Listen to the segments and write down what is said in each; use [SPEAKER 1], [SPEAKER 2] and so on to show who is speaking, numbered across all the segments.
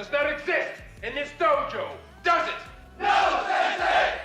[SPEAKER 1] does not exist in this dojo, does it? No, Sensei!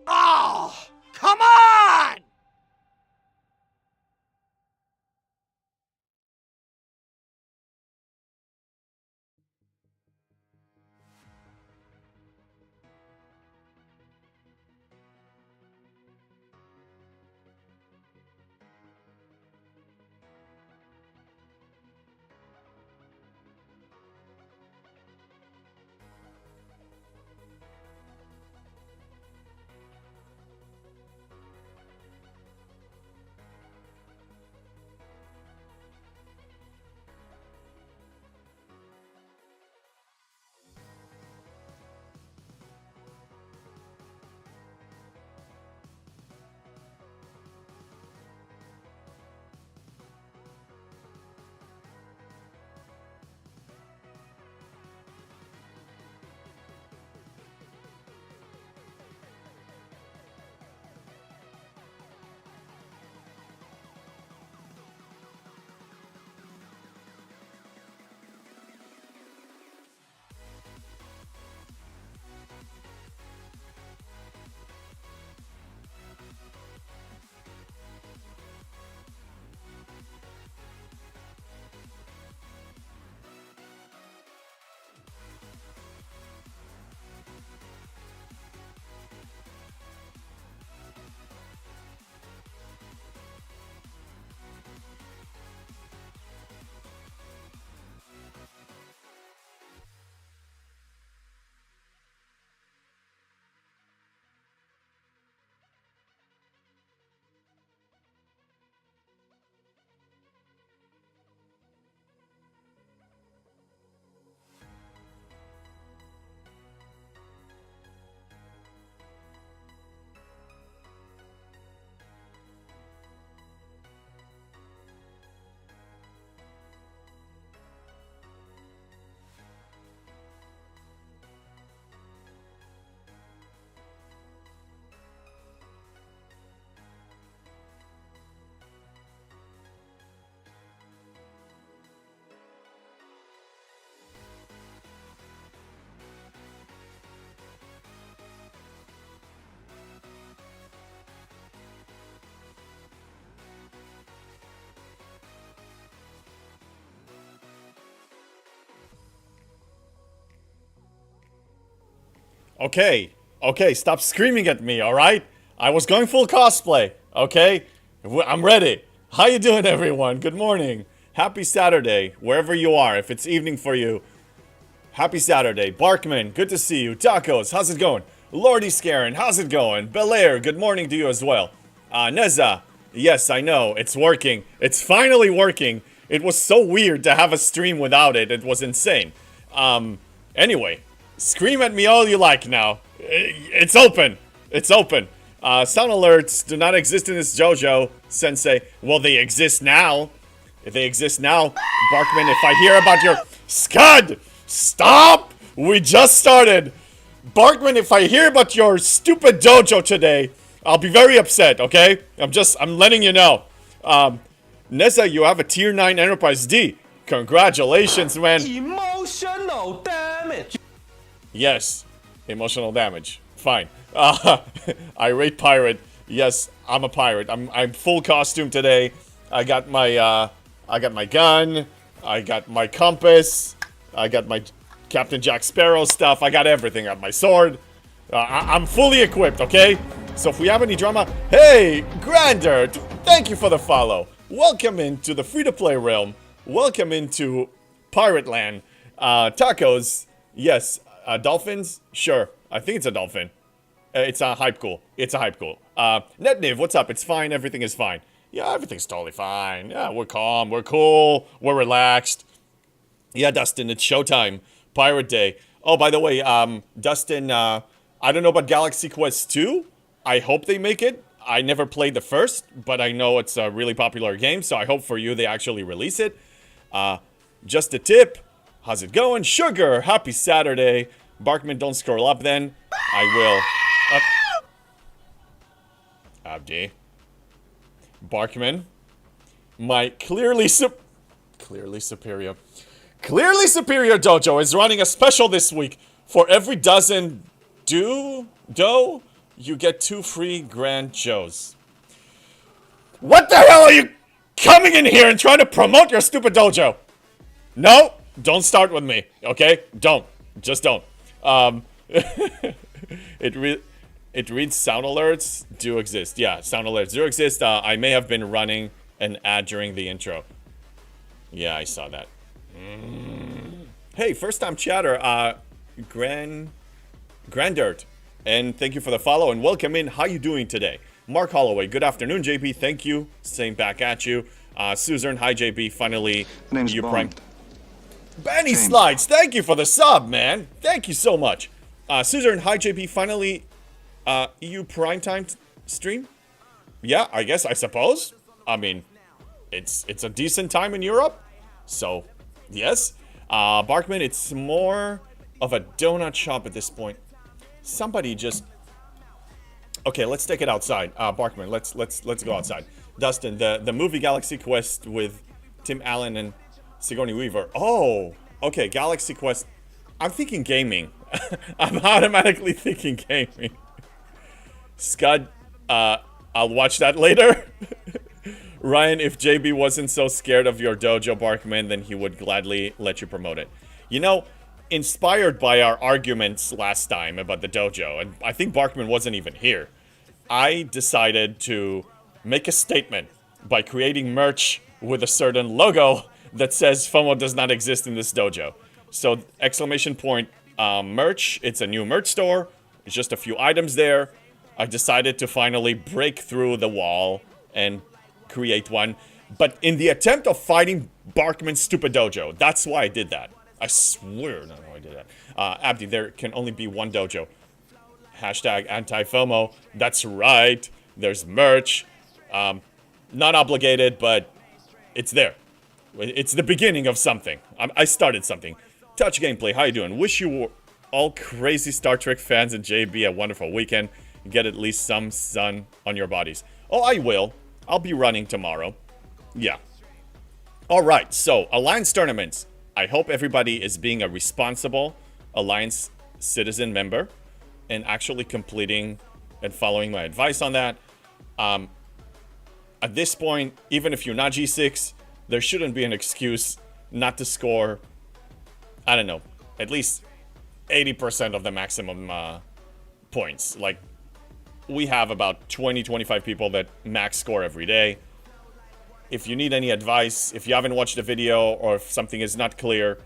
[SPEAKER 2] Oh, come on!
[SPEAKER 3] Okay, stop screaming at me, alright? I was going full cosplay, okay? I'm ready. How you doing, everyone? Good morning. Happy Saturday, wherever you are, if it's evening for you. Happy Saturday. Barkman, good to see you. Tacos, how's it going? Lordy Scarin, how's it going? Belair, good morning to you as well. Neza, yes, I know, it's working. It's finally working. It was so weird to have a stream without it. It was insane. Anyway, scream at me all you like now. It's open. It's open. Sound alerts do not exist in this dojo, Sensei. Well, they exist now. If they exist now, Barkman, if I hear about your... Scud! Stop! We just started. Barkman, if I hear about your stupid dojo today, I'll be very upset, okay? I'm letting you know. Neza, you have a tier 9 Enterprise D. Congratulations, man.
[SPEAKER 2] Emotional damage.
[SPEAKER 3] Yes, emotional damage. Fine. Irate pirate. Yes, I'm a pirate. I'm full costume today. I got my gun. I got my compass. I got my Captain Jack Sparrow stuff. I got everything. I got my sword. I'm fully equipped, okay? So if we have any drama... Hey, Grander! Thank you for the follow. Welcome into the free-to-play realm. Welcome into Pirate Land. Tacos. Yes. Dolphins? Sure. I think it's a dolphin. It's a hype cool. It's a hype cool. Netniv, what's up? It's fine. Everything is fine. Yeah, everything's totally fine. Yeah, we're calm. We're cool. We're relaxed. Yeah, Dustin, it's showtime. Pirate Day. Oh, by the way, Dustin, I don't know about Galaxy Quest 2. I hope they make it. I never played the first, but I know it's a really popular game, so I hope for you they actually release it. Just a tip. How's it going? Sugar, happy Saturday. Barkman, don't scroll up then. I will. Up. Abdi. Barkman. My clearly superior dojo is running a special this week. For every dozen dough, you get 2 free Grand Joes. What the hell are you coming in here and trying to promote your stupid dojo? No, don't start with me, okay? Don't. Just don't. It reads sound alerts do exist. Yeah, sound alerts do exist. I may have been running an ad during the intro. Yeah, I saw that. Hey, first time chatter, Grandert. And thank you for the follow and welcome in. How you doing today? Mark Holloway, good afternoon, JB. Thank you. Same back at you. Suzerne, hi, JB. Finally, you prime. Benny Slides, thank you for the sub, man. Thank you so much. Suzerne, hi, JB. Finally, EU primetime stream? Yeah, I suppose. I mean, it's a decent time in Europe. So, yes. Barkman, it's more of a donut shop at this point. Somebody just... Okay, let's take it outside. Barkman, let's go outside. Dustin, the movie Galaxy Quest with Tim Allen and Sigourney Weaver. Oh, okay, Galaxy Quest. I'm thinking gaming. I'm automatically thinking gaming. Scud, I'll watch that later. Ryan, if JB wasn't so scared of your dojo, Barkman, then he would gladly let you promote it. You know, inspired by our arguments last time about the dojo, and I think Barkman wasn't even here, I decided to make a statement by creating merch with a certain logo that says FOMO does not exist in this dojo. So, exclamation point, merch. It's a new merch store. It's just a few items there. I decided to finally break through the wall and create one. But in the attempt of fighting Barkman's stupid dojo, that's why I did that. I swear that's why I did that. Abdi, there can only be one dojo. Hashtag anti-FOMO. That's right. There's merch. Not obligated, but it's there. It's the beginning of something. I started something. Touch Gameplay, how you doing? Wish you were all crazy Star Trek fans and JB a wonderful weekend. Get at least some sun on your bodies. Oh, I will. I'll be running tomorrow. Yeah. Alright, so, Alliance tournaments. I hope everybody is being a responsible Alliance citizen member and actually completing and following my advice on that. At this point, even if you're not G6, there shouldn't be an excuse not to score, I don't know, at least 80% of the maximum points. Like, we have about 20-25 people that max score every day. If you need any advice, if you haven't watched the video, or if something is not clear,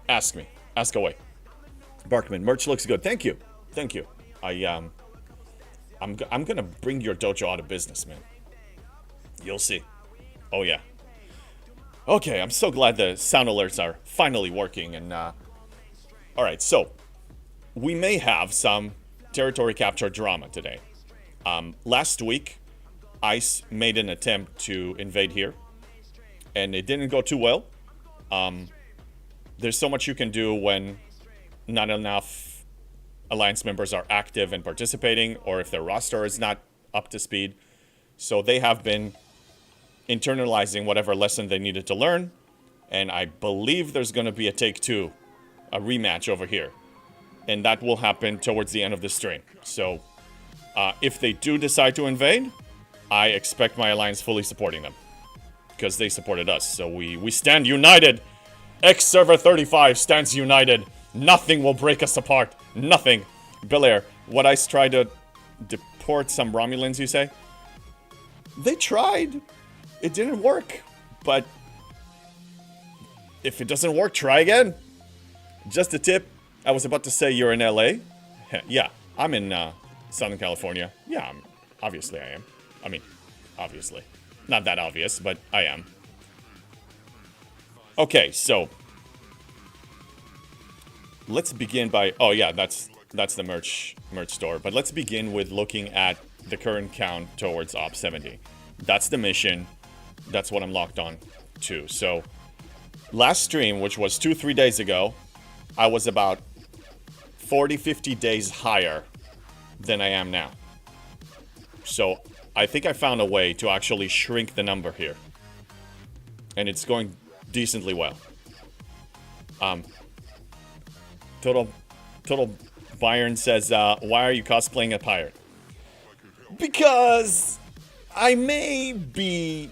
[SPEAKER 3] ask me. Ask away. Barkman, merch looks good. Thank you. Thank you. I'm gonna bring your dojo out of business, man. You'll see. Oh, yeah. Okay, I'm so glad the sound alerts are finally working, and Alright, so we may have some territory capture drama today. Last week, ICE made an attempt to invade here, and it didn't go too well. There's so much you can do when not enough Alliance members are active and participating, or if their roster is not up to speed. So they have been internalizing whatever lesson they needed to learn, and I believe there's going to be a take two, a rematch over here. And that will happen towards the end of the stream. So if they do decide to invade, I expect my Alliance fully supporting them, because they supported us. So we stand united. X-Server 35 stands united. Nothing will break us apart. Nothing. Belair, would ICE try to deport some Romulans, you say? They tried. It didn't work. But if it doesn't work, try again. Just a tip. I was about to say you're in LA. Yeah, I'm in Southern California. Yeah, obviously I am. I mean, obviously. Not that obvious, but I am. Okay, so let's begin by... Oh yeah, that's the merch store. But let's begin with looking at the current count towards Op 70. That's the mission. That's what I'm locked on to. So last stream, which was 2-3 days ago, I was about 40-50 days higher than I am now. So I think I found a way to actually shrink the number here. And it's going decently well. Total Byron says, why are you cosplaying a pirate? Because I may be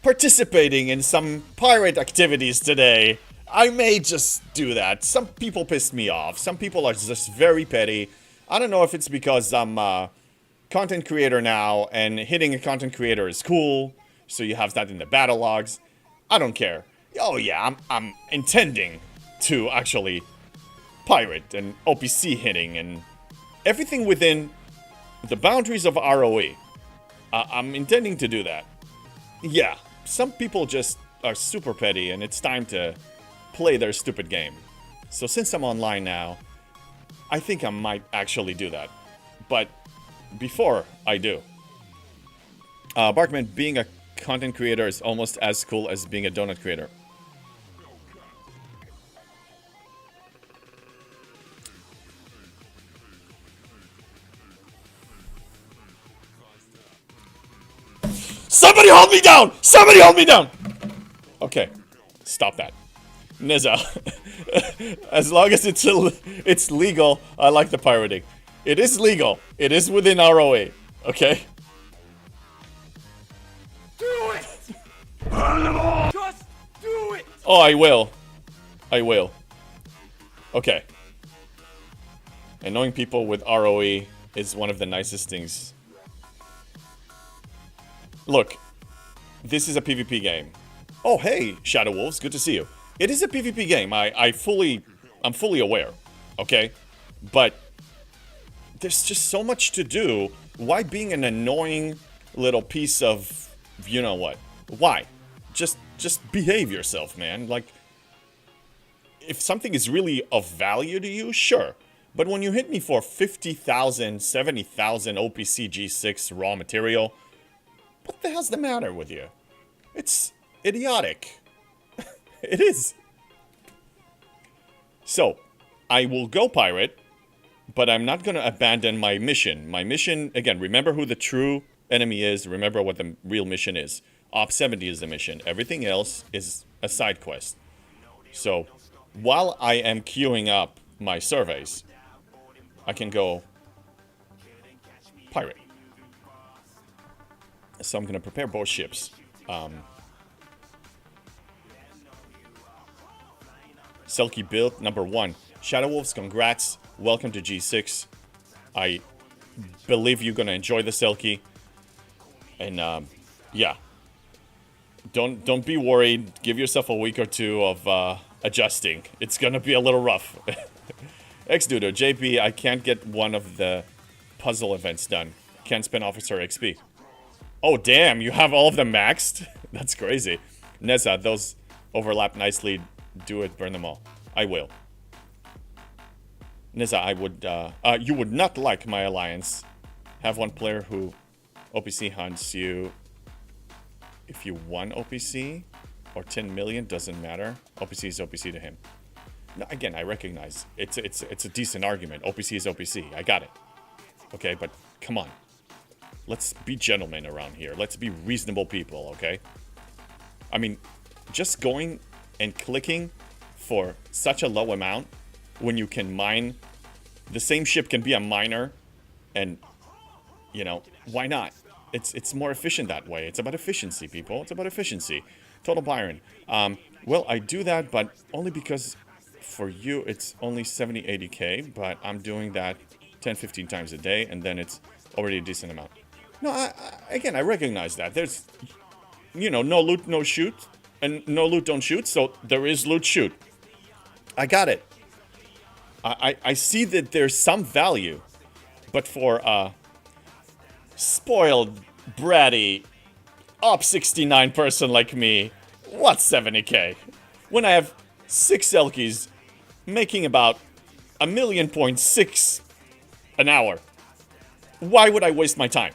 [SPEAKER 3] participating in some pirate activities today. I may just do that. Some people pissed me off. Some people are just very petty. I don't know if it's because I'm a content creator now, and hitting a content creator is cool, so you have that in the battle logs. I don't care. Oh yeah, I'm intending to actually pirate and OPC hitting and everything within the boundaries of ROE. I'm intending to do that. Yeah, some people just are super petty, and it's time to play their stupid game. So since I'm online now, I think I might actually do that. But before I do, Barkman, being a content creator is almost as cool as being a donut creator. Somebody hold me down! Somebody hold me down! Okay, stop that. Nizza, as long as it's legal, I like the pirating. It is legal. It is within ROA. Okay?
[SPEAKER 1] Do it! Burn them all! Just do it!
[SPEAKER 3] Oh, I will. I will. Okay. Annoying people with ROE is one of the nicest things. Look, this is a PvP game. Oh, hey, Shadow Wolves, good to see you. It is a PvP game. I'm fully aware, okay? But there's just so much to do. Why being an annoying little piece of, you know what? Why? Just behave yourself, man. Like, if something is really of value to you, sure. But when you hit me for 50,000, 70,000 OPC G6 raw material, what the hell's the matter with you? It's idiotic. It is. So, I will go pirate, but I'm not going to abandon my mission. My mission, again, remember who the true enemy is. Remember what the real mission is. Op 70 is the mission. Everything else is a side quest. So, while I am queuing up my surveys, I can go pirate. So I'm going to prepare both ships. Selkie build number 1. Shadow Wolves, congrats. Welcome to G6. I believe you're going to enjoy the Selkie. And yeah. Don't be worried. Give yourself a week or two of adjusting. It's going to be a little rough. X-Dudo, JP, I can't get one of the puzzle events done. Can't spend Officer XP. Oh, damn, you have all of them maxed? That's crazy. Neza, those overlap nicely. Do it, burn them all. I will. Niza, you would not like my alliance. Have one player who OPC hunts you. If you won OPC or 10 million, doesn't matter. OPC is OPC to him. No, again, I recognize it's a decent argument. OPC is OPC. I got it. Okay, but come on. Let's be gentlemen around here. Let's be reasonable people, okay? I mean, just going and clicking for such a low amount when you can mine, the same ship can be a miner, and, you know, why not? It's more efficient that way. It's about efficiency, people. It's about efficiency. Total Byron. Well, I do that, but only because for you it's only 70, 80k, but I'm doing that 10, 15 times a day, and then it's already a decent amount. No, again, I recognize that. There's, you know, no loot, no shoot, and no loot, don't shoot, so there is loot, shoot. I got it. I see that there's some value, but for a spoiled, bratty, op 69 person like me, what's 70k? When I have 6 Elkies making about 1.6 million an hour. Why would I waste my time?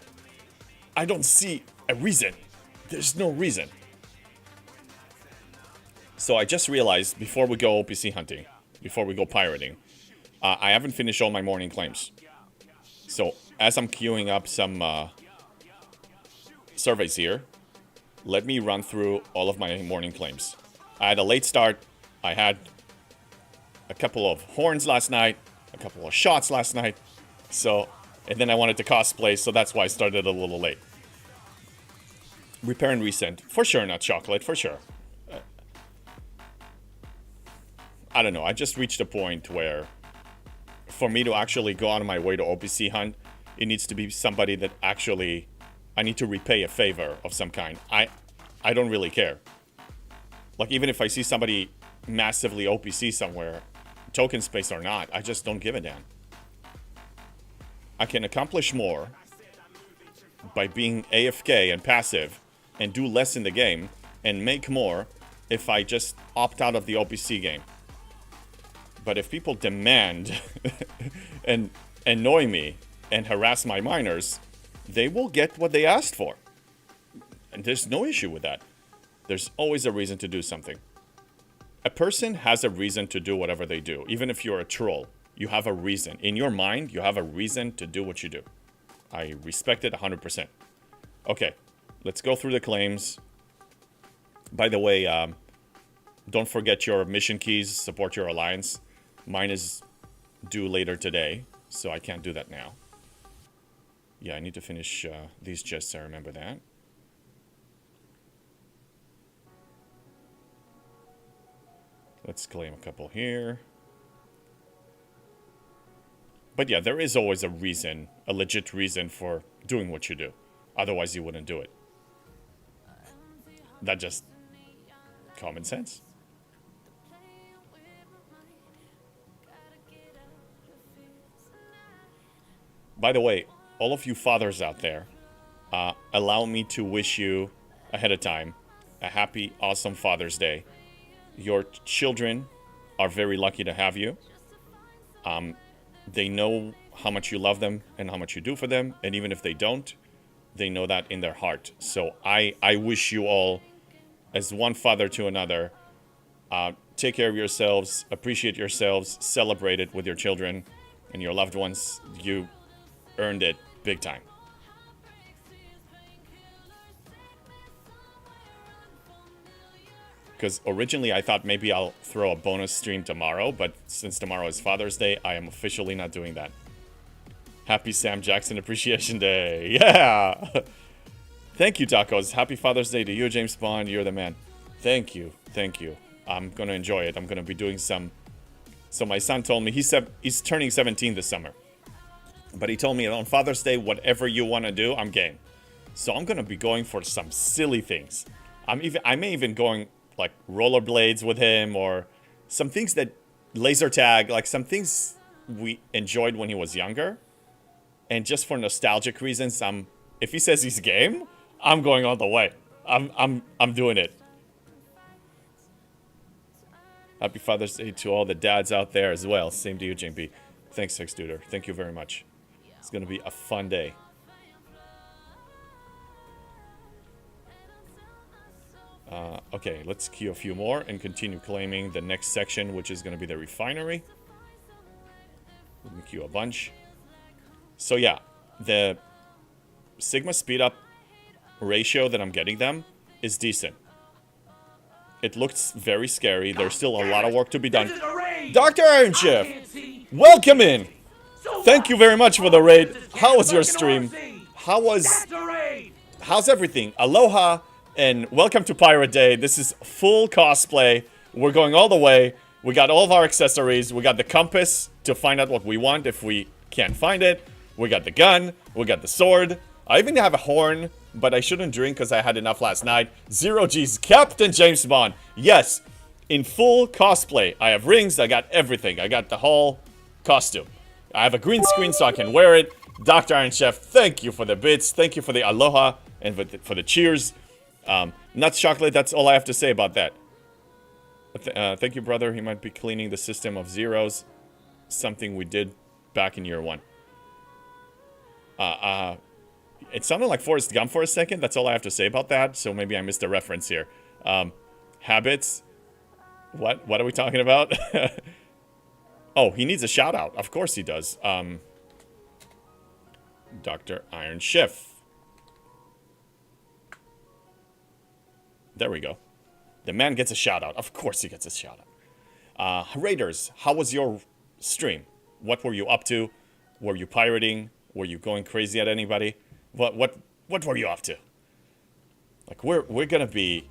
[SPEAKER 3] I don't see a reason. There's no reason. So I just realized before we go OPC hunting, before we go pirating, I haven't finished all my morning claims. So as I'm queuing up some surveys here, let me run through all of my morning claims. I had a late start. I had a couple of horns last night, a couple of shots last night. So, and then I wanted to cosplay, so that's why I started a little late. Repair and resend. For sure, not chocolate, for sure. I don't know, I just reached a point where for me to actually go on my way to OPC hunt, it needs to be somebody that actually I need to repay a favor of some kind. I don't really care. Like, even if I see somebody massively OPC somewhere, token space or not, I just don't give a damn. I can accomplish more by being AFK and passive and do less in the game and make more if I just opt out of the OPC game. But if people demand and annoy me and harass my miners, they will get what they asked for. And there's no issue with that. There's always a reason to do something. A person has a reason to do whatever they do. Even if you're a troll, you have a reason. In your mind, you have a reason to do what you do. I respect it 100%. Okay, let's go through the claims. By the way, don't forget your mission keys, support your alliance. Mine is due later today, so I can't do that now. Yeah, I need to finish these chests, I remember that. Let's claim a couple here. But yeah, there is always a reason, a legit reason for doing what you do. Otherwise, you wouldn't do it. That just common sense. By the way, all of you fathers out there, allow me to wish you ahead of time a happy, awesome Father's Day. Your children are very lucky to have you. They know how much you love them and how much you do for them. And even if they don't, they know that in their heart. So I wish you all, as one father to another, take care of yourselves, appreciate yourselves, celebrate it with your children and your loved ones. You earned it big time. Because originally I thought maybe I'll throw a bonus stream tomorrow, but since tomorrow is Father's Day, I am officially not doing that. Happy Sam Jackson Appreciation Day. Yeah! Thank you, Tacos. Happy Father's Day to you, James Bond. You're the man. Thank you. Thank you. I'm going to enjoy it. I'm going to be doing some... So my son told me he's turning 17 this summer. But he told me on Father's Day, whatever you want to do, I'm game. So I'm going to be going for some silly things. I may even going like rollerblades with him, or some things that laser tag, like some things we enjoyed when he was younger. And just for nostalgic reasons, if he says he's game, I'm going all the way. I'm doing it. Happy Father's Day to all the dads out there as well. Same to you, JP. Thanks, Sex Duder. Thank you very much. It's gonna be a fun day. Okay, let's queue a few more and continue claiming the next section, which is gonna be the refinery. Let me queue a bunch. So yeah, the Sigma speed up ratio that I'm getting them is decent. It looks very scary. There's still a lot of work to be done. Dr. Iron Chef, welcome in. Thank you very much for the raid. How was your stream? How's everything? Aloha and welcome to Pirate Day. This is full cosplay. We're going all the way. We got all of our accessories. We got the compass to find out what we want if we can't find it. We got the gun. We got the sword. I even have a horn, but I shouldn't drink because I had enough last night. Zero G's, Captain James Bond. Yes, in full cosplay. I have rings, I got everything. I got the whole costume. I have a green screen so I can wear it. Dr. Iron Chef, thank you for the bits. Thank you for the aloha and for the cheers. Nuts chocolate, that's all I have to say about that. Thank you, brother. He might be cleaning the system of zeros. Something we did back in year 1. It sounded like Forrest Gump for a second. That's all I have to say about that. So maybe I missed a reference here. Habits. What are we talking about? Oh, he needs a shout out. Of course he does. Dr. Iron Chef. There we go. The man gets a shout out. Of course he gets a shout out. Raiders, how was your stream? What were you up to? Were you pirating? Were you going crazy at anybody? What were you up to? Like we're gonna be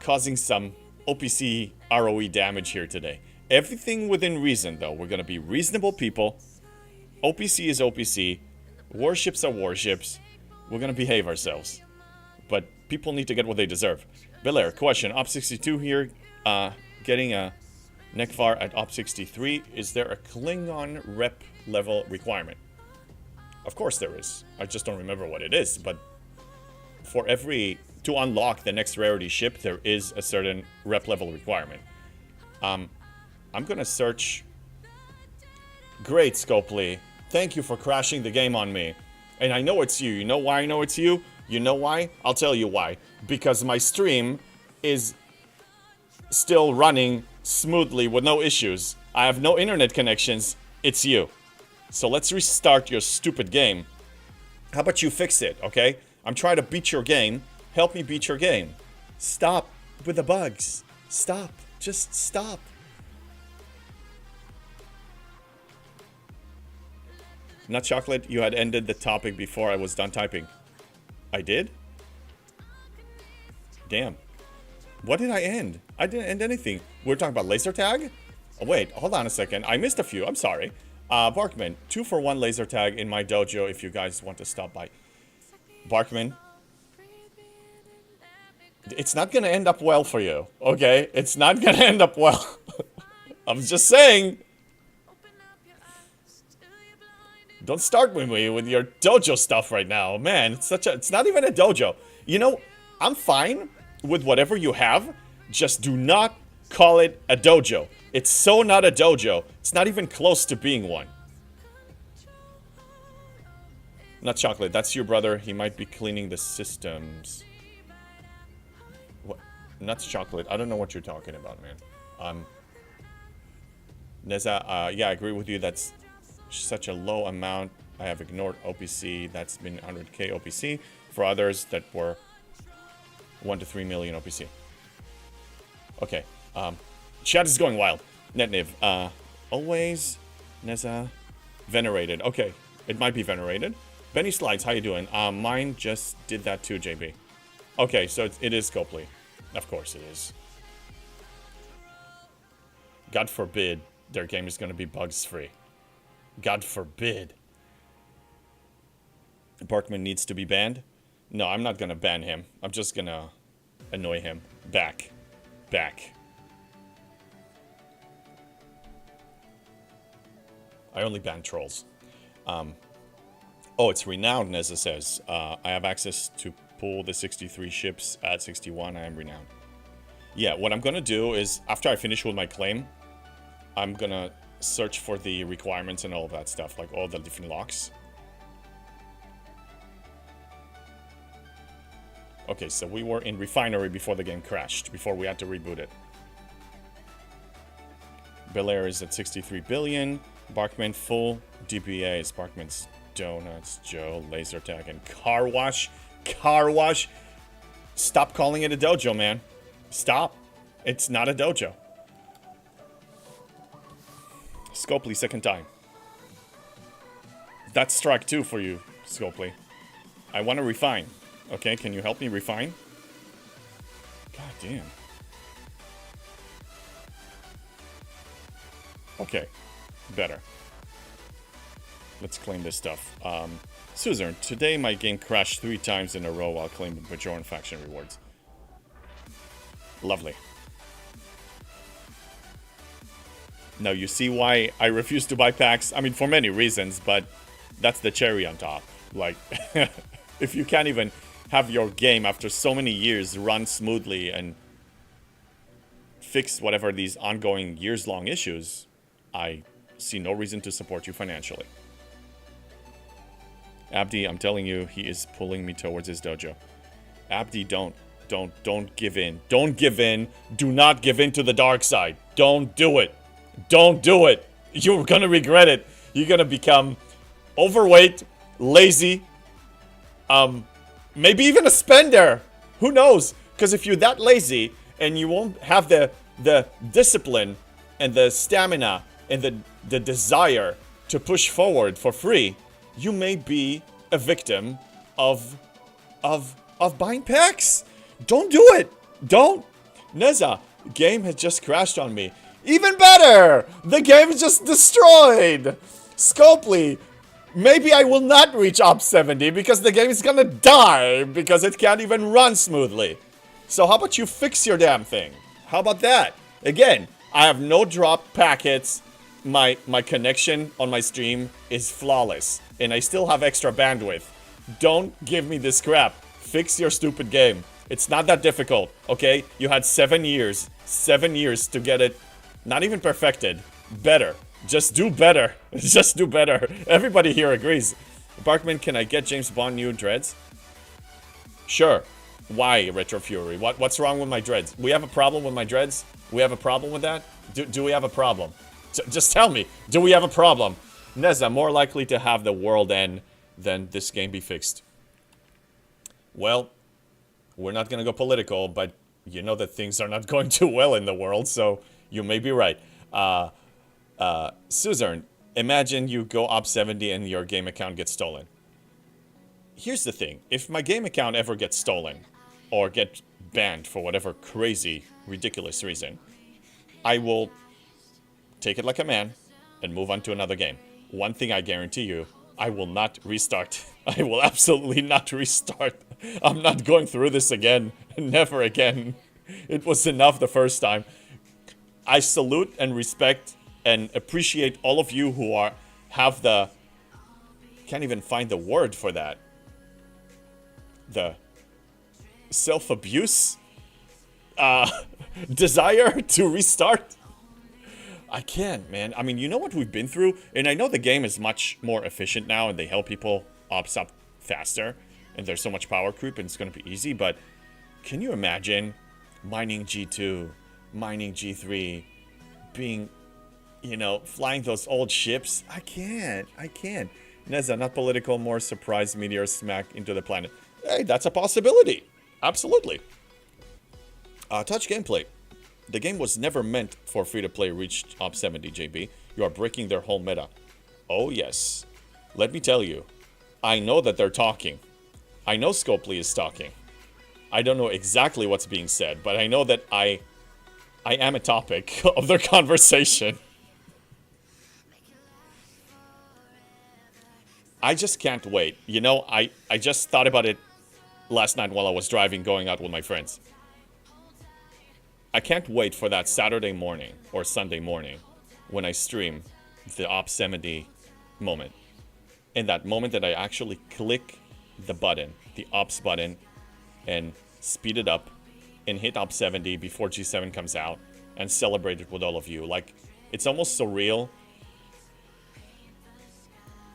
[SPEAKER 3] causing some OPC ROE damage here today. Everything within reason though. We're gonna be reasonable people. OPC is OPC. Warships are warships. We're gonna behave ourselves. But people need to get what they deserve. Belair, question. Op 62 here, getting a Nekvar at Op 63. Is there a Klingon rep level requirement? Of course there is. I just don't remember what it is, but to unlock the next rarity ship, there is a certain rep level requirement. I'm gonna search. Great, Scopely. Thank you for crashing the game on me. And I know it's you. You know why I know it's you? You know why? I'll tell you why. Because my stream is still running smoothly with no issues. I have no internet connections. It's you. So let's restart your stupid game. How about you fix it, okay? I'm trying to beat your game. Help me beat your game. Stop with the bugs. Stop. Just stop. Nut chocolate, you had ended the topic before I was done typing. I did? Damn. What did I end? I didn't end anything. We're talking about laser tag? Oh, wait, hold on a second. I missed a few. I'm sorry. Barkman, 2-for-1 laser tag in my dojo if you guys want to stop by. Barkman, it's not gonna end up well for you, okay? It's not gonna end up well. I'm just saying. Don't start with me with your dojo stuff right now. Man, it's not even a dojo. You know, I'm fine with whatever you have. Just do not call it a dojo. It's so not a dojo. It's not even close to being one. Not chocolate. That's your brother. He might be cleaning the systems. What? Nuts chocolate. I don't know what you're talking about, man. Neza, yeah, I agree with you. That's such a low amount. I have ignored OPC. That's been 100k OPC. For others that were 1 to 3 million OPC. Okay. Chat is going wild. Netniv. Always Neza. Venerated. Okay. It might be venerated. Benny Slides, how you doing? Mine just did that too, JB. Okay, so it is Copley. Of course it is. God forbid their game is going to be bugs free. God forbid. Barkman needs to be banned? No, I'm not going to ban him. I'm just going to annoy him. Back. I only ban trolls. Oh, it's renowned, Neza says. I have access to pull the 63 ships at 61. I am renowned. Yeah, what I'm going to do is, after I finish with my claim, I'm going to search for the requirements and all of that stuff, like all the different locks. Okay, so we were in refinery before the game crashed, before we had to reboot it. Bel Air is at 63 billion. Barkman full. DBA is Barkman's Donuts, Joe, Laser Tag, and Car Wash. Car Wash. Stop calling it a dojo, man. Stop. It's not a dojo. Scopely, second time. That's strike 2 for you, Scopely. I want to refine. Okay, can you help me refine? God damn. Okay, better. Let's claim this stuff. Suzerain, today my game crashed 3 times in a row while claiming Bajoran faction rewards. Lovely. Now you see why I refuse to buy packs? I mean, for many reasons, but that's the cherry on top. Like, if you can't even have your game after so many years run smoothly and fix whatever these ongoing years-long issues, I see no reason to support you financially. Abdi, I'm telling you, he is pulling me towards his dojo. Abdi, don't give in. Don't give in. Do not give in to the dark side. Don't do it. Don't do it. You're gonna regret it. You're gonna become overweight, lazy, maybe even a spender. Who knows? Because if you're that lazy and you won't have the discipline and the stamina and the desire to push forward for free, you may be a victim of buying packs. Don't do it. Don't. Neza, game has just crashed on me. Even better! The game is just destroyed! Scopely, maybe I will not reach Op 70 because the game is gonna die because it can't even run smoothly. So how about you fix your damn thing? How about that? Again, I have no drop packets. My connection on my stream is flawless. And I still have extra bandwidth. Don't give me this crap. Fix your stupid game. It's not that difficult, okay? You had 7 years. 7 years to get it. Not even perfected. Better. Just do better. Just do better. Everybody here agrees. Barkman, can I get James Bond new dreads? Sure. Why, Retro Fury? What's wrong with my dreads? We have a problem with my dreads? We have a problem with that? Do we have a problem? Just tell me. Do we have a problem? Neza, more likely to have the world end than this game be fixed. Well, we're not gonna go political, but you know that things are not going too well in the world, so you may be right. Suzerain, imagine you go up 70 and your game account gets stolen. Here's the thing. If my game account ever gets stolen, or get banned for whatever crazy, ridiculous reason, I will take it like a man and move on to another game. One thing I guarantee you, I will not restart. I will absolutely not restart. I'm not going through this again. Never again. It was enough the first time. I salute and respect and appreciate all of you who have the, can't even find the word for that, the self-abuse desire to restart. I can't, man. I mean, you know what we've been through? And I know the game is much more efficient now and they help people ops up faster and there's so much power creep and it's going to be easy, but can you imagine mining G2, mining G3, being, you know, flying those old ships? I can't. Neza, not political, more surprise meteor smack into the planet. Hey, that's a possibility. Absolutely. Touch gameplay. The game was never meant for free-to-play reached Op 70, JB. You are breaking their whole meta. Oh, yes. Let me tell you. I know that they're talking. I know Scopely is talking. I don't know exactly what's being said, but I know that I am a topic of their conversation. I just can't wait. You know, I just thought about it last night while I was driving, going out with my friends. I can't wait for that Saturday morning or Sunday morning when I stream the Op 70 moment. In that moment that I actually click the button, the Ops button, and speed it up and hit Op 70 before G7 comes out and celebrate it with all of you. Like, it's almost surreal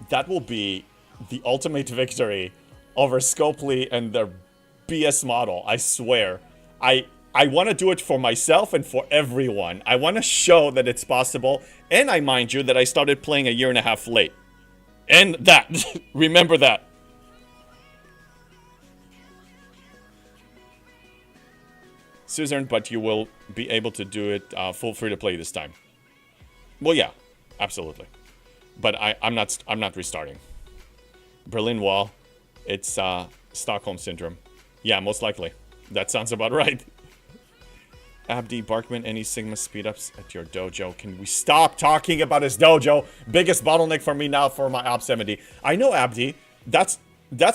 [SPEAKER 3] that will be the ultimate victory over Scopely and their BS model. I swear. I want to do it for myself and for everyone. I want to show that it's possible. And I mind you that I started playing a year and a half late. And that. Remember that. Suzanne, but you will be able to do it full free to play this time. Well, yeah, absolutely. But I'm not restarting. Berlin Wall. It's Stockholm Syndrome. Yeah, most likely. That sounds about right. Abdi, Barkman, any Sigma speed-ups at your dojo? Can we stop talking about his dojo? Biggest bottleneck for me now for my Op 70. I know, Abdi. That's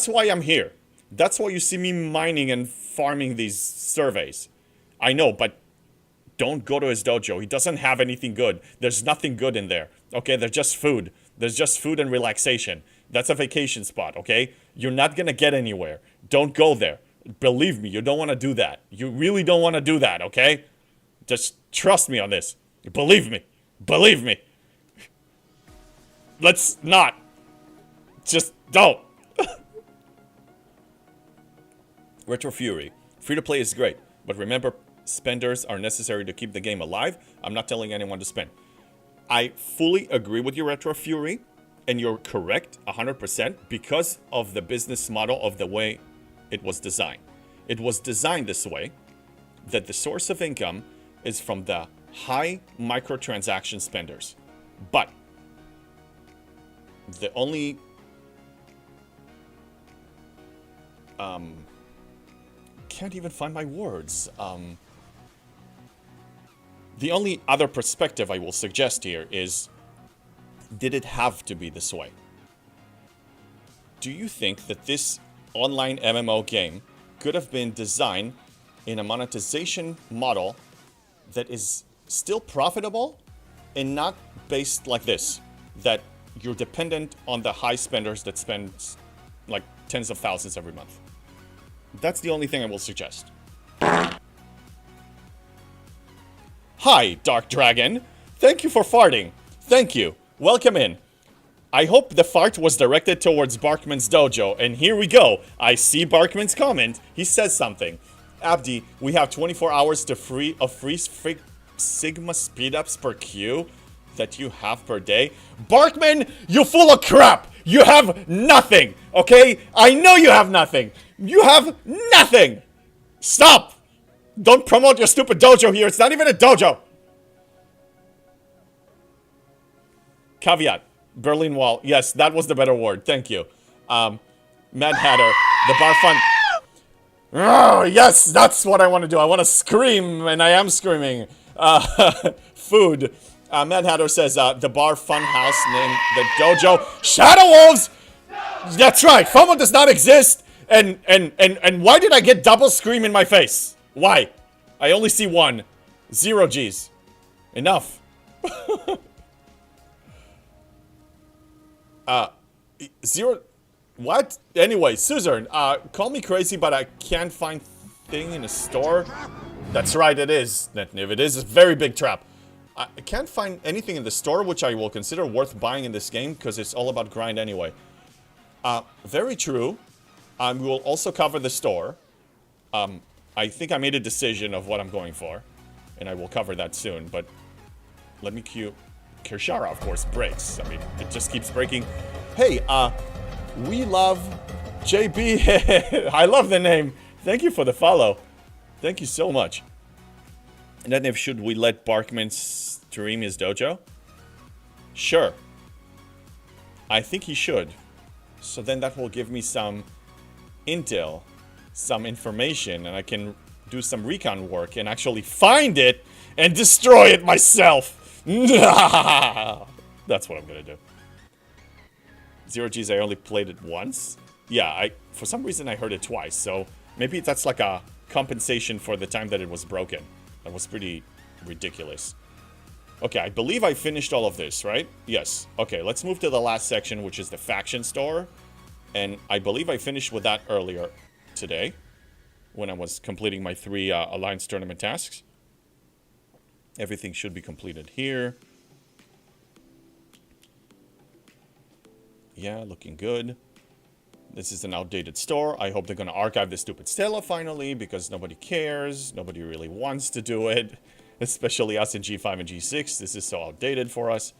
[SPEAKER 3] why I'm here. That's why you see me mining and farming these surveys. I know, but don't go to his dojo. He doesn't have anything good. There's nothing good in there. Okay, there's just food. There's just food and relaxation. That's a vacation spot, okay? You're not gonna get anywhere. Don't go there. Believe me, you don't want to do that. You really don't want to do that, okay? Just trust me on this. Believe me. Believe me. Let's not. Just don't. Retro Fury. Free to play is great, but remember, spenders are necessary to keep the game alive. I'm not telling anyone to spend. I fully agree with you, Retro Fury, and you're correct 100% because of the business model of the way it was designed. It was designed this way that the source of income is from the high microtransaction spenders. But the only can't even find my words. The only other perspective I will suggest here is, did it have to be this way? Do you think that this online MMO game could have been designed in a monetization model that is still profitable and not based like this, that you're dependent on the high spenders that spend like tens of thousands every month? That's the only thing I will suggest. Hi, Dark Dragon. Thank you for farting. Thank you. Welcome in. I hope the fart was directed towards Barkman's dojo, and here we go. I see Barkman's comment. He says something. Abdi, we have 24 hours to free Sigma speedups per queue that you have per day. Barkman, you full of crap. You have nothing, okay? I know you have nothing. You have nothing. Stop. Don't promote your stupid dojo here. It's not even a dojo. Caveat. Berlin Wall. Yes, that was the better word. Thank you. Mad Hatter. The bar fun. Oh, yes, that's what I want to do. I want to scream, and I am screaming. Food. Mad Hatter says, the bar fun house named the dojo. Shadow Wolves! That's right. FOMO does not exist. And why did I get double scream in my face? Why? I only see one. 0 G's. Enough. 0. What? Anyway, Suzanne, call me crazy, but I can't find thing in a store. That's right, it is, Netniv. It is a very big trap. I can't find anything in the store which I will consider worth buying in this game because it's all about grind anyway. Very true. We will also cover the store. I think I made a decision of what I'm going for, and I will cover that soon, but let me cue... Kirshara, of course, breaks. I mean, it just keeps breaking. Hey, we love JB. I love the name. Thank you for the follow. Thank you so much. And then should we let Barkman stream his dojo? Sure. I think he should. So then that will give me some intel, some information, and I can do some recon work and actually find it and destroy it myself. That's what I'm gonna do. 0 G's, I only played it once. Yeah, for some reason I heard it twice, so maybe that's like a compensation for the time that it was broken. That was pretty ridiculous. Okay, I believe I finished all of this, right? Yes. Okay, let's move to the last section, which is the faction store. And I believe I finished with that earlier today, when I was completing my 3 Alliance tournament tasks. Everything should be completed here. Yeah, looking good. This is an outdated store. I hope they're gonna archive the stupid Stella finally, because nobody cares. Nobody really wants to do it. Especially us in G5 and G6. This is so outdated for us.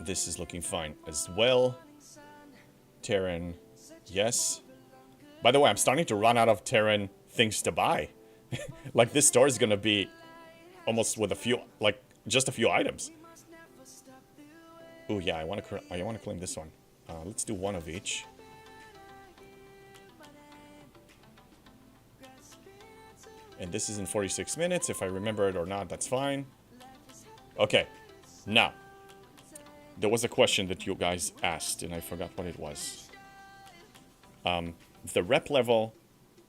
[SPEAKER 3] This is looking fine as well. Terran, yes. By the way, I'm starting to run out of Terran things to buy. Like, this store is gonna be almost with a few, like, just a few items. Oh yeah, I want to claim this one. Let's do one of each. And this is in 46 minutes. If I remember it or not, that's fine. Okay, now. There was a question that you guys asked, and I forgot what it was. The rep level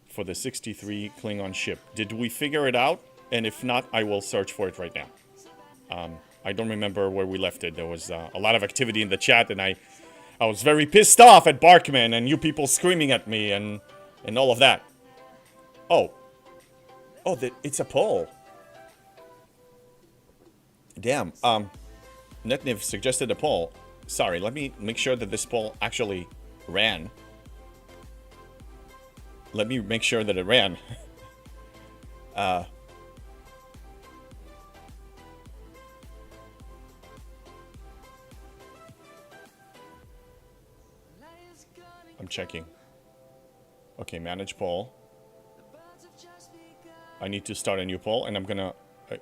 [SPEAKER 3] for the 63 Klingon ship. Did we figure it out? And if not, I will search for it right now. I don't remember where we left it. There was a lot of activity in the chat, and I was very pissed off at Barkman and you people screaming at me and all of that. Oh, it's a poll. Damn. Netniv suggested a poll. Sorry, let me make sure that this poll actually ran. Let me make sure that it ran. I'm checking. Okay, manage poll. I need to start a new poll, and I'm gonna...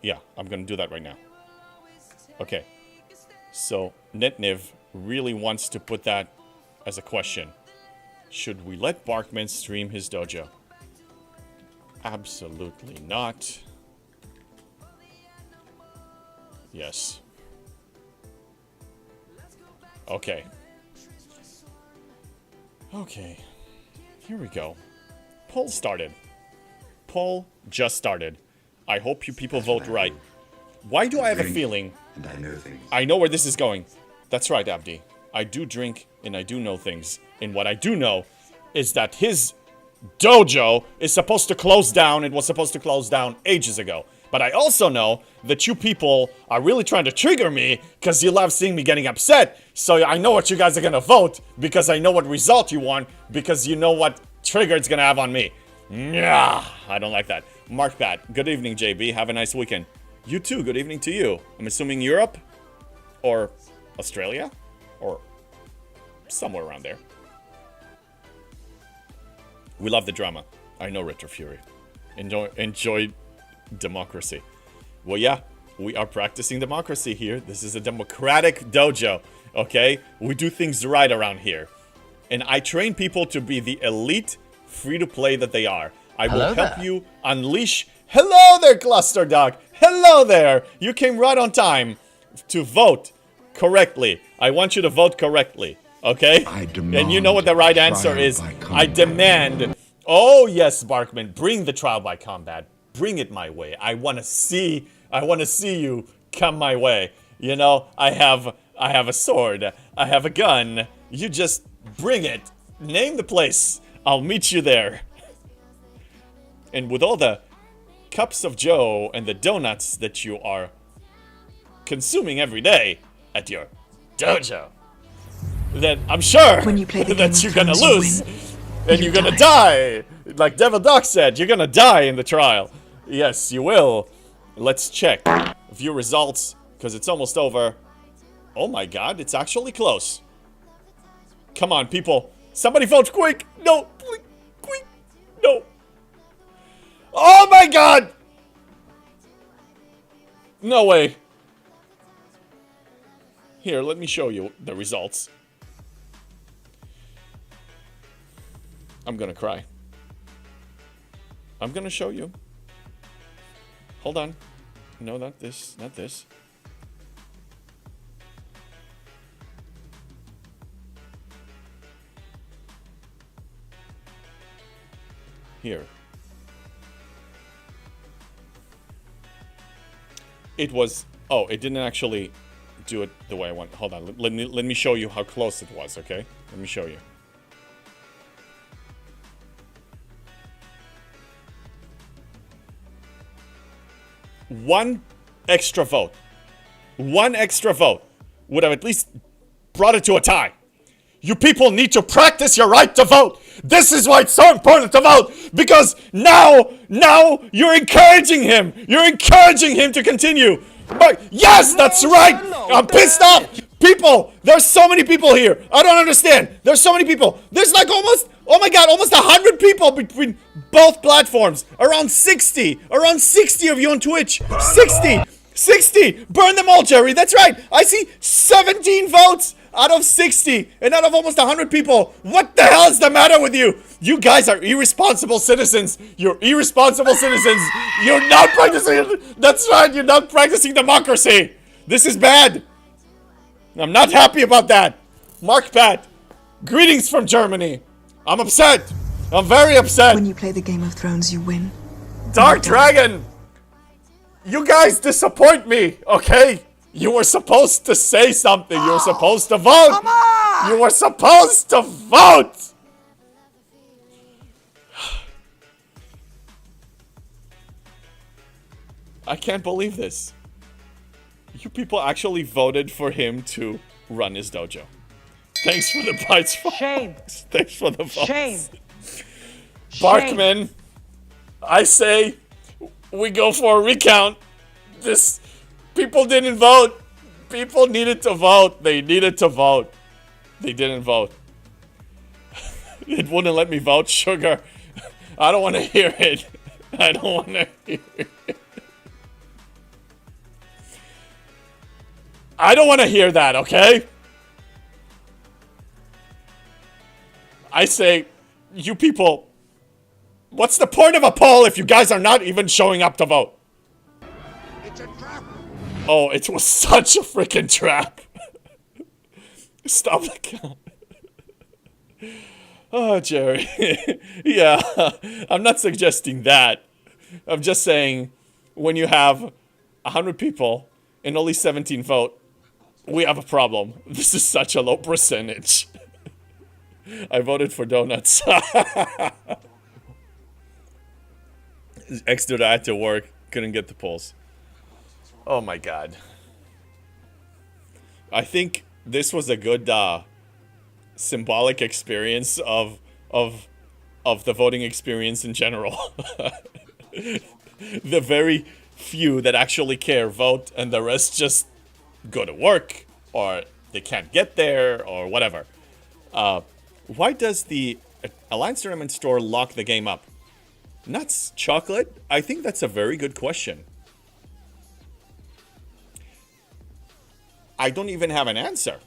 [SPEAKER 3] yeah, I'm gonna do that right now. Okay. So, Netniv really wants to put that as a question. Should we let Barkman stream his dojo? Absolutely not. Yes. Okay. Okay. Here we go. Poll started. Poll just started. I hope you people vote right. Why do I have a feeling...
[SPEAKER 4] And I know things.
[SPEAKER 3] I know where this is going. That's right, Abdi. I do drink and I do know things. And what I do know is that his dojo is supposed to close down. It was supposed to close down ages ago. But I also know that you people are really trying to trigger me because you love seeing me getting upset. So I know what you guys are going to vote because I know what result you want because you know what trigger it's going to have on me. Yeah, I don't like that. Mark that. Good evening, JB. Have a nice weekend. You too. Good evening to you. I'm assuming Europe or Australia or somewhere around there. We love the drama. I know, Retro Fury. Enjoy democracy. Well, yeah, we are practicing democracy here. This is a democratic dojo, okay? We do things right around here. And I train people to be the elite free-to-play that they are. I will help you unleash... Hello there, Cluster Dog! Hello there! You came right on time to vote correctly. I want you to vote correctly, okay?
[SPEAKER 4] I demand
[SPEAKER 3] and you know what the right answer is. I demand... Oh, yes, Barkman, bring the trial by combat. Bring it my way. I want to see you come my way. You know, I have a sword. I have a gun. You just bring it. Name the place. I'll meet you there. And with all the cups of joe and the donuts that you are consuming every day at your dojo, then I'm sure
[SPEAKER 5] When you play the
[SPEAKER 3] that
[SPEAKER 5] Game
[SPEAKER 3] you're
[SPEAKER 5] of
[SPEAKER 3] gonna
[SPEAKER 5] Thrones, you
[SPEAKER 3] lose.
[SPEAKER 5] win.
[SPEAKER 3] And
[SPEAKER 5] You
[SPEAKER 3] you're gonna
[SPEAKER 5] die.
[SPEAKER 3] die. Like Devil Doc said, you're gonna die in the trial. Yes, you will. Let's check. View results, because it's almost over. Oh my god, it's actually close. Come on, people. Somebody vote quick. No, please, quick. No. Oh my god! No way. Here, let me show you the results. I'm gonna cry. I'm gonna show you. Hold on. No, not this. Not this. Here. It was... Oh, it didn't actually do it the way I want. Hold on. Let me show you how close it was, okay? Let me show you. One extra vote would have at least brought it to a tie. You people need to practice your right to vote. This is why it's so important to vote. Because now you're encouraging him. You're encouraging him to continue. But yes, that's right. I'm pissed off. People, there's so many people here. I don't understand. There's so many people. There's like almost, oh my god, almost 100 people between both platforms. Around 60 of you on Twitch. 60. Burn them all, Jerry. That's right. I see 17 votes out of 60 and out of almost 100 people. What the hell is the matter with you? You guys are irresponsible citizens. You're irresponsible citizens. You're not practicing. That's right. You're not practicing democracy. This is bad. I'm not happy about that. Mark Pat, greetings from Germany. I'm upset. I'm very upset.
[SPEAKER 4] When you play the Game of Thrones, you win.
[SPEAKER 3] Dark Dragon, you guys disappoint me, okay? You were supposed to say something. You were supposed to vote.
[SPEAKER 4] Come on!
[SPEAKER 3] You were supposed to vote. I can't believe this. You people actually voted for him to run his dojo. Thanks for the bites.
[SPEAKER 5] Shame.
[SPEAKER 3] Thanks for the votes.
[SPEAKER 5] Shame.
[SPEAKER 3] Barkman, I say we go for a recount. People didn't vote. People needed to vote. They needed to vote. They didn't vote. It wouldn't let me vote, sugar. I don't want to hear it. I don't want to hear it. I don't want to hear that, okay? I say, you people, what's the point of a poll if you guys are not even showing up to vote?
[SPEAKER 1] It's a trap.
[SPEAKER 3] Oh, it was such a freaking trap. Stop the count. Oh, Jerry. Yeah, I'm not suggesting that. I'm just saying, when you have 100 people and only 17 vote, we have a problem. This is such a low percentage. I voted for donuts. Extra had to work. Couldn't get the polls. Oh my god. I think this was a good symbolic experience of the voting experience in general. The very few that actually care vote, and the rest just go to work, or they can't get there, or whatever. Why does the Alliance Tournament store lock the game up? Nuts, Chocolate? I think that's a very good question. I don't even have an answer.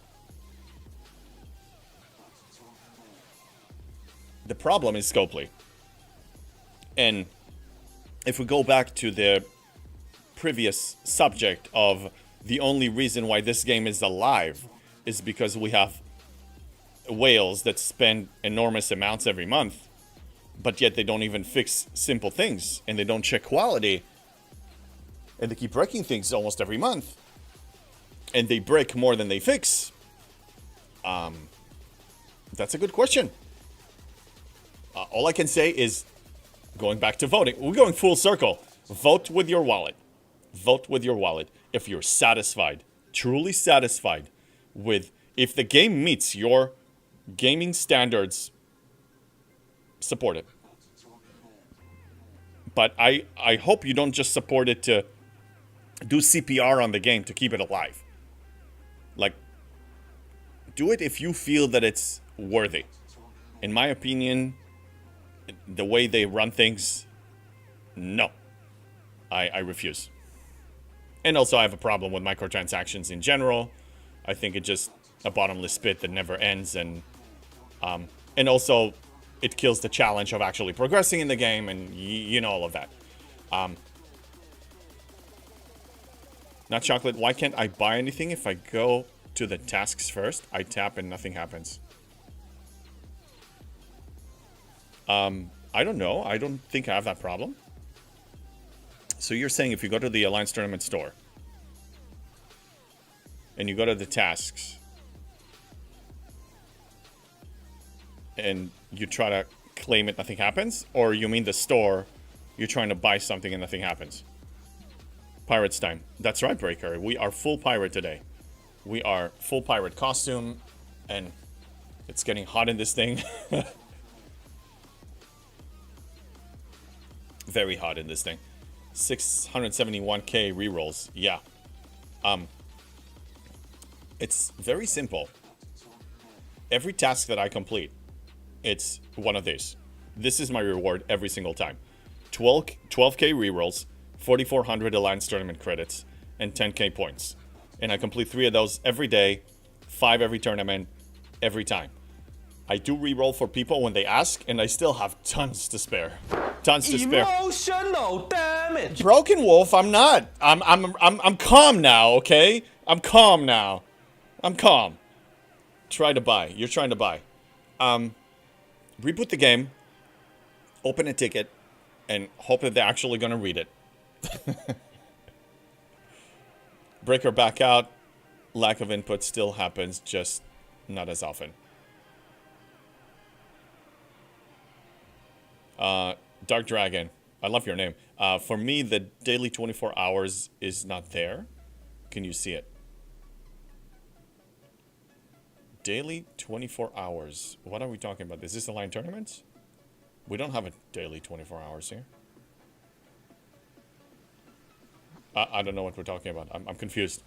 [SPEAKER 3] The problem is Scopely. And if we go back to the previous subject of the only reason why this game is alive is because we have whales that spend enormous amounts every month, but yet they don't even fix simple things, and they don't check quality, and they keep breaking things almost every month, and they break more than they fix. That's a good question. All I can say is, going back to voting, we're going full circle. Vote with your wallet. Vote with your wallet. If you're satisfied, truly satisfied with, if the game meets your gaming standards, support it. But I hope you don't just support it to do CPR on the game to keep it alive. Like, do it if you feel that it's worthy. In my opinion, the way they run things, no. I refuse. And also I have a problem with microtransactions in general. I think it's just a bottomless pit that never ends, and also it kills the challenge of actually progressing in the game, and you know all of that. Not Chocolate, why can't I buy anything if I go to the tasks first? I tap and nothing happens. I don't know. I don't think I have that problem. So you're saying if you go to the Alliance Tournament store and you go to the tasks and you try to claim it, nothing happens? Or you mean the store, you're trying to buy something and nothing happens? Pirates time. That's right, Breaker. We are full pirate today. We are full pirate costume. And it's getting hot in this thing. Very hot in this thing. 671k rerolls. Yeah. It's very simple. Every task that I complete, it's one of these. This is my reward every single time. 12k rerolls, 4,400 Alliance Tournament credits, and 10k points. And I complete 3 of those every day, 5 every tournament, every time. I do reroll for people when they ask, and I still have tons to spare. Tons to spare.
[SPEAKER 2] Emotional damage.
[SPEAKER 3] Broken Wolf, I'm not. I'm calm now, okay? I'm calm now. I'm calm. Try to buy. You're trying to buy. Reboot the game, open a ticket, and hope that they're actually gonna read it. Breaker back out. Lack of input still happens, just not as often. Dark Dragon, I love your name. For me, the daily 24 hours is not there. Can you see it? Daily 24 hours. What are we talking about? Is this Alliance tournaments? We don't have a daily 24 hours here. I don't know what we're talking about. I'm confused.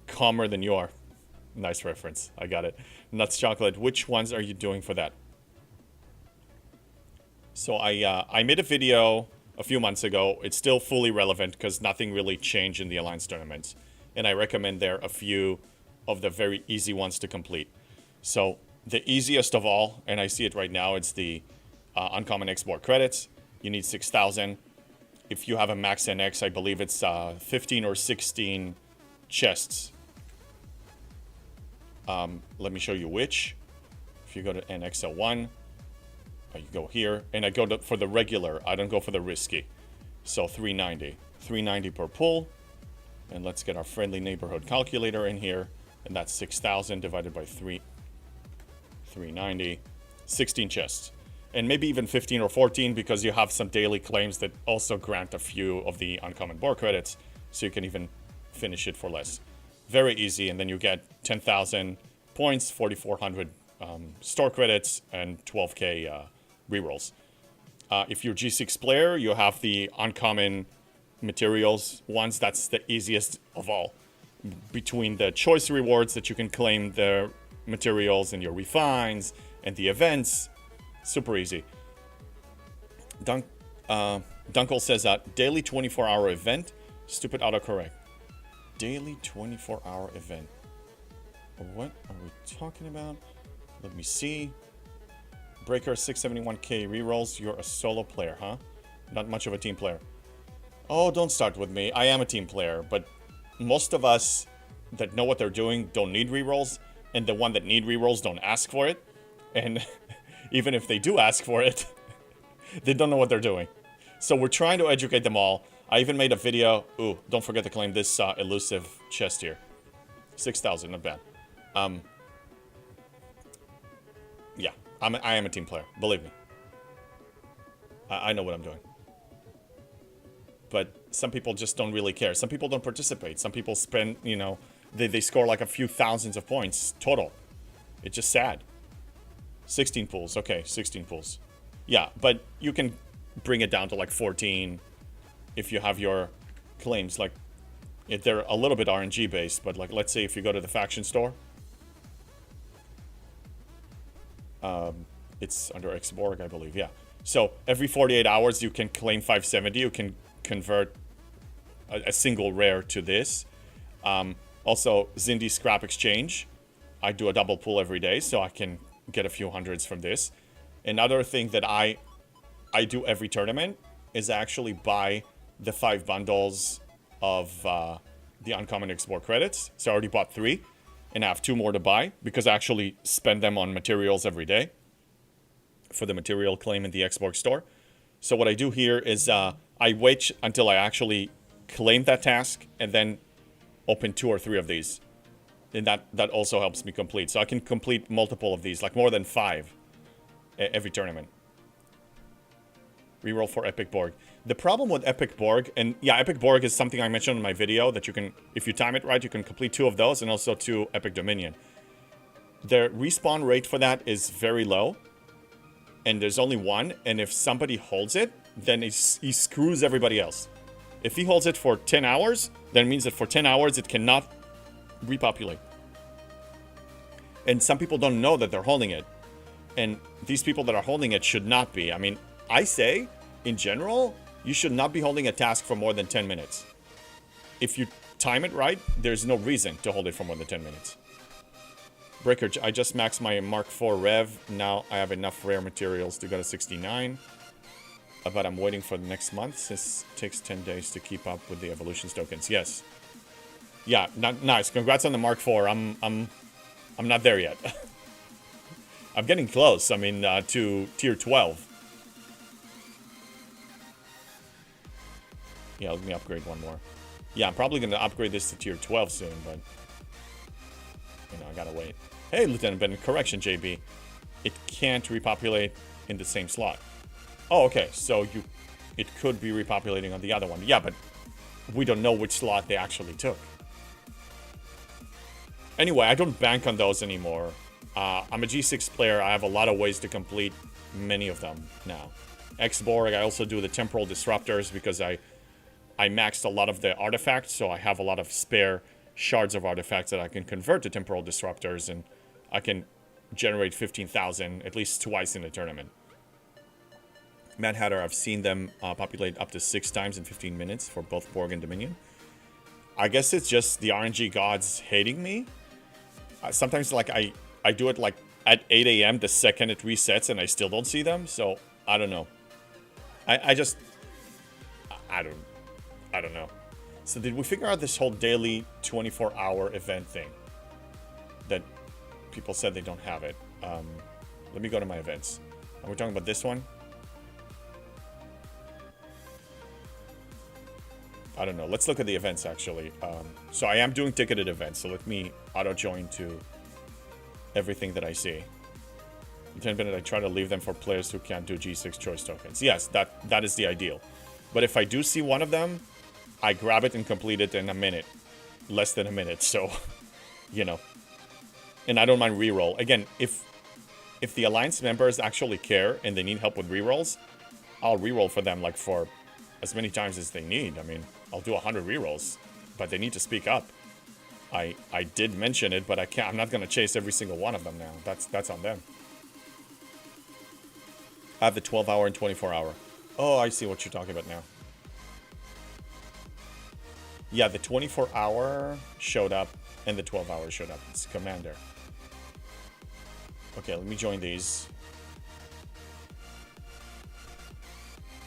[SPEAKER 3] Calmer than you are. Nice reference. I got it. Nuts Chocolate. Which ones are you doing for that? So I made a video a few months ago. It's still fully relevant because nothing really changed in the Alliance tournaments. And I recommend there a few of the very easy ones to complete. So the easiest of all, and I see it right now, it's the Uncommon Export credits. You need 6,000. If you have a max NX, I believe it's 15 or 16 chests. Let me show you which. If you go to NX01, you go here, and I go for the regular. I don't go for the risky. So 390. 390 per pull. And let's get our friendly neighborhood calculator in here. And that's 6,000 divided by 390. 16 chests. And maybe even 15 or 14 because you have some daily claims that also grant a few of the uncommon board credits. So you can even finish it for less. Very easy. And then you get 10,000 points, 4,400 store credits, and 12k rerolls. If you're G6 player, you have the uncommon materials ones. That's the easiest of all. Between the choice rewards that you can claim the materials and your refines and the events, super easy. Dunkle says that daily 24-hour event. Stupid autocorrect. Daily 24-hour event. What are we talking about? Let me see. Breaker 671k rerolls. You're a solo player, huh? Not much of a team player. Oh, don't start with me. I am a team player, but most of us that know what they're doing don't need rerolls, and the one that need rerolls don't ask for it. And even if they do ask for it, they don't know what they're doing. So we're trying to educate them all. I even made a video. Ooh, don't forget to claim this elusive chest here. 6,000, not bad. Yeah, I am a team player. Believe me. I know what I'm doing. But some people just don't really care. Some people don't participate. Some people spend, you know, they score like a few thousands of points total. It's just sad. 16 pools. Okay, 16 pools. Yeah, but you can bring it down to like 14 if you have your claims. Like, if they're a little bit RNG based, but like, let's say if you go to the faction store, it's under Xborg, I believe. Yeah. So every 48 hours you can claim 570. You can convert a single rare to this. Also, Zindi Scrap Exchange. I do a double pull every day, so I can get a few hundreds from this. Another thing that I do every tournament is actually buy the 5 bundles of the Uncommon Export credits. So I already bought 3, and I have 2 more to buy because I actually spend them on materials every day for the material claim in the Xbox store. So what I do here is I wait until I actually claim that task and then open 2 or 3 of these. And that also helps me complete. So I can complete multiple of these, like more than 5 every tournament. Reroll for Epic Borg. The problem with Epic Borg, and yeah, Epic Borg is something I mentioned in my video that you can, if you time it right, you can complete 2 of those and also 2 Epic Dominion. the respawn rate for that is very low. And there's only one. And if somebody holds it, then he screws everybody else. If he holds it for 10 hours, then it means that for 10 hours it cannot repopulate. And some people don't know that they're holding it. And these people that are holding it should not be. I mean, I say, in general, you should not be holding a task for more than 10 minutes. If you time it right, there's no reason to hold it for more than 10 minutes. Breaker, I just maxed my Mark IV Rev. Now I have enough rare materials to go to 69. But I'm waiting for the next month since it takes 10 days to keep up with the evolutions tokens. Yes. Yeah, nice. Congrats on the Mark IV. I'm not there yet. I'm getting close. I mean, to tier 12. Yeah, let me upgrade one more. Yeah, I'm probably going to upgrade this to tier 12 soon, but... You know, I gotta wait. Hey, Lieutenant Bennett. Correction, JB. It can't repopulate in the same slot. Oh, okay. So it could be repopulating on the other one. Yeah, but we don't know which slot they actually took. Anyway, I don't bank on those anymore. I'm a G6 player. I have a lot of ways to complete many of them now. X-Borg, I also do the temporal disruptors because I maxed a lot of the artifacts, so I have a lot of spare shards of artifacts that I can convert to temporal disruptors, and I can generate 15,000 at least twice in a tournament. Mad Hatter, I've seen them populate up to 6 times in 15 minutes for both Borg and Dominion. I guess it's just the RNG gods hating me. Sometimes, like, I do it, like, at 8 a.m. the second it resets and I still don't see them, so I don't know. I don't know. So did we figure out this whole daily 24-hour event thing? That people said they don't have it. Let me go to my events. Are we talking about this one? I don't know. Let's look at the events, actually. So I am doing ticketed events, so let me auto-join to everything that I see. Lieutenant Bennett, I try to leave them for players who can't do G6 choice tokens. Yes, that is the ideal. But if I do see one of them, I grab it and complete it in a minute. Less than a minute, so, you know. And I don't mind reroll. Again, if the Alliance members actually care and they need help with rerolls, I'll reroll for them, like, for as many times as they need. I mean, I'll do 100 rerolls, but they need to speak up. I did mention it, but I'm not going to chase every single one of them now. That's on them. I have the 12-hour and 24-hour. Oh, I see what you're talking about now. Yeah, the 24-hour showed up, and the 12-hour showed up. It's Commander. Okay, let me join these.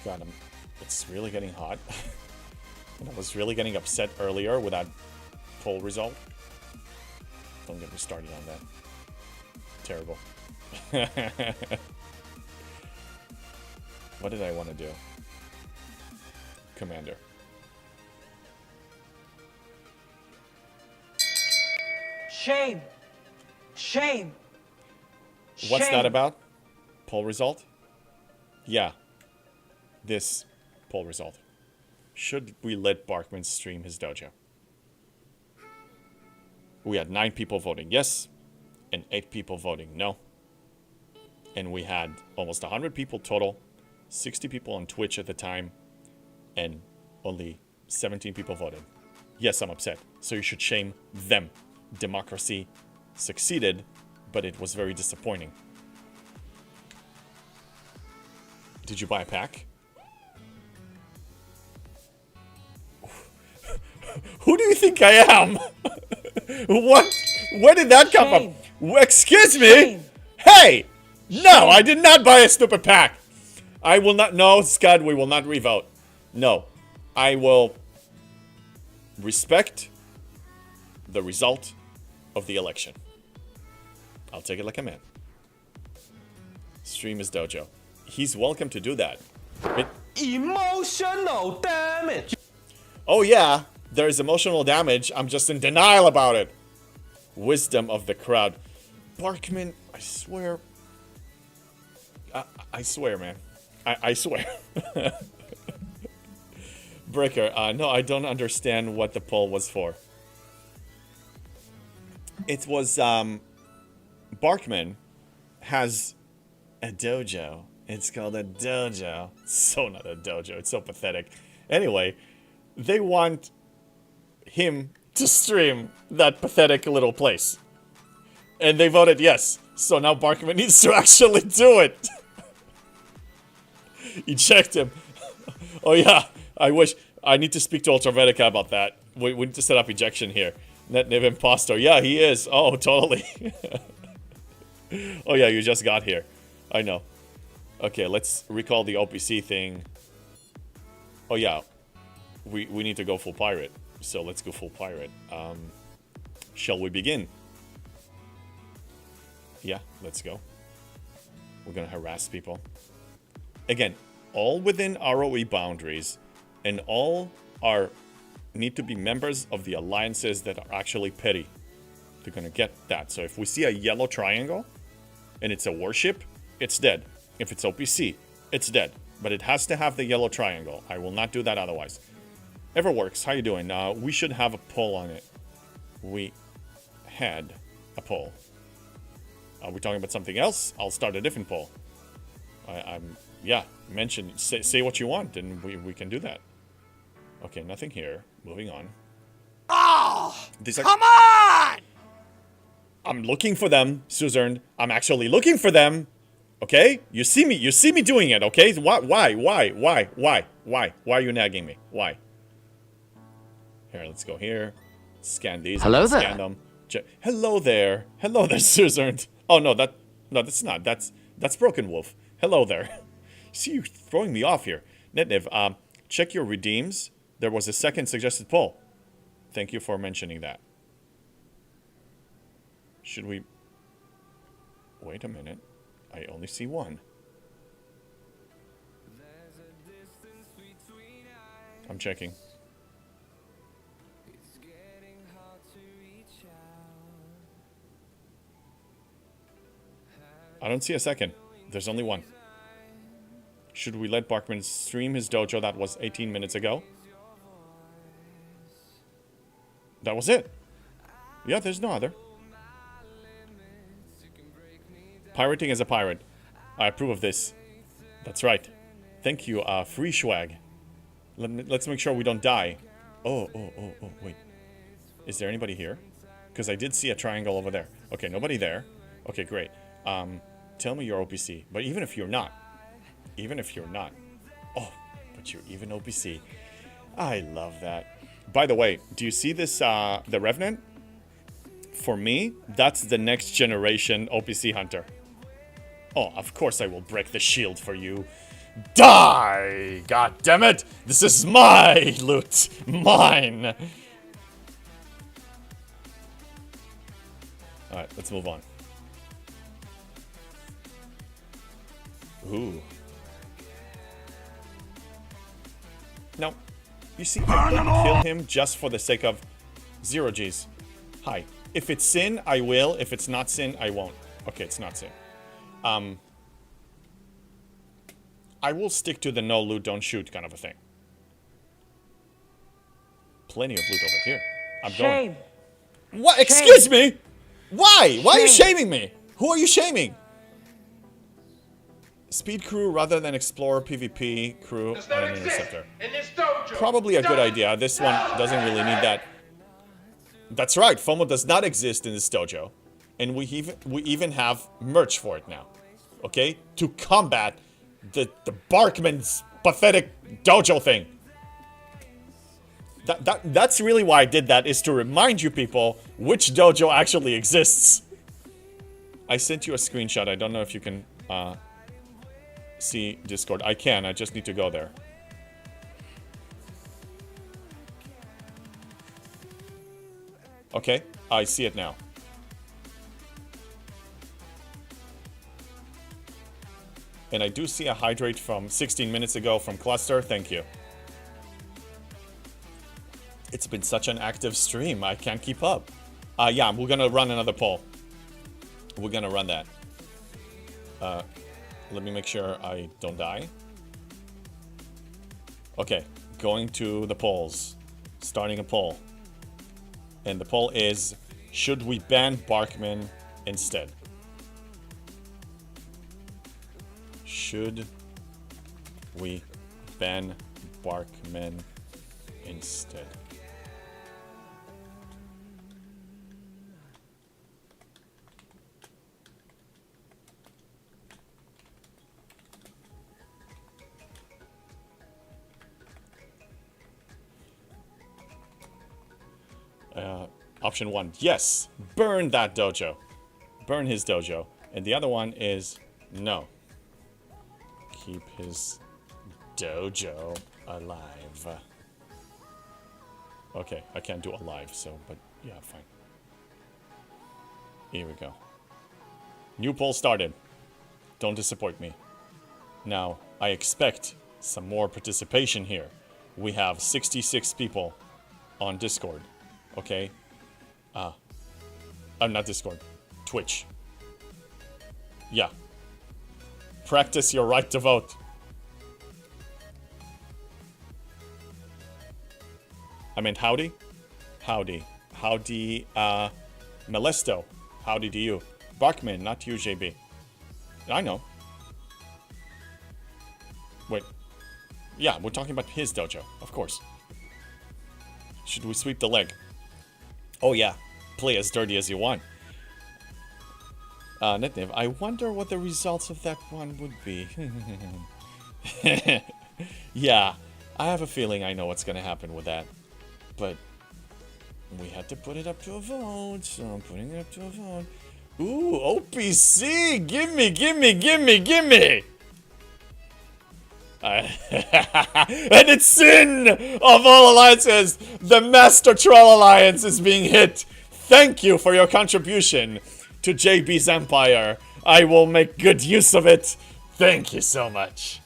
[SPEAKER 3] God, it's really getting hot. And I was really getting upset earlier with that poll result. Don't get me started on that. Terrible. What did I want to do? Commander.
[SPEAKER 2] Shame. Shame.
[SPEAKER 3] What's that about? Poll result? Yeah. This poll result. Should we let Barkman stream his dojo? We had 9 people voting yes, and 8 people voting no. And we had almost 100 people total, 60 people on Twitch at the time, and only 17 people voted. Yes, I'm upset. So you should shame them. Democracy succeeded, but it was very disappointing. Did you buy a pack? Who do you think I am? What? Where did that come from? Excuse me? Shame. Hey! No, I did not buy a stupid pack. I will not. No, Scud, we will not revote. No. I will respect the result of the election. I'll take it like a man. Stream his dojo. He's welcome to do that.
[SPEAKER 2] Emotional damage.
[SPEAKER 3] Oh yeah, there is emotional damage. I'm just in denial about it. Wisdom of the crowd. Barkman, I swear. I swear, man. I swear. Breaker, no, I don't understand what the poll was for. It was, Barkman has a dojo. It's called a dojo. So not a dojo. It's so pathetic. Anyway, they want him to stream that pathetic little place. And they voted yes. So now Barkman needs to actually do it. Eject him. Oh yeah, I wish. I need to speak to Ultravetica about that. We need to set up ejection here. Netniv imposter. Yeah, he is. Oh, totally. Oh yeah, you just got here. I know. Okay, let's recall the OPC thing. Oh yeah, we need to go full pirate. So let's go full pirate. Shall we begin? Yeah, let's go. We're gonna harass people. Again, all within ROE boundaries, and all need to be members of the alliances that are actually petty. They're gonna get that. So if we see a yellow triangle, and it's a warship, it's dead. If it's OPC, it's dead. But it has to have the yellow triangle. I will not do that otherwise. Everworks, how you doing? We should have a poll on it. We had a poll. Are we talking about something else? I'll start a different poll. Yeah, say what you want, and we can do that. Okay, nothing here. Moving on.
[SPEAKER 2] Oh, come on!
[SPEAKER 3] I'm looking for them, Suzerne. I'm actually looking for them. Okay? You see me doing it, okay? Why are you nagging me? Why? Here, let's go here. Scan these.
[SPEAKER 5] Hello there.
[SPEAKER 3] Scan them. Hello there. Hello there, Suzerne. Oh no, that's not. That's Broken Wolf. Hello there. See, you throwing me off here. Netniv, check your redeems. There was a second suggested poll. Thank you for mentioning that. Should we... Wait a minute. I only see one. I'm checking. I don't see a second. There's only one. Should we let Barkman stream his dojo? That was 18 minutes ago. That was it. Yeah, there's no other. Pirating as a pirate. I approve of this. That's right. Thank you, free swag. Let's make sure we don't die. Oh, wait. Is there anybody here? Because I did see a triangle over there. Okay, nobody there. Okay, great. Tell me you're OPC. But even if you're not. Oh, but you're even OPC. I love that. By the way, do you see this, the Revenant? For me, that's the next generation OPC hunter. Oh, of course I will break the shield for you. Die! God damn it! This is my loot! Mine! Alright, let's move on. Ooh. No. You see, I wouldn't kill him just for the sake of 0 Gs. Hi. If it's sin, I will. If it's not sin, I won't. Okay, it's not sin. I will stick to the no loot, don't shoot kind of a thing. Plenty of loot over here. I'm
[SPEAKER 2] Shame.
[SPEAKER 3] going. What? Excuse me? Why? Why are you shaming me? Who are you shaming? Speed crew rather than explorer PvP crew on an interceptor. Probably a good idea. This one doesn't really need that. That's right. FOMO does not exist in this dojo. And we even have merch for it now. Okay? To combat the Barkman's pathetic dojo thing. That's really why I did that, is to remind you people which dojo actually exists. I sent you a screenshot. I don't know if you can see Discord. I can. I just need to go there. Okay, I see it now. And I do see a hydrate from 16 minutes ago from Cluster. Thank you. It's been such an active stream. I can't keep up. Yeah, we're gonna run another poll. We're gonna run that. Let me make sure I don't die. Okay, going to the polls. Starting a poll. And the poll is, should we ban Barkman instead? Should we ban Barkman instead? Option 1, yes, burn that dojo. Burn his dojo. And the other one is no. Keep his dojo alive. Okay, I can't do alive, so, but yeah, fine. Here we go. New poll started. Don't disappoint me. Now, I expect some more participation here. We have 66 people on Discord. Okay? Not Discord. Twitch. Yeah. Practice your right to vote. I meant howdy? Howdy. Howdy, Molesto. Howdy to you. Barkman, not you, JB. I know. Wait. Yeah, we're talking about his dojo, of course. Should we sweep the leg? Oh yeah, play as dirty as you want. Netniv, I wonder what the results of that one would be. Yeah, I have a feeling I know what's gonna happen with that. But we had to put it up to a vote, so I'm putting it up to a vote. Ooh, OPC! Gimme, gimme, gimme, gimme! And it's sin of all alliances! The Master Troll Alliance is being hit! Thank you for your contribution to JB's Empire. I will make good use of it. Thank you so much.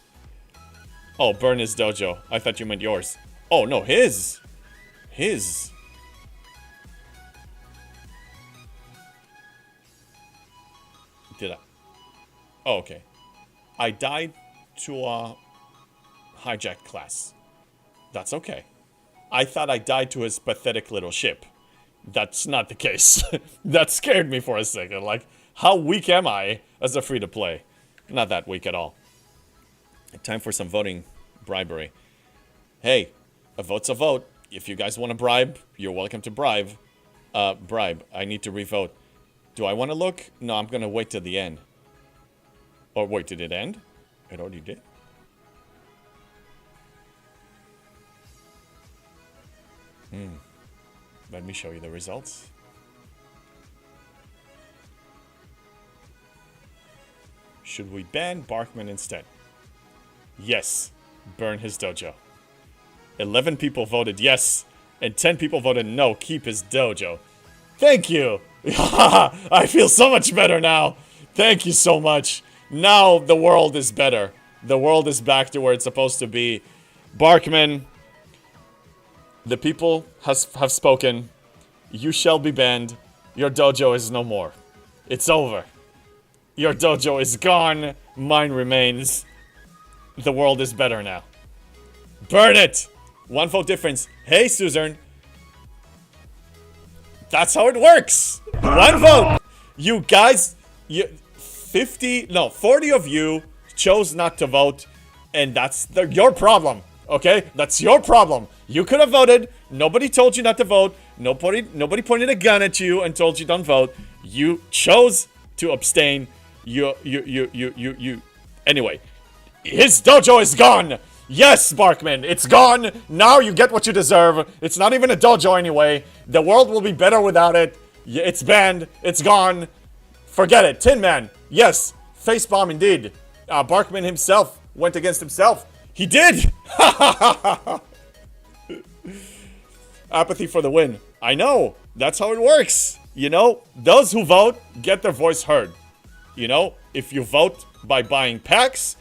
[SPEAKER 3] Oh, burn his dojo. I thought you meant yours. Oh, no, his. His. Did I? Oh, okay. I died to a hijacked class. That's okay. I thought I died to his pathetic little ship. That's not the case. That scared me for a second. Like, how weak am I as a free-to-play? Not that weak at all. Time for some voting bribery. Hey, a vote's a vote. If you guys want to bribe, you're welcome to bribe. Bribe. I need to revote. Do I want to look? No, I'm going to wait till the end. Or wait, did it end? It already did. Let me show you the results. Should we ban Barkman instead? Yes. Burn his dojo. 11 people voted yes, and 10 people voted no, keep his dojo. Thank you! I feel so much better now! Thank you so much! Now the world is better. The world is back to where it's supposed to be. Barkman, the people have spoken. You shall be banned. Your dojo is no more. It's over. Your dojo is gone. Mine remains. The world is better now. Burn it! 1 vote difference. Hey, Suzerne. That's how it works. 1 vote. You guys, 40 of you chose not to vote, and that's your problem. Okay? That's your problem. You could have voted. Nobody told you not to vote. Nobody pointed a gun at you and told you don't vote. You chose to abstain. Anyway, his dojo is gone. Yes, Barkman, it's gone. Now you get what you deserve. It's not even a dojo anyway. The world will be better without it. It's banned. It's gone. Forget it. Tin Man. Yes. Facepalm indeed. Barkman himself went against himself. He did. Apathy for the win. I know. That's how it works. You know, those who vote get their voice heard. You know, if you vote by buying packs,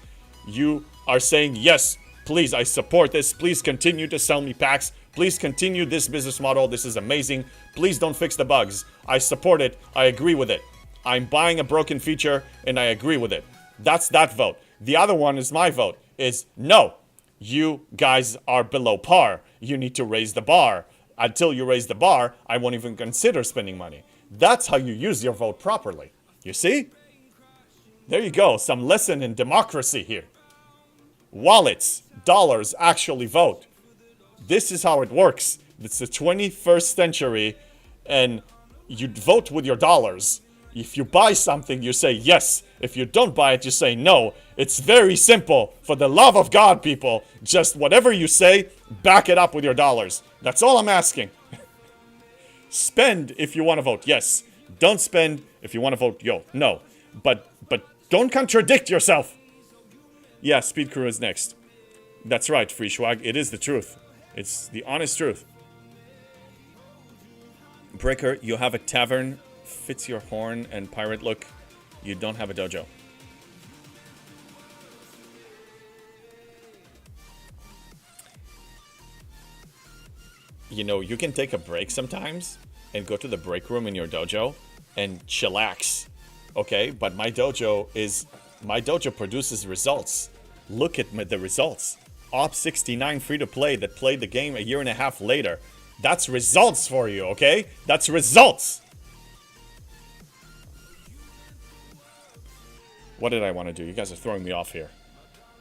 [SPEAKER 3] you are saying, yes, please, I support this. Please continue to sell me packs. Please continue this business model. This is amazing. Please don't fix the bugs. I support it. I agree with it. I'm buying a broken feature and I agree with it. That's that vote. The other one is my vote. Is no. You guys are below par. You need to raise the bar. Until you raise the bar, I won't even consider spending money. That's how you use your vote properly. You see? There you go. Some lesson in democracy here. Wallets, dollars actually vote. This is how it works. It's the 21st century, and you vote with your dollars. If you buy something, you say yes. If you don't buy it, you say no. It's very simple. For the love of God, people, just whatever you say, back it up with your dollars. That's all I'm asking. Spend if you want to vote, yes. Don't spend if you want to vote, no. But don't contradict yourself. Yeah, Speed Crew is next. That's right, Free Schwag. It is the truth. It's the honest truth. Breaker, you have a tavern, fits your horn and pirate look. You don't have a dojo. You know, you can take a break sometimes and go to the break room in your dojo and chillax. Okay, but my dojo produces results. Look at the results. Op69 free to play that played the game a year and a half later. That's results for you, okay? That's results. What did I want to do? You guys are throwing me off here.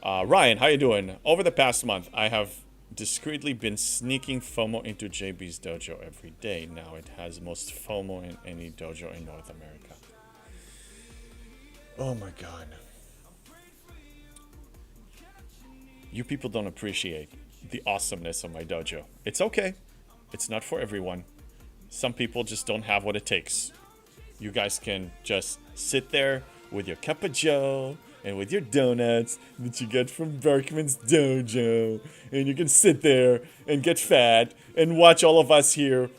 [SPEAKER 3] Ryan, how you doing? Over the past month, I have discreetly been sneaking FOMO into JB's dojo every day. Now it has most FOMO in any dojo in North America. Oh my god. You people don't appreciate the awesomeness of my dojo. It's okay. It's not for everyone. Some people just don't have what it takes. You guys can just sit there with your cup of joe and with your donuts that you get from Berkman's dojo. And you can sit there and get fat and watch all of us here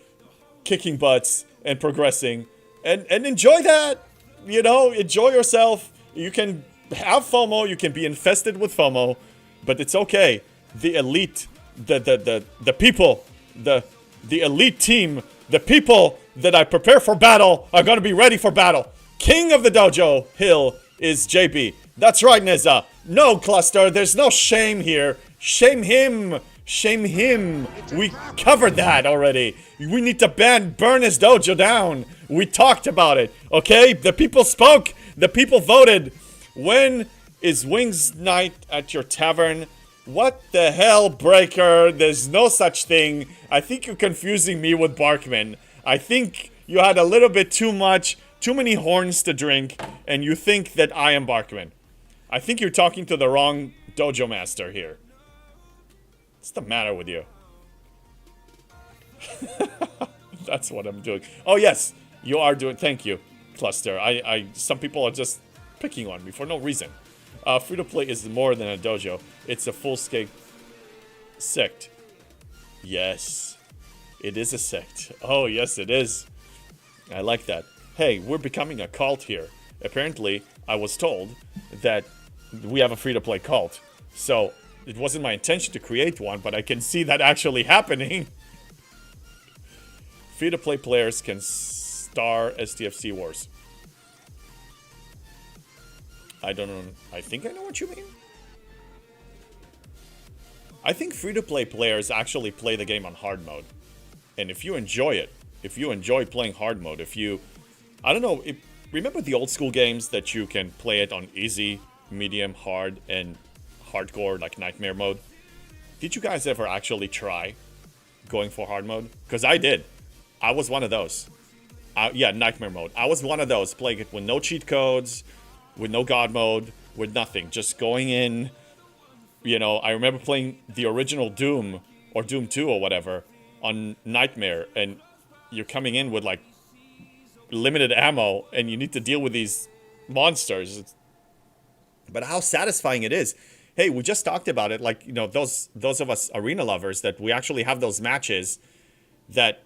[SPEAKER 3] kicking butts and progressing and enjoy that. You know, enjoy yourself. You can have FOMO. You can be infested with FOMO. But it's okay. The elite, the people, the elite team, the people that I prepare for battle are going to be ready for battle. King of the dojo hill is JB. That's right, Neza. No, Cluster, there's no shame here. Shame him. Shame him. We covered that already. We need to burn his dojo down. We talked about it, okay? The people spoke. The people voted. When is Wings Night at your tavern? What the hell, Breaker? There's no such thing. I think you're confusing me with Barkman. I think you had a little bit too many horns to drink, and you think that I am Barkman. I think you're talking to the wrong dojo master here. What's the matter with you? That's what I'm doing. Oh, yes, you are doing. Thank you, Cluster. Some people are just picking on me for no reason. Free-to-play is more than a dojo. It's a full-scale sect. Yes, it is a sect. Oh, yes, it is. I like that. Hey, we're becoming a cult here. Apparently, I was told that we have a free-to-play cult. So, it wasn't my intention to create one, but I can see that actually happening. Free-to-play players can star STFC wars. I don't know. I think I know what you mean. I think free-to-play players actually play the game on hard mode. And if you enjoy it, if you enjoy playing hard mode, I don't know, remember the old school games that you can play it on easy, medium, hard, and hardcore, like nightmare mode? Did you guys ever actually try going for hard mode? Because I did. I was one of those. Yeah, nightmare mode. I was one of those, playing it with no cheat codes, with no god mode, with nothing. Just going in, you know, I remember playing the original Doom, or Doom 2 or whatever, on Nightmare, and you're coming in with, like, limited ammo, and you need to deal with these monsters. But how satisfying it is. Hey, we just talked about it, like, you know, those of us arena lovers, that we actually have those matches that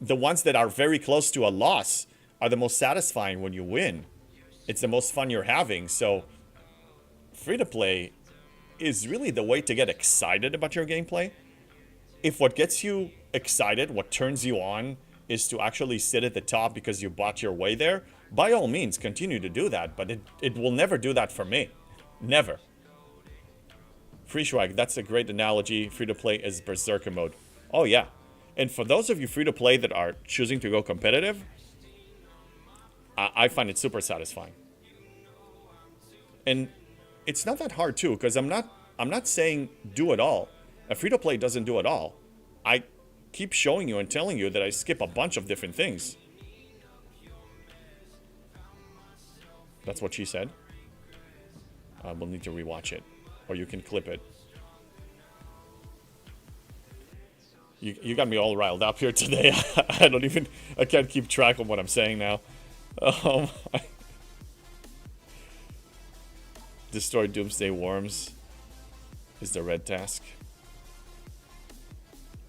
[SPEAKER 3] the ones that are very close to a loss are the most satisfying when you win. It's the most fun you're having. So free-to-play is really the way to get excited about your gameplay. If what gets you excited, what turns you on, is to actually sit at the top because you bought your way there, by all means, continue to do that. But it will never do that for me. Never. Free Swag, that's a great analogy. Free-to-play is Berserker mode. Oh, yeah. And for those of you free-to-play that are choosing to go competitive, I find it super satisfying. And it's not that hard too, because I'm not saying do it all. A free-to-play doesn't do it all. I keep showing you and telling you that I skip a bunch of different things. That's what she said. We'll need to rewatch it, or you can clip it. You got me all riled up here today. I can't keep track of what I'm saying now. Destroy Doomsday Worms is the red task.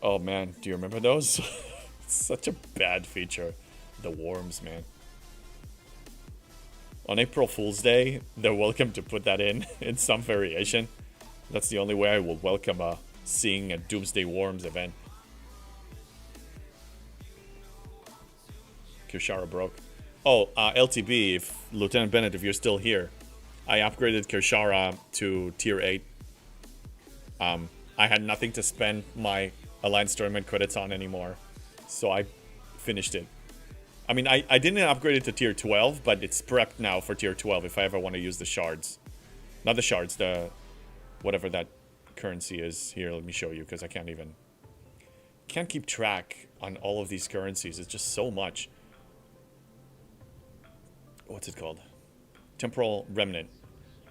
[SPEAKER 3] Oh man, do you remember those? It's such a bad feature. The worms, man. On April Fool's Day, they're welcome to put that in some variation. That's the only way I will welcome seeing a Doomsday Worms event. Kirshara broke. Oh, LTB, if Lieutenant Bennett, if you're still here, I upgraded Kirshara to tier 8. I had nothing to spend my Alliance Tournament credits on anymore, so I finished it. I mean, I didn't upgrade it to tier 12, but it's prepped now for tier 12 if I ever want to use the shards. Not the shards, the whatever that currency is. Here, let me show you, because I can't keep track on all of these currencies. It's just so much. What's it called? Temporal Remnant.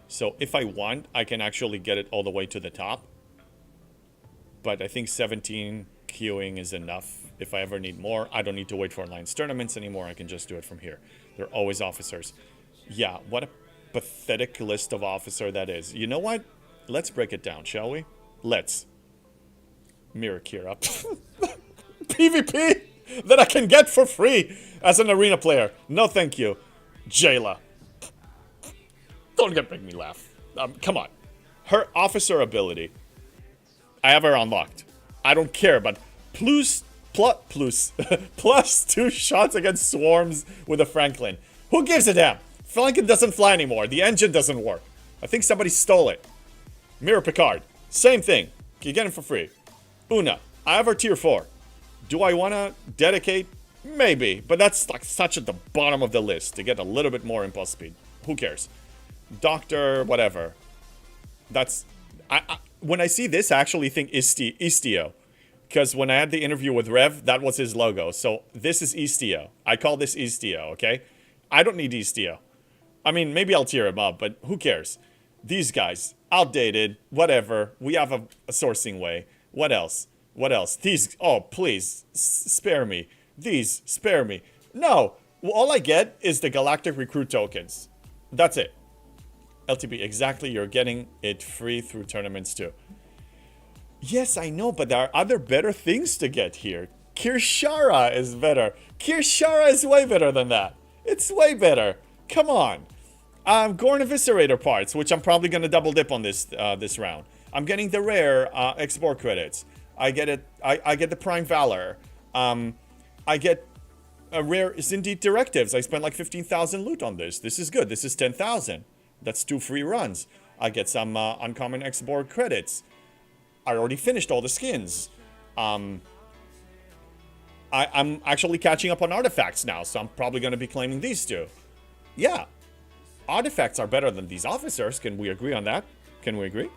[SPEAKER 3] So if I want, I can actually get it all the way to the top. But I think 17 queuing is enough. If I ever need more, I don't need to wait for Alliance tournaments anymore. I can just do it from here. They're always officers. Yeah, what a pathetic list of officer that is. You know what? Let's break it down, shall we? Let's. Mirror Kira. PvP that I can get for free as an arena player. No thank you. Jayla. Don't make me laugh. Come on. Her officer ability. I have her unlocked. I don't care, but plus 2 shots against swarms with a Franklin. Who gives a damn? Franklin doesn't fly anymore. The engine doesn't work. I think somebody stole it. Mirror Picard. Same thing. You get it for free. Una. I have her tier 4. Do I want to dedicate? Maybe. But that's like such at the bottom of the list to get a little bit more impulse speed. Who cares? Doctor, whatever. That's... when I see this, I actually think Istio. Because when I had the interview with Rev, that was his logo. So this is Istio. I call this Istio, okay? I don't need Istio. I mean, maybe I'll tear him up, but who cares? These guys, outdated, whatever. We have a sourcing way. What else? What else? These, oh, please, spare me. These, spare me. No, all I get is the Galactic Recruit tokens. That's it. LTB, exactly, you're getting it free through tournaments too. Yes, I know, but there are other better things to get here. Kirshara is better. Kirshara is way better than that. It's way better. Come on. Gorn Eviscerator parts, which I'm probably going to double dip on this round. I'm getting the rare export credits. I get it. I get the Prime Valor. I get a rare Zindit Directives. I spent like 15,000 loot on this. This is good. This is 10,000. That's 2 free runs. I get some uncommon export credits. I already finished all the skins. I'm actually catching up on artifacts now, so I'm probably going to be claiming these two. Yeah. Artifacts are better than these officers. Can we agree on that? Can we agree?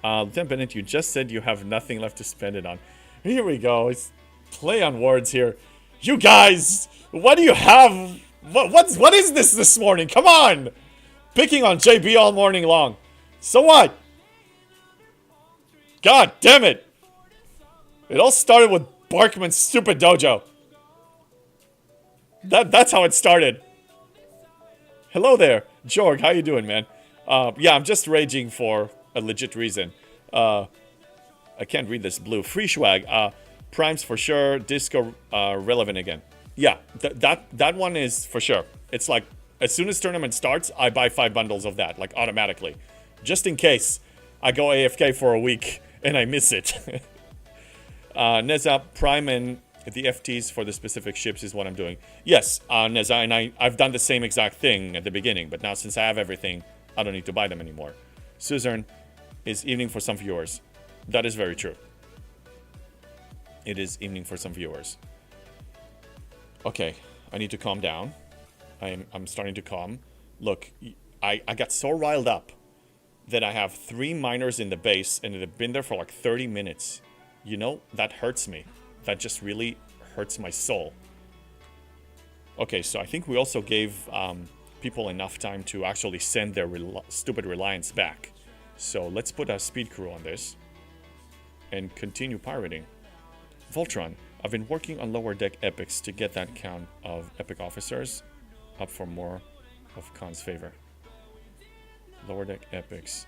[SPEAKER 3] Lieutenant Bennett, you just said you have nothing left to spend it on. Here we go. It's play on words here. You guys! What do you have? What is this morning? Come on! Picking on JB all morning long. So what? God damn it! It all started with Barkman's stupid dojo. That's how it started. Hello there, Jorg. How you doing, man? Yeah, I'm just raging for a legit reason. I can't read this blue. Free swag. Primes for sure. Disco relevant again. Yeah, that one is for sure. It's like as soon as tournament starts, I buy 5 bundles of that, like automatically, just in case I go AFK for a week and I miss it. Neza, Prime and the FTs for the specific ships is what I'm doing. Yes, Neza, and I've done the same exact thing at the beginning, but now since I have everything, I don't need to buy them anymore. Suzerne is evening for some viewers. That is very true. It is evening for some viewers. Okay, I need to calm down. I'm starting to calm. Look, I got so riled up that I have 3 miners in the base and they've been there for like 30 minutes. You know, that hurts me. That just really hurts my soul. Okay, so I think we also gave people enough time to actually send their stupid Reliance back. So let's put a speed crew on this and continue pirating. Voltron, I've been working on lower deck epics to get that count of epic officers up for more of Khan's favor. Lower deck epics.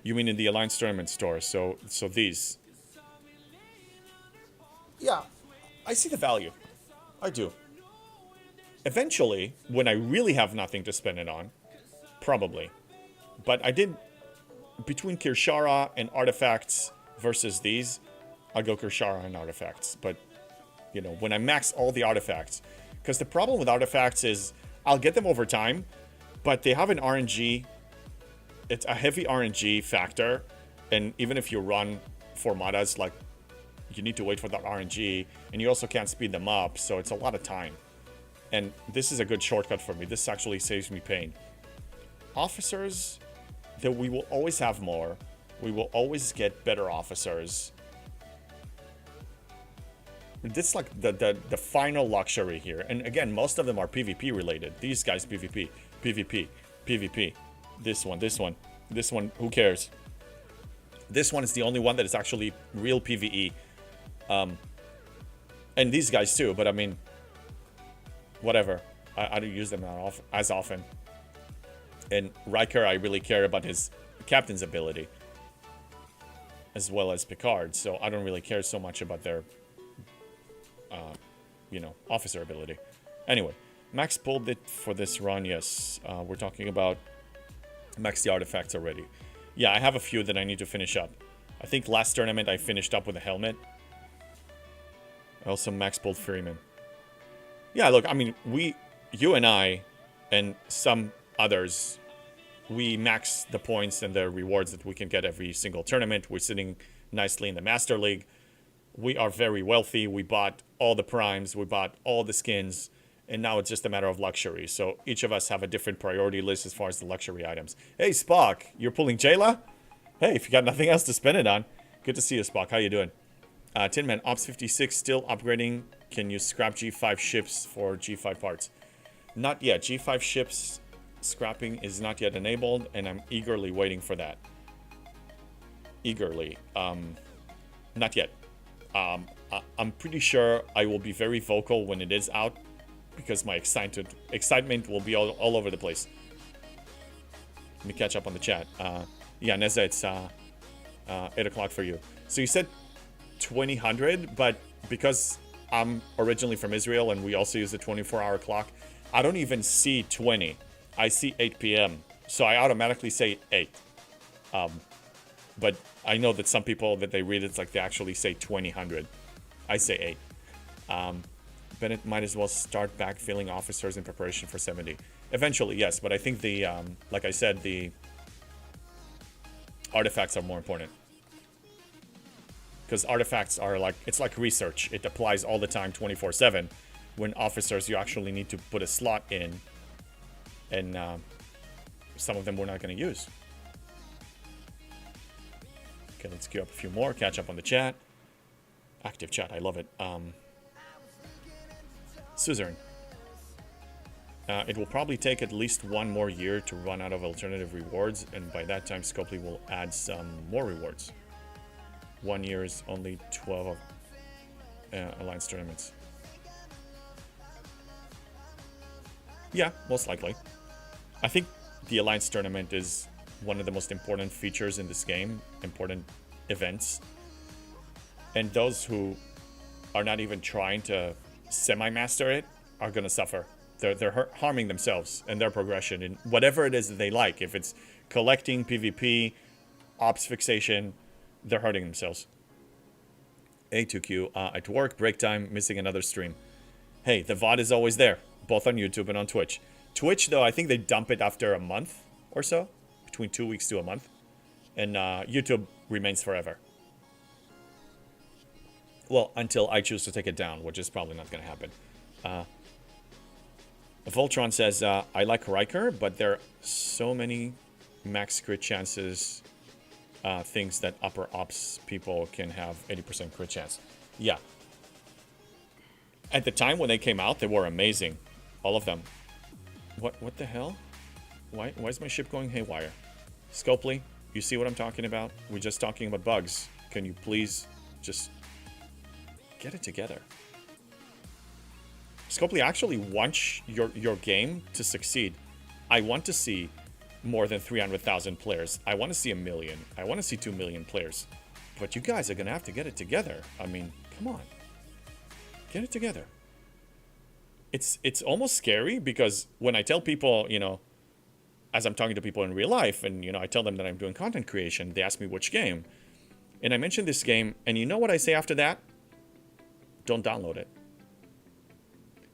[SPEAKER 3] You mean in the Alliance Tournament store? So these. Yeah, I see the value. I do. Eventually, when I really have nothing to spend it on, probably. But I did, between Kirshara and artifacts versus these, I'll go Kirshara and artifacts. But, you know, when I max all the artifacts, because the problem with artifacts is I'll get them over time, but they have an RNG, it's a heavy RNG factor, and even if you run formatas, like, you need to wait for that RNG, and you also can't speed them up, so it's a lot of time. And this is a good shortcut for me. This actually saves me pain. Officers, that we will always have more. We will always get better officers. This is like the final luxury here. And again, most of them are PvP related. These guys PvP, PvP, PvP. This one, who cares? This one is the only one that is actually real PvE. And these guys too, but I mean, whatever. I don't use them as often. And Riker, I really care about his captain's ability, as well as Picard, so I don't really care so much about their, you know, officer ability. Anyway, Max pulled it for this run, yes. We're talking about Max the artifacts already. Yeah, I have a few that I need to finish up. I think last tournament I finished up with a helmet. I also Max pulled Freeman. Yeah, look, I mean, you and I, and some others, we max the points and the rewards that we can get every single tournament. We're sitting nicely in the Master League. We are very wealthy. We bought all the primes. We bought all the skins. And now it's just a matter of luxury. So each of us have a different priority list as far as the luxury items. Hey, Spock, you're pulling Jayla? Hey, if you got nothing else to spend it on. Good to see you, Spock. How you doing? Tin Man, Ops 56 still upgrading. Can you scrap G5 ships for G5 parts? Not yet. G5 ships scrapping is not yet enabled, and I'm eagerly waiting for that. Eagerly. Not yet. I'm pretty sure I will be very vocal when it is out, because my excitement will be all over the place. Let me catch up on the chat. Yeah, Neza, it's 8 o'clock for you. So you said 2000, but because I'm originally from Israel and we also use the 24-hour clock, I don't even see 20. I see 8 p.m. So I automatically say 8. But I know that some people that they read it's like they actually say 2000. I say 8. Bennett might as well start backfilling officers in preparation for 70. Eventually, yes, but I think the, like I said, the artifacts are more important. Because artifacts are like, it's like research. It applies all the time, 24/7. When officers, you actually need to put a slot in, and some of them we're not going to use. Okay, let's queue up a few more, catch up on the chat. Active chat, I love it. Suzerain. It will probably take at least 1 more year to run out of alternative rewards, and by that time Scopely will add some more rewards. 1 year is only 12 Alliance tournaments. Yeah, most likely. I think the Alliance tournament is one of the most important features in this game, important events. And those who are not even trying to semi-master it are going to suffer. They're harming themselves and their progression in whatever it is that they like. If it's collecting, PvP, ops fixation, they're hurting themselves. A2Q, at work, break time, missing another stream. Hey, the VOD is always there, both on YouTube and on Twitch. Twitch, though, I think they dump it after a month or so, between 2 weeks to a month. And YouTube remains forever. Well, until I choose to take it down, which is probably not going to happen. Voltron says, I like Riker, but there are so many max crit chances, things that upper ops people can have 80% crit chance. Yeah. At the time when they came out, they were amazing. All of them. What the hell? Why is my ship going haywire? Scopely, you see what I'm talking about? We're just talking about bugs. Can you please just get it together? Scopely, I actually want your game to succeed. I want to see more than 300,000 players. I want to see 1 million. I want to see 2 million players. But you guys are going to have to get it together. I mean, come on. Get it together. It's almost scary because when I tell people, you know, as I'm talking to people in real life and, you know, I tell them that I'm doing content creation, they ask me which game. And I mention this game, and you know what I say after that? Don't download it.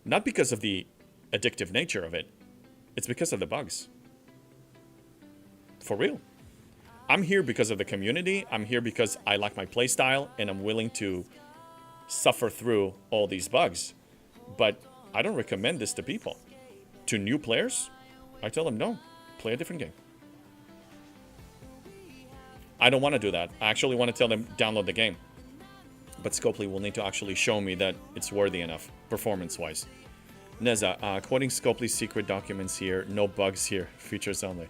[SPEAKER 3] Not because of the addictive nature of it. It's because of the bugs. For real. I'm here because of the community. I'm here because I like my playstyle, and I'm willing to suffer through all these bugs. But I don't recommend this to people. To new players, I tell them, no, play a different game. I don't want to do that. I actually want to tell them, download the game. But Scopely will need to actually show me that it's worthy enough, performance-wise. Neza, quoting Scopely's secret documents here, no bugs here, features only.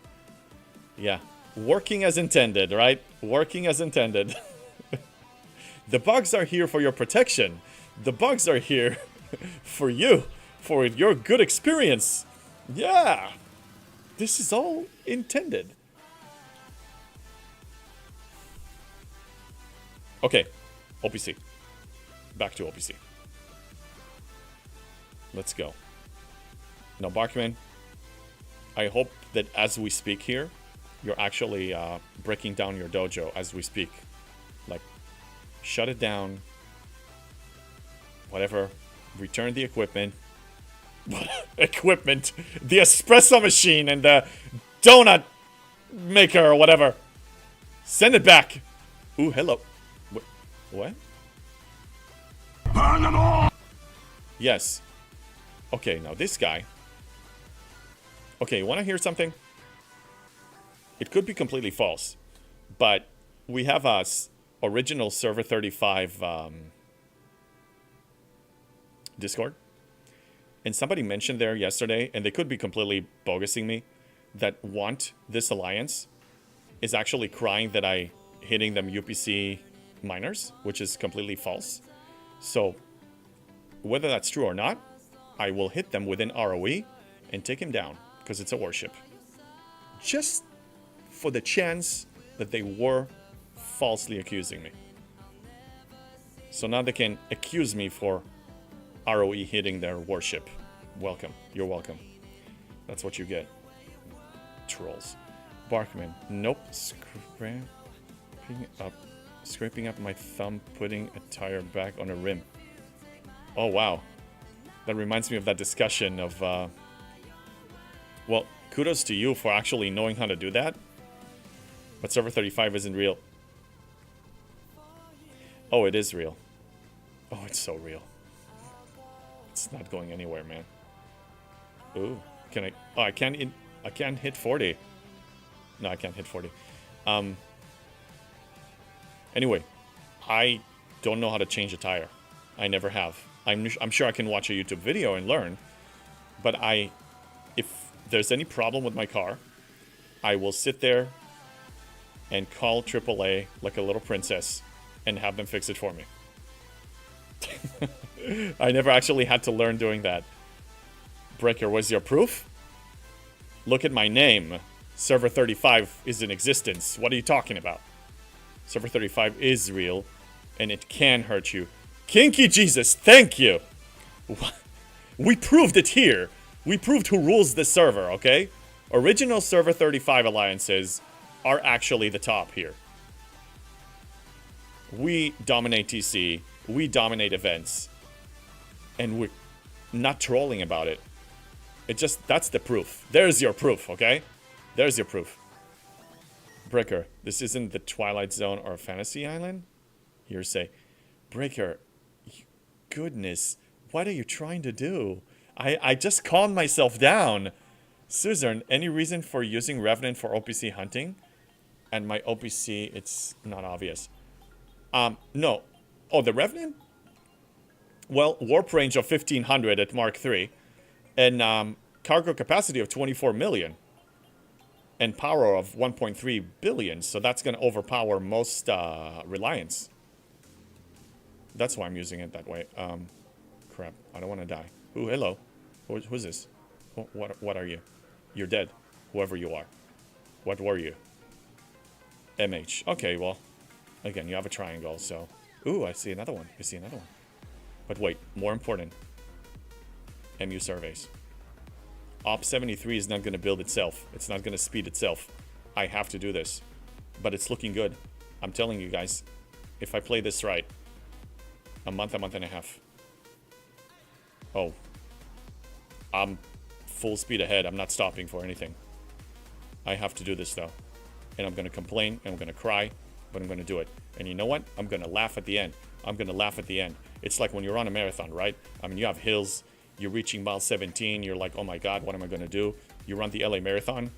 [SPEAKER 3] Yeah, working as intended, right? Working as intended. The bugs are here for your protection. The bugs are here for you, for your good experience. Yeah, this is all intended. Okay, OPC. Back to OPC. Let's go. Now, Barkman, I hope that as we speak here, you're actually breaking down your dojo as we speak. Like, shut it down. Whatever. Return the equipment. Equipment. The espresso machine and the donut maker or whatever. Send it back. Ooh, hello. What? Burn them all! Yes. Okay, now this guy. Okay, you want to hear something? It could be completely false, but we have a original Server 35 Discord, and somebody mentioned there yesterday, and they could be completely bogusing me, that Want This Alliance is actually crying that I hitting them UPC miners, which is completely false. So, whether that's true or not, I will hit them within ROE and take him down, because it's a warship. Just for the chance that they were falsely accusing me. So now they can accuse me for ROE hitting their warship. Welcome. You're welcome. That's what you get. Trolls. Barkman. Nope. Scraping up my thumb, putting a tire back on a rim. Oh, wow. That reminds me of that discussion of, well, kudos to you for actually knowing how to do that. But Server 35 isn't real. Oh, it is real. Oh, it's so real. It's not going anywhere, man. Ooh, can I? Oh, I can't hit 40. No, I can't hit 40. Anyway, I don't know how to change a tire. I never have. I'm sure I can watch a YouTube video and learn. But if there's any problem with my car, I will sit there and call AAA like a little princess and have them fix it for me. I never actually had to learn doing that. Breaker, where's your proof? Look at my name. Server 35 is in existence. What are you talking about? Server 35 is real, and it can hurt you. Kinky Jesus, thank you! We proved it here. We proved who rules this server, okay? Original Server 35 alliances are actually the top here. We dominate TC. We dominate events. And we're not trolling about it. That's the proof. There's your proof, okay? There's your proof. Breaker, this isn't the Twilight Zone or Fantasy Island? Hearsay. Breaker, goodness. What are you trying to do? I just calmed myself down. Suzanne, any reason for using Revenant for OPC hunting? And my OPC, it's not obvious. No. Oh, the Revenant? Well, warp range of 1500 at Mark III. And cargo capacity of 24 million. And power of 1.3 billion. So that's going to overpower most Reliance. That's why I'm using it that way. Crap. I don't want to die. Ooh, hello. Who's this? What are you? You're dead. Whoever you are. What were you? MH. Okay, well. Again, you have a triangle, so... Ooh, I see another one. I see another one. But wait, more important. MU surveys. Op 73 is not going to build itself. It's not going to speed itself. I have to do this. But it's looking good. I'm telling you guys, if I play this right, a month and a half. Oh. I'm full speed ahead. I'm not stopping for anything. I have to do this though. And I'm going to complain and I'm going to cry, but I'm going to do it. And you know what? I'm going to laugh at the end. I'm going to laugh at the end. It's like when you're on a marathon, right? I mean, you have hills. You're reaching mile 17. You're like, oh my God, what am I going to do? You run the LA Marathon.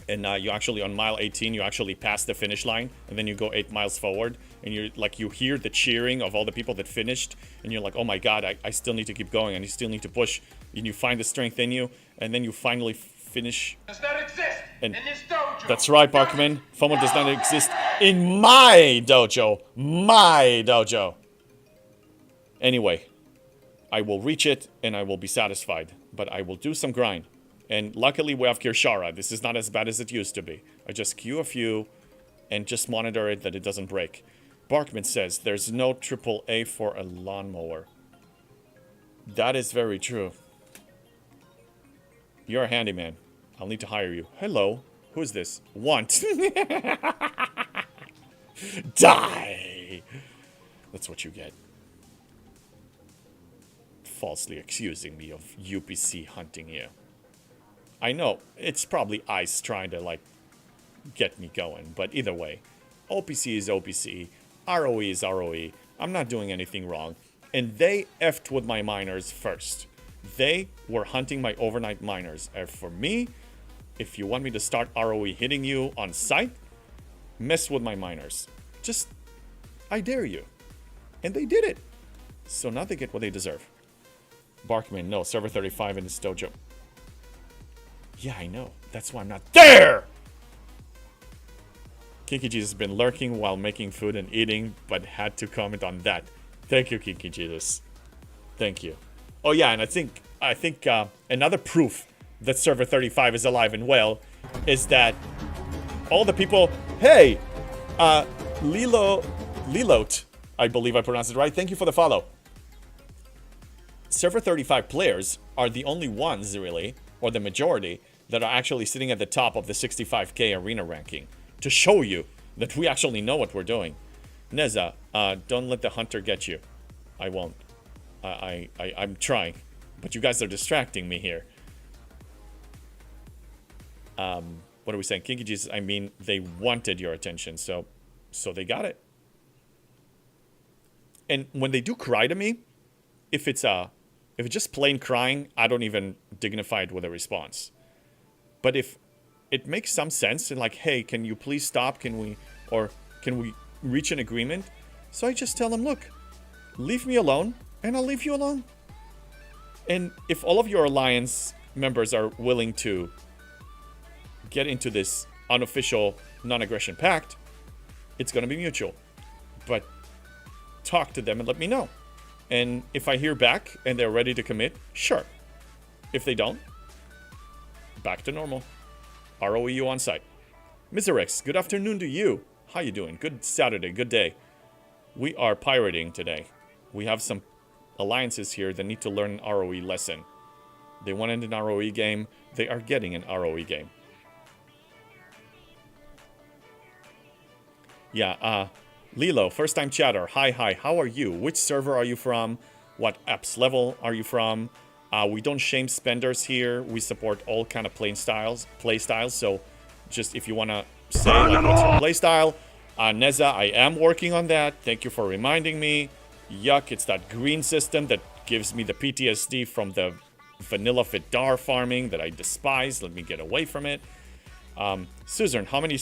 [SPEAKER 3] And you actually, on mile 18, you actually pass the finish line. And then you go 8 miles forward. And you're like, you hear the cheering of all the people that finished. And you're like, oh my God, I still need to keep going. And you still need to push. And you find the strength in you. And then you finally finish.
[SPEAKER 1] Does not exist
[SPEAKER 3] and
[SPEAKER 1] in this dojo.
[SPEAKER 3] That's right, Barkman. FOMO does not exist in my dojo. My dojo. Anyway, I will reach it and I will be satisfied. But I will do some grind. And luckily we have Kirshara. This is not as bad as it used to be. I just queue a few and just monitor it that it doesn't break. Barkman says there's no AAA for a lawnmower. That is very true. You're a handyman. I'll need to hire you. Hello. Who is this? Want. Die! That's what you get. Falsely accusing me of UPC hunting you. I know, it's probably ICE trying to, like, get me going. But either way, OPC is OPC. ROE is ROE. I'm not doing anything wrong. And they effed with my miners first. They were hunting my overnight miners. And for me, if you want me to start ROE hitting you on sight, mess with my miners. Just, I dare you. And they did it. So now they get what they deserve. Barkman, no, server 35 in his dojo. Yeah, I know. That's why I'm not there! Kinky Jesus has been lurking while making food and eating, but had to comment on that. Thank you, Kinky Jesus. Thank you. Oh yeah, and I think another proof that server 35 is alive and well is that all the people... Hey! Lilot, I believe I pronounced it right. Thank you for the follow. Server 35 players are the only ones, really, or the majority, that are actually sitting at the top of the 65k arena ranking. To show you that we actually know what we're doing. Neza, don't let the hunter get you. I won't. I'm trying. But you guys are distracting me here. What are we saying? Kinky Jesus, I mean, they wanted your attention, so they got it. And when they do cry to me, if it's just plain crying, I don't even dignify it with a response. But if it makes some sense and like, hey, can you please stop? Can we reach an agreement? So I just tell them, look, leave me alone and I'll leave you alone. And if all of your alliance members are willing to get into this unofficial non-aggression pact, it's going to be mutual. But talk to them and let me know. And if I hear back and they're ready to commit, sure. If they don't, back to normal. ROEU on site. Miserex, good afternoon to you. How you doing? Good Saturday, good day. We are pirating today. We have some alliances here that need to learn an ROE lesson. They wanted an ROE game. They are getting an ROE game. Yeah, Lilo, first time chatter. Hi, how are you? Which server are you from? What apps level are you from? We don't shame spenders here. We support all kind of play styles. So just if you want to say like, what's your play style, Neza, I am working on that. Thank you for reminding me. Yuck, it's that green system that gives me the PTSD from the vanilla Vidar farming that I despise. Let me get away from it. Suzerain, how many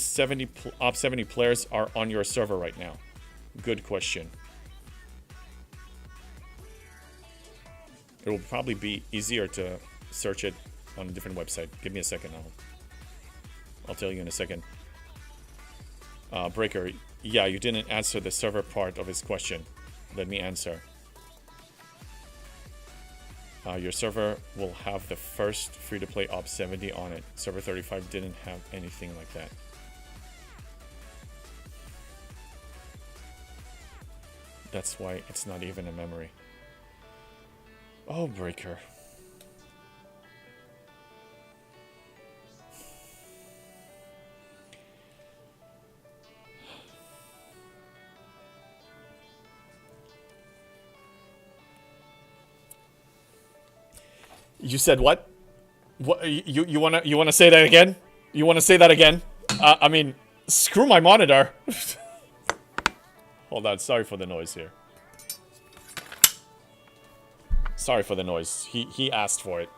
[SPEAKER 3] Op 70 players are on your server right now? Good question. It will probably be easier to search it on a different website. Give me a second. I'll tell you in a second. Breaker, yeah, you didn't answer the server part of his question. Let me answer. Your server will have the first free-to-play Op 70 on it. Server 35 didn't have anything like that. That's why it's not even a memory. Oh, Breaker. You said what? What you wanna say that again? You wanna say that again? I mean, screw my monitor. Hold on, sorry for the noise here. Sorry for the noise. He asked for it.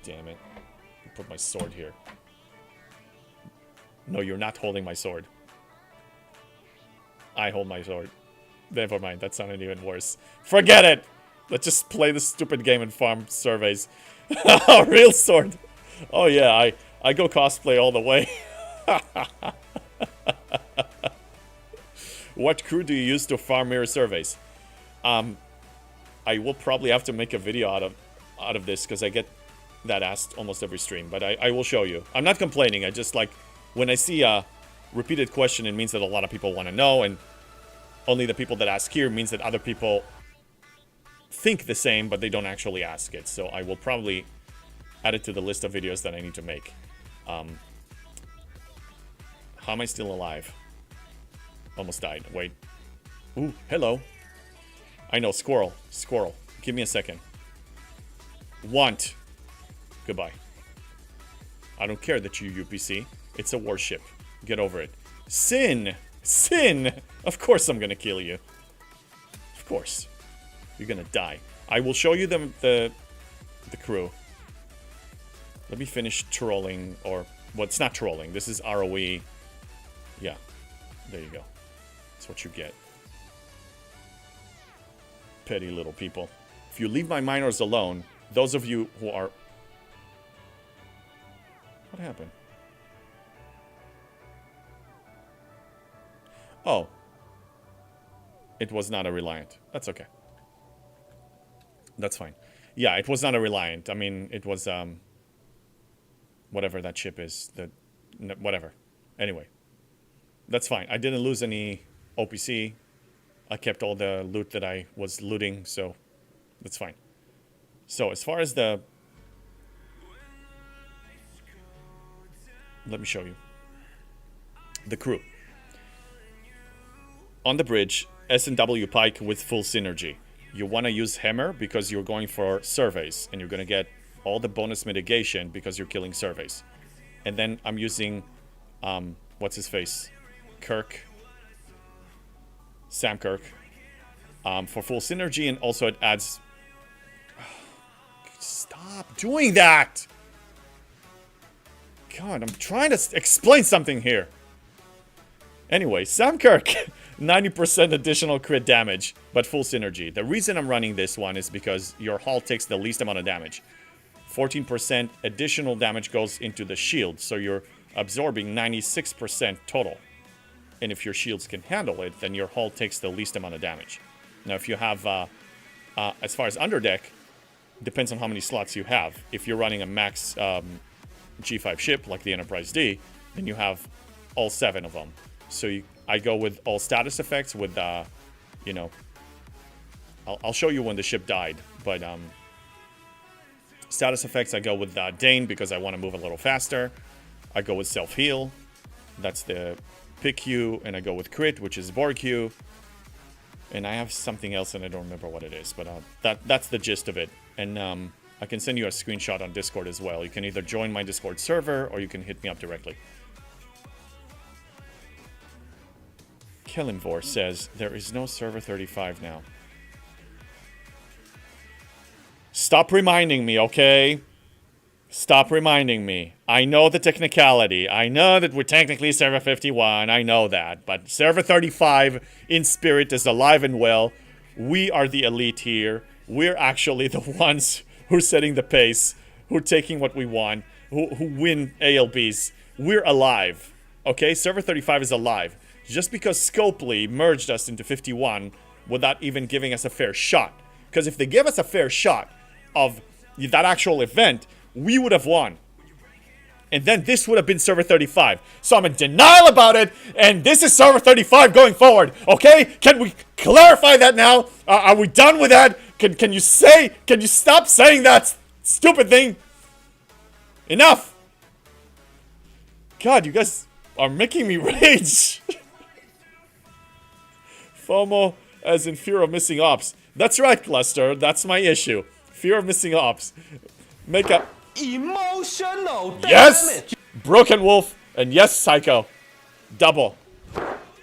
[SPEAKER 3] Damn it. Put my sword here. No, you're not holding my sword. I hold my sword. Never mind, that sounded even worse. Forget it! Let's just play this stupid game and farm surveys. Real sword. Oh yeah, I go cosplay all the way. What crew do you use to farm mirror surveys? I will probably have to make a video out of this because I get that asked almost every stream, but I will show you. I'm not complaining. I just like when I see a repeated question, it means that a lot of people want to know, and only the people that ask here means that other people think the same, but they don't actually ask it. So I will probably add it to the list of videos that I need to make. How am I still alive? Almost died. Wait. Ooh, hello. I know, squirrel. Squirrel. Give me a second. Want. Goodbye. I don't care that you UPC. It's a warship. Get over it. Sin. Sin. Of course I'm gonna kill you. Of course. You're gonna die. I will show you the crew. Let me finish trolling, or well, it's not trolling. This is ROE. Yeah, there you go. That's what you get. Petty little people. If you leave my minors alone, those of you who are... What happened? Oh. It was not a Reliant. That's okay. That's fine. Yeah, it was not a Reliant. I mean, it was, whatever that ship is. Whatever. Anyway. That's fine. I didn't lose any OPC. I kept all the loot that I was looting, so that's fine. So, as far as the... Let me show you. The crew. On the bridge, S&W Pike with full synergy. You want to use Hammer because you're going for surveys, and you're going to get all the bonus mitigation because you're killing surveys. And then I'm using, what's his face? Kirk. Sam Kirk. For full synergy, and also it adds... Stop doing that! God, I'm trying to explain something here. Anyway, Sam Kirk, 90% additional crit damage, but full synergy. The reason I'm running this one is because your hull takes the least amount of damage. 14% additional damage goes into the shield, so you're absorbing 96% total. And if your shields can handle it, then your hull takes the least amount of damage. Now, if you have, as far as underdeck, depends on how many slots you have. If you're running a max G5 ship, like the Enterprise D, then you have all 7 of them. So I go with all status effects with, you know, I'll show you when the ship died, but status effects I go with Dane because I want to move a little faster. I go with self-heal, that's the pick Q, and I go with crit, which is Borg Q. And I have something else and I don't remember what it is, but that's the gist of it. And I can send you a screenshot on Discord as well. You can either join my Discord server or you can hit me up directly. Kellenvor says there is no server 35 now. Stop reminding me, okay? Stop reminding me. I know the technicality. I know that we're technically server 51. I know that. But server 35 in spirit is alive and well. We are the elite here. We're actually the ones who are setting the pace, who are taking what we want, who win ALBs. We're alive. Okay? Server 35 is alive. Just because Scopely merged us into 51 without even giving us a fair shot. Because if they gave us a fair shot of that actual event, we would have won. And then this would have been server 35. So I'm in denial about it, and this is server 35 going forward. Okay? Can we clarify that now? Are we done with that? Can you stop saying that stupid thing? Enough! God, you guys are making me rage. FOMO as in fear of missing ops. That's right, Cluster. That's my issue. Fear of missing ops. Make up.
[SPEAKER 5] Emotional damage.
[SPEAKER 3] Yes! Broken Wolf. And yes, Psycho. Double.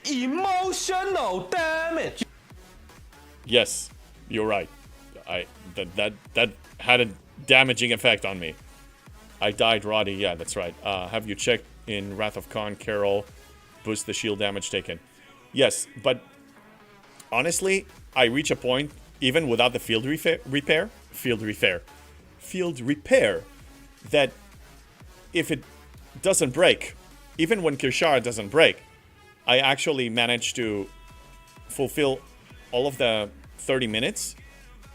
[SPEAKER 5] Emotional damage.
[SPEAKER 3] Yes, you're right. That had a damaging effect on me. I died, Roddy. Yeah, that's right. Have you checked in Wrath of Khan, Carol? Boost the shield damage taken. Yes, but honestly, I reach a point, even without the field repair, that if it doesn't break, even when Kirshara doesn't break, I actually manage to fulfill all of the 30 minutes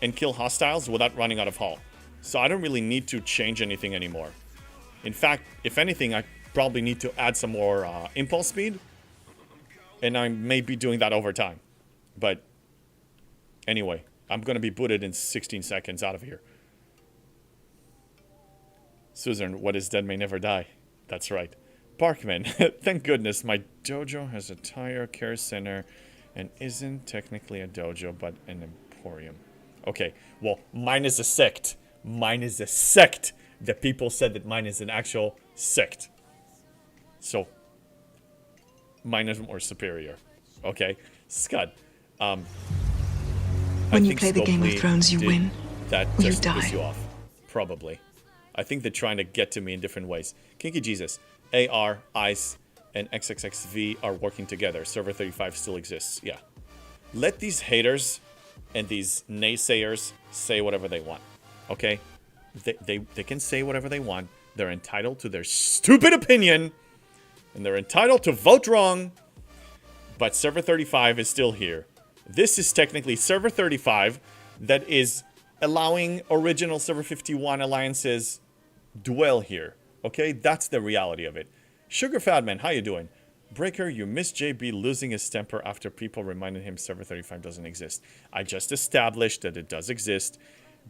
[SPEAKER 3] and kill hostiles without running out of hull. So I don't really need to change anything anymore. In fact, if anything, I probably need to add some more impulse speed, and I may be doing that over time. But anyway, I'm going to be booted in 16 seconds out of here. Susan, what is dead may never die. That's right. Parkman, thank goodness my dojo has a tire care center and isn't technically a dojo but an emporium. Okay, well, mine is a sect. Mine is a sect. The people said that mine is an actual sect. So, mine is more superior. Okay, Scud.
[SPEAKER 4] When you play the Game of Thrones, you win.
[SPEAKER 3] That
[SPEAKER 4] Or you
[SPEAKER 3] just
[SPEAKER 4] die.
[SPEAKER 3] piss you off. Probably. I think they're trying to get to me in different ways. Kinky Jesus, AR, ICE, and XXXV are working together. Server 35 still exists. Yeah. Let these haters and these naysayers say whatever they want. Okay? They can say whatever they want. They're entitled to their stupid opinion. And they're entitled to vote wrong. But Server 35 is still here. This is technically Server 35 that is allowing original Server 51 alliances dwell here. Okay? That's the reality of it. Sugar Fatman, how you doing? Breaker, you missed JB losing his temper after people reminded him Server 35 doesn't exist. I just established that it does exist.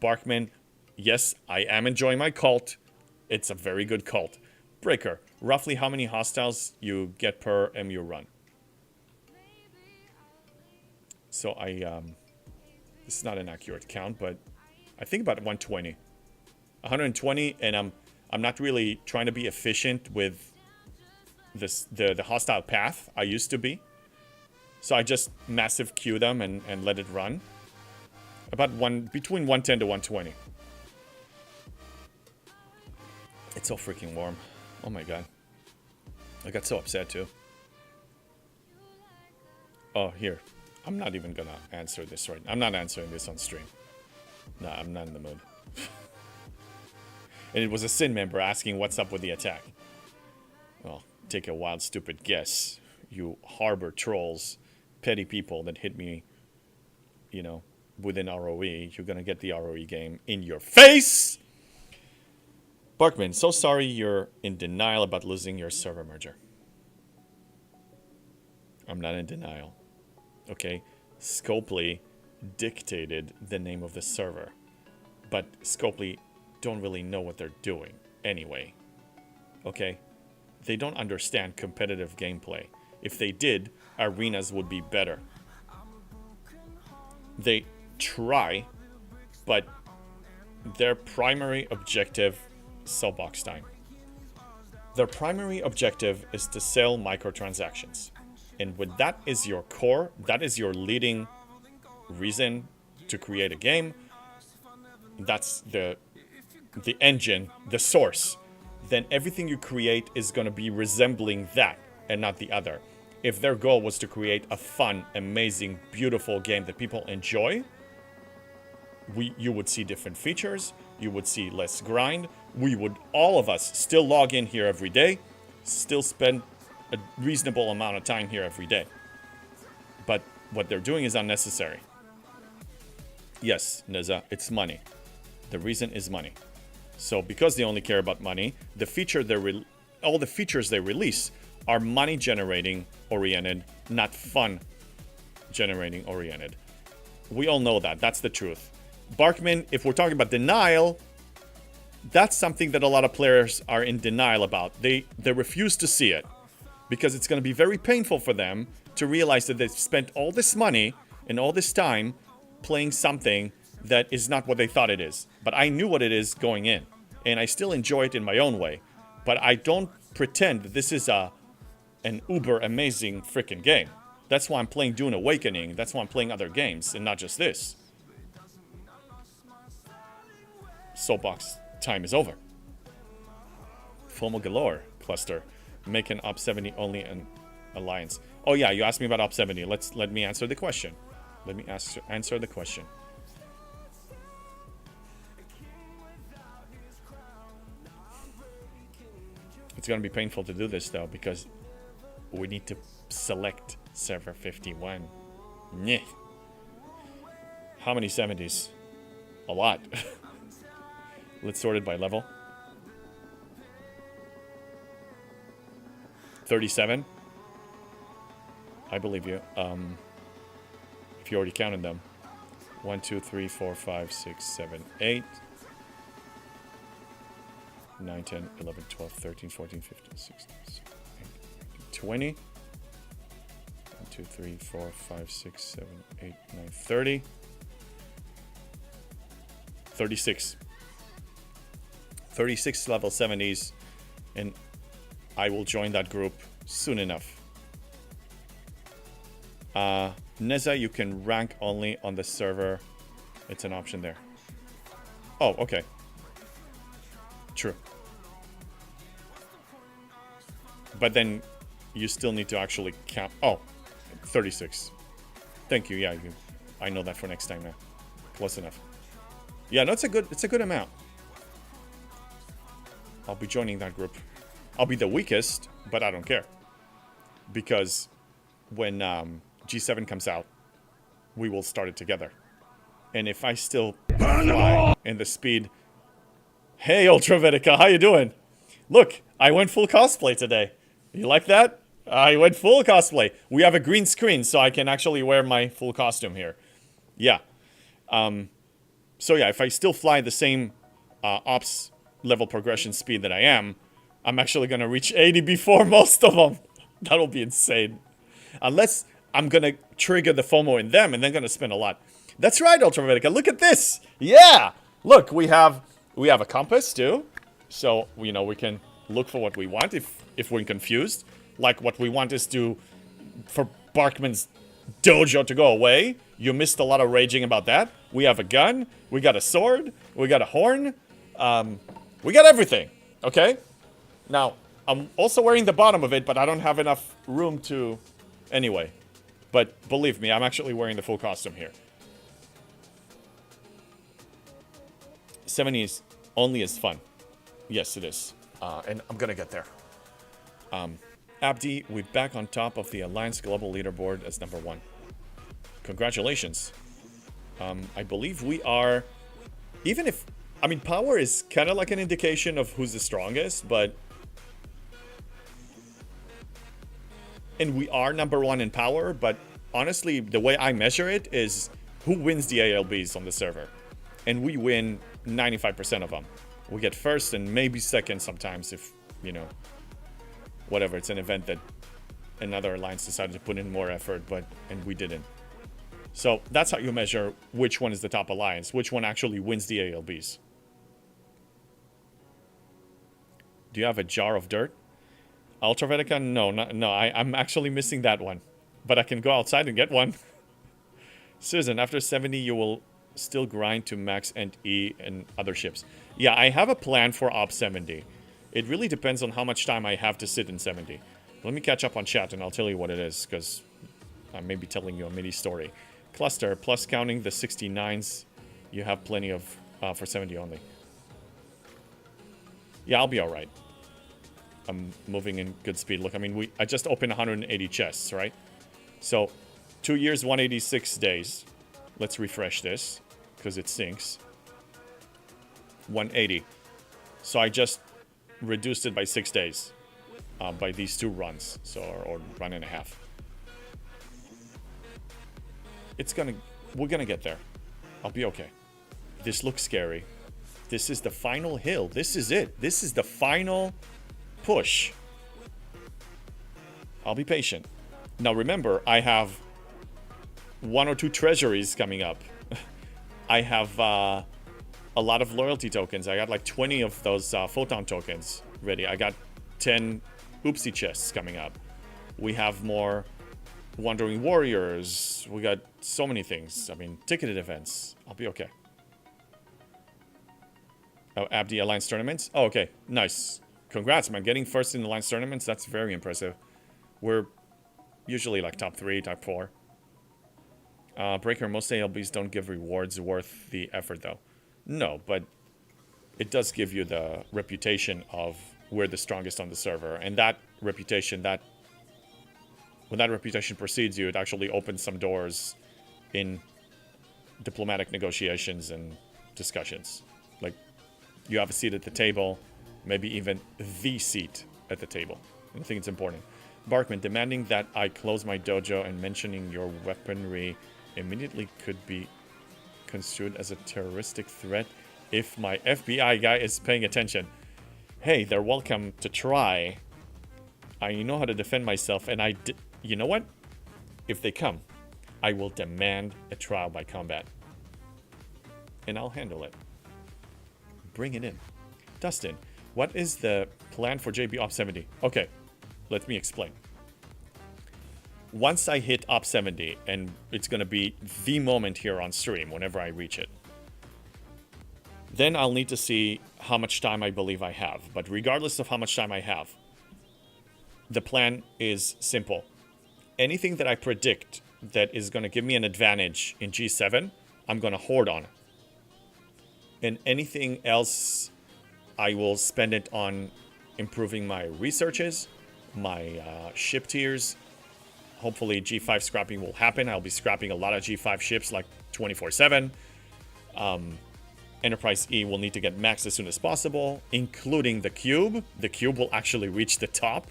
[SPEAKER 3] Barkman, yes, I am enjoying my cult. It's a very good cult. Breaker, roughly how many hostiles you get per MU run? So this is not an accurate count, but I think about 120. 120, and I'm not really trying to be efficient with this the hostile path I used to be. So I just massive queue them and let it run. About between 110 to 120. It's so freaking warm. Oh my god. I got so upset too. Oh, here. I'm not even gonna answer this right now. I'm not answering this on stream. Nah, I'm not in the mood. And it was a Sin member asking what's up with the attack. Well, take a wild, stupid guess. You harbor trolls, petty people that hit me, you know, within ROE. You're gonna get the ROE game in your face! Barkman, so sorry you're in denial about losing your server merger. I'm not in denial. Okay? Scopely dictated the name of the server. But Scopely don't really know what they're doing anyway. Okay? They don't understand competitive gameplay. If they did, arenas would be better. They try, but their primary objective, soapbox time. Their primary objective is to sell microtransactions. And when that is your core, that is your leading reason to create a game, that's the engine, the source, then everything you create is going to be resembling that and not the other. If their goal was to create a fun, amazing, beautiful game that people enjoy, you would see different features, you would see less grind, we would, all of us, still log in here every day, still spend a reasonable amount of time here every day. But what they're doing is unnecessary. Yes, Neza, it's money. The reason is money. So because they only care about money, all the features they release are money generating oriented, not fun generating oriented. We all know that. That's the truth. Barkman, if we're talking about denial, that's something that a lot of players are in denial about. They refuse to see it because it's going to be very painful for them to realize that they've spent all this money and all this time playing something that is not what they thought it is. But I knew what it is going in, and I still enjoy it in my own way. But I don't pretend that this is an uber amazing freaking game. That's why I'm playing Dune Awakening. That's why I'm playing other games and not just this. Soapbox time is over. FOMO galore cluster. Make an Op 70 only an alliance. Oh yeah, you asked me about Op 70. Let me answer the question. Let me answer the question. It's gonna be painful to do this though because we need to select server 51. Nyeh. How many 70s? A lot. Let's sort it by level. 37. I believe you. If you already counted them. 1, 2, 3, 4, 5, 6, 7, 8. 9, 10, 11, 12, 13, 14, 15, 16, 17, 18, 20. 1, 2, 3, 4, 5, 6, 7, 8, 9, 30. 36. 36 level 70s, and I will join that group soon enough. Neza, you can rank only on the server. It's an option there. Oh, okay. True. But then you still need to actually count. Oh, 36. Thank you. Yeah, I know that for next time now. Close enough. Yeah, no, it's a good amount. I'll be joining that group. I'll be the weakest, but I don't care. Because when G7 comes out, we will start it together. And if I still fly in the speed... Hey, Ultravetica, how you doing? Look, I went full cosplay today. You like that? I went full cosplay. We have a green screen, so I can actually wear my full costume here. Yeah. So yeah, if I still fly the same ops level progression speed that I am, I'm actually going to reach 80 before most of them. That'll be insane. Unless I'm going to trigger the FOMO in them and then going to spend a lot. That's right, Ultravetica. Look at this. Yeah. Look, we have a compass too. So, you know, we can look for what we want if we're confused. Like what we want is for Barkman's dojo to go away. You missed a lot of raging about that. We have a gun. We got a sword. We got a horn. We got everything. Okay? Now, I'm also wearing the bottom of it, but I don't have enough room to... Anyway. But believe me, I'm actually wearing the full costume here. 70s only is fun. Yes, it is. And I'm gonna get there. Abdi, we're back on top of the Alliance Global Leaderboard as number 1. Congratulations. I believe we are... Even if... I mean, power is kind of like an indication of who's the strongest, but... And we are number 1 in power, but honestly, the way I measure it is who wins the ALBs on the server. And we win 95% of them. We get first and maybe second sometimes if, you know, whatever. It's an event that another alliance decided to put in more effort, and we didn't. So that's how you measure which one is the top alliance, which one actually wins the ALBs. Do you have a jar of dirt? Ultravetica, no, I'm actually missing that one. But I can go outside and get one. Susan, after 70, you will still grind to max and E and other ships. Yeah, I have a plan for Op 70. It really depends on how much time I have to sit in 70. Let me catch up on chat and I'll tell you what it is, because I may be telling you a mini story. Cluster, plus counting the 69s, you have plenty of for 70 only. Yeah, I'll be alright. I'm moving in good speed. Look, I mean, I just opened 180 chests, right? So, 2 years, 186 days. Let's refresh this, because it sinks. 180. So I just reduced it by 6 days. By these 2 runs. So, or run and a half. We're gonna get there. I'll be okay. This looks scary. This is the final hill. This is it. This is the final push. I'll be patient. Now remember, I have 1 or 2 treasuries coming up. I have a lot of loyalty tokens. I got like 20 of those photon tokens ready. I got 10 oopsie chests coming up. We have more Wandering Warriors. We got so many things. I mean, ticketed events. I'll be okay. Oh, Abdi Alliance tournaments? Oh, okay. Nice. Congrats, man. Getting first in the Alliance tournaments, that's very impressive. We're usually like top 3, top 4. Breaker, most ALBs don't give rewards worth the effort, though. No, but it does give you the reputation of we're the strongest on the server. And that reputation, when that reputation precedes you, it actually opens some doors in diplomatic negotiations and discussions. Like, you have a seat at the table, maybe even the seat at the table. And I think it's important. Barkman, demanding that I close my dojo and mentioning your weaponry immediately could be construed as a terroristic threat if my FBI guy is paying attention. Hey, they're welcome to try. I know how to defend myself, and you know what? If they come, I will demand a trial by combat. And I'll handle it. Bring it in. Dustin, what is the plan for JB Op 70? Okay, let me explain. Once I hit Op 70, and it's going to be the moment here on stream whenever I reach it, then I'll need to see how much time I believe I have. But regardless of how much time I have, the plan is simple. Anything that I predict that is going to give me an advantage in G7, I'm going to hoard on. And anything else, I will spend it on improving my researches, my ship tiers. Hopefully G5 scrapping will happen. I'll be scrapping a lot of G5 ships like 24/7. Enterprise E will need to get maxed as soon as possible, including the cube. The cube will actually reach the top.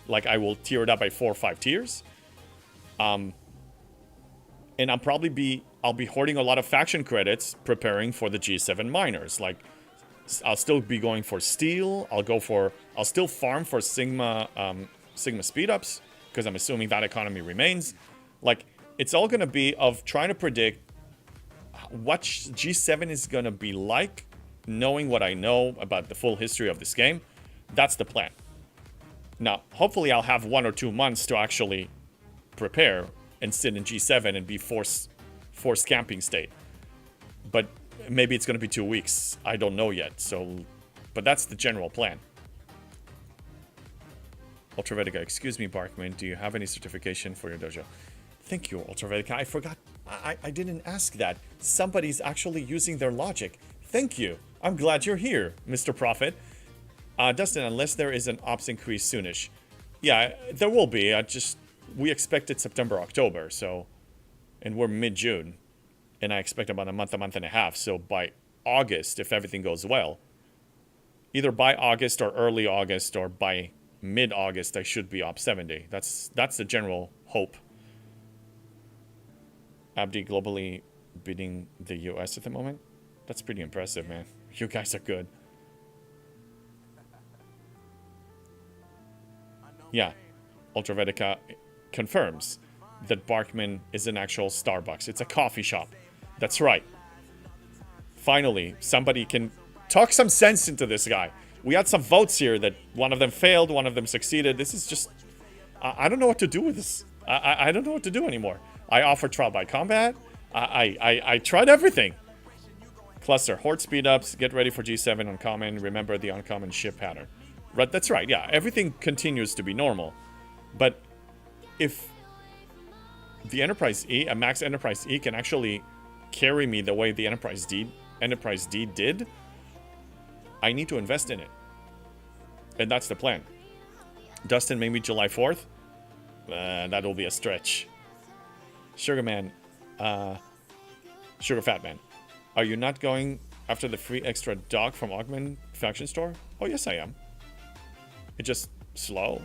[SPEAKER 3] Like, I will tier it up by 4 or 5 tiers. And I'll be hoarding a lot of faction credits preparing for the G7 miners. Like, I'll still be going for steel. I'll still farm for Sigma speed ups, because I'm assuming that economy remains. Like, it's all gonna be of trying to predict what G7 is gonna be like, knowing what I know about the full history of this game. That's the plan. Now, hopefully I'll have 1 or 2 months to actually prepare and sit in G7 and be forced camping state. But maybe it's going to be 2 weeks. I don't know yet. But that's the general plan. Ultravetica, excuse me, Barkman. Do you have any certification for your dojo? Thank you, Ultravetica. I forgot. I didn't ask that. Somebody's actually using their logic. Thank you. I'm glad you're here, Mr. Prophet. Dustin, unless there is an ops increase soonish. Yeah, there will be. We expected September, October, so, and we're mid-June, and I expect about a month and a half. So by August, if everything goes well, either by August or early August or by mid-August, I should be Op 70. That's the general hope. Abdi globally beating the US at the moment. That's pretty impressive, man. You guys are good. Yeah, Ultravetica confirms that Barkman is an actual Starbucks. It's a coffee shop. That's right. Finally, somebody can talk some sense into this guy. We had some votes here that one of them failed, one of them succeeded. This is just... I don't know what to do with this. I don't know what to do anymore. I offered trial by combat. I tried everything. Cluster, horde speed ups, get ready for G7 uncommon, remember the uncommon ship pattern. Right, that's right, yeah, everything continues to be normal. But if the Enterprise E, a max Enterprise E, can actually carry me the way the Enterprise D did, I need to invest in it. And that's the plan. Dustin, maybe July 4th? That'll be a stretch. Sugar Fat Man. Are you not going after the free extra dog from Augment Faction Store? Oh, yes, I am. It's just slow,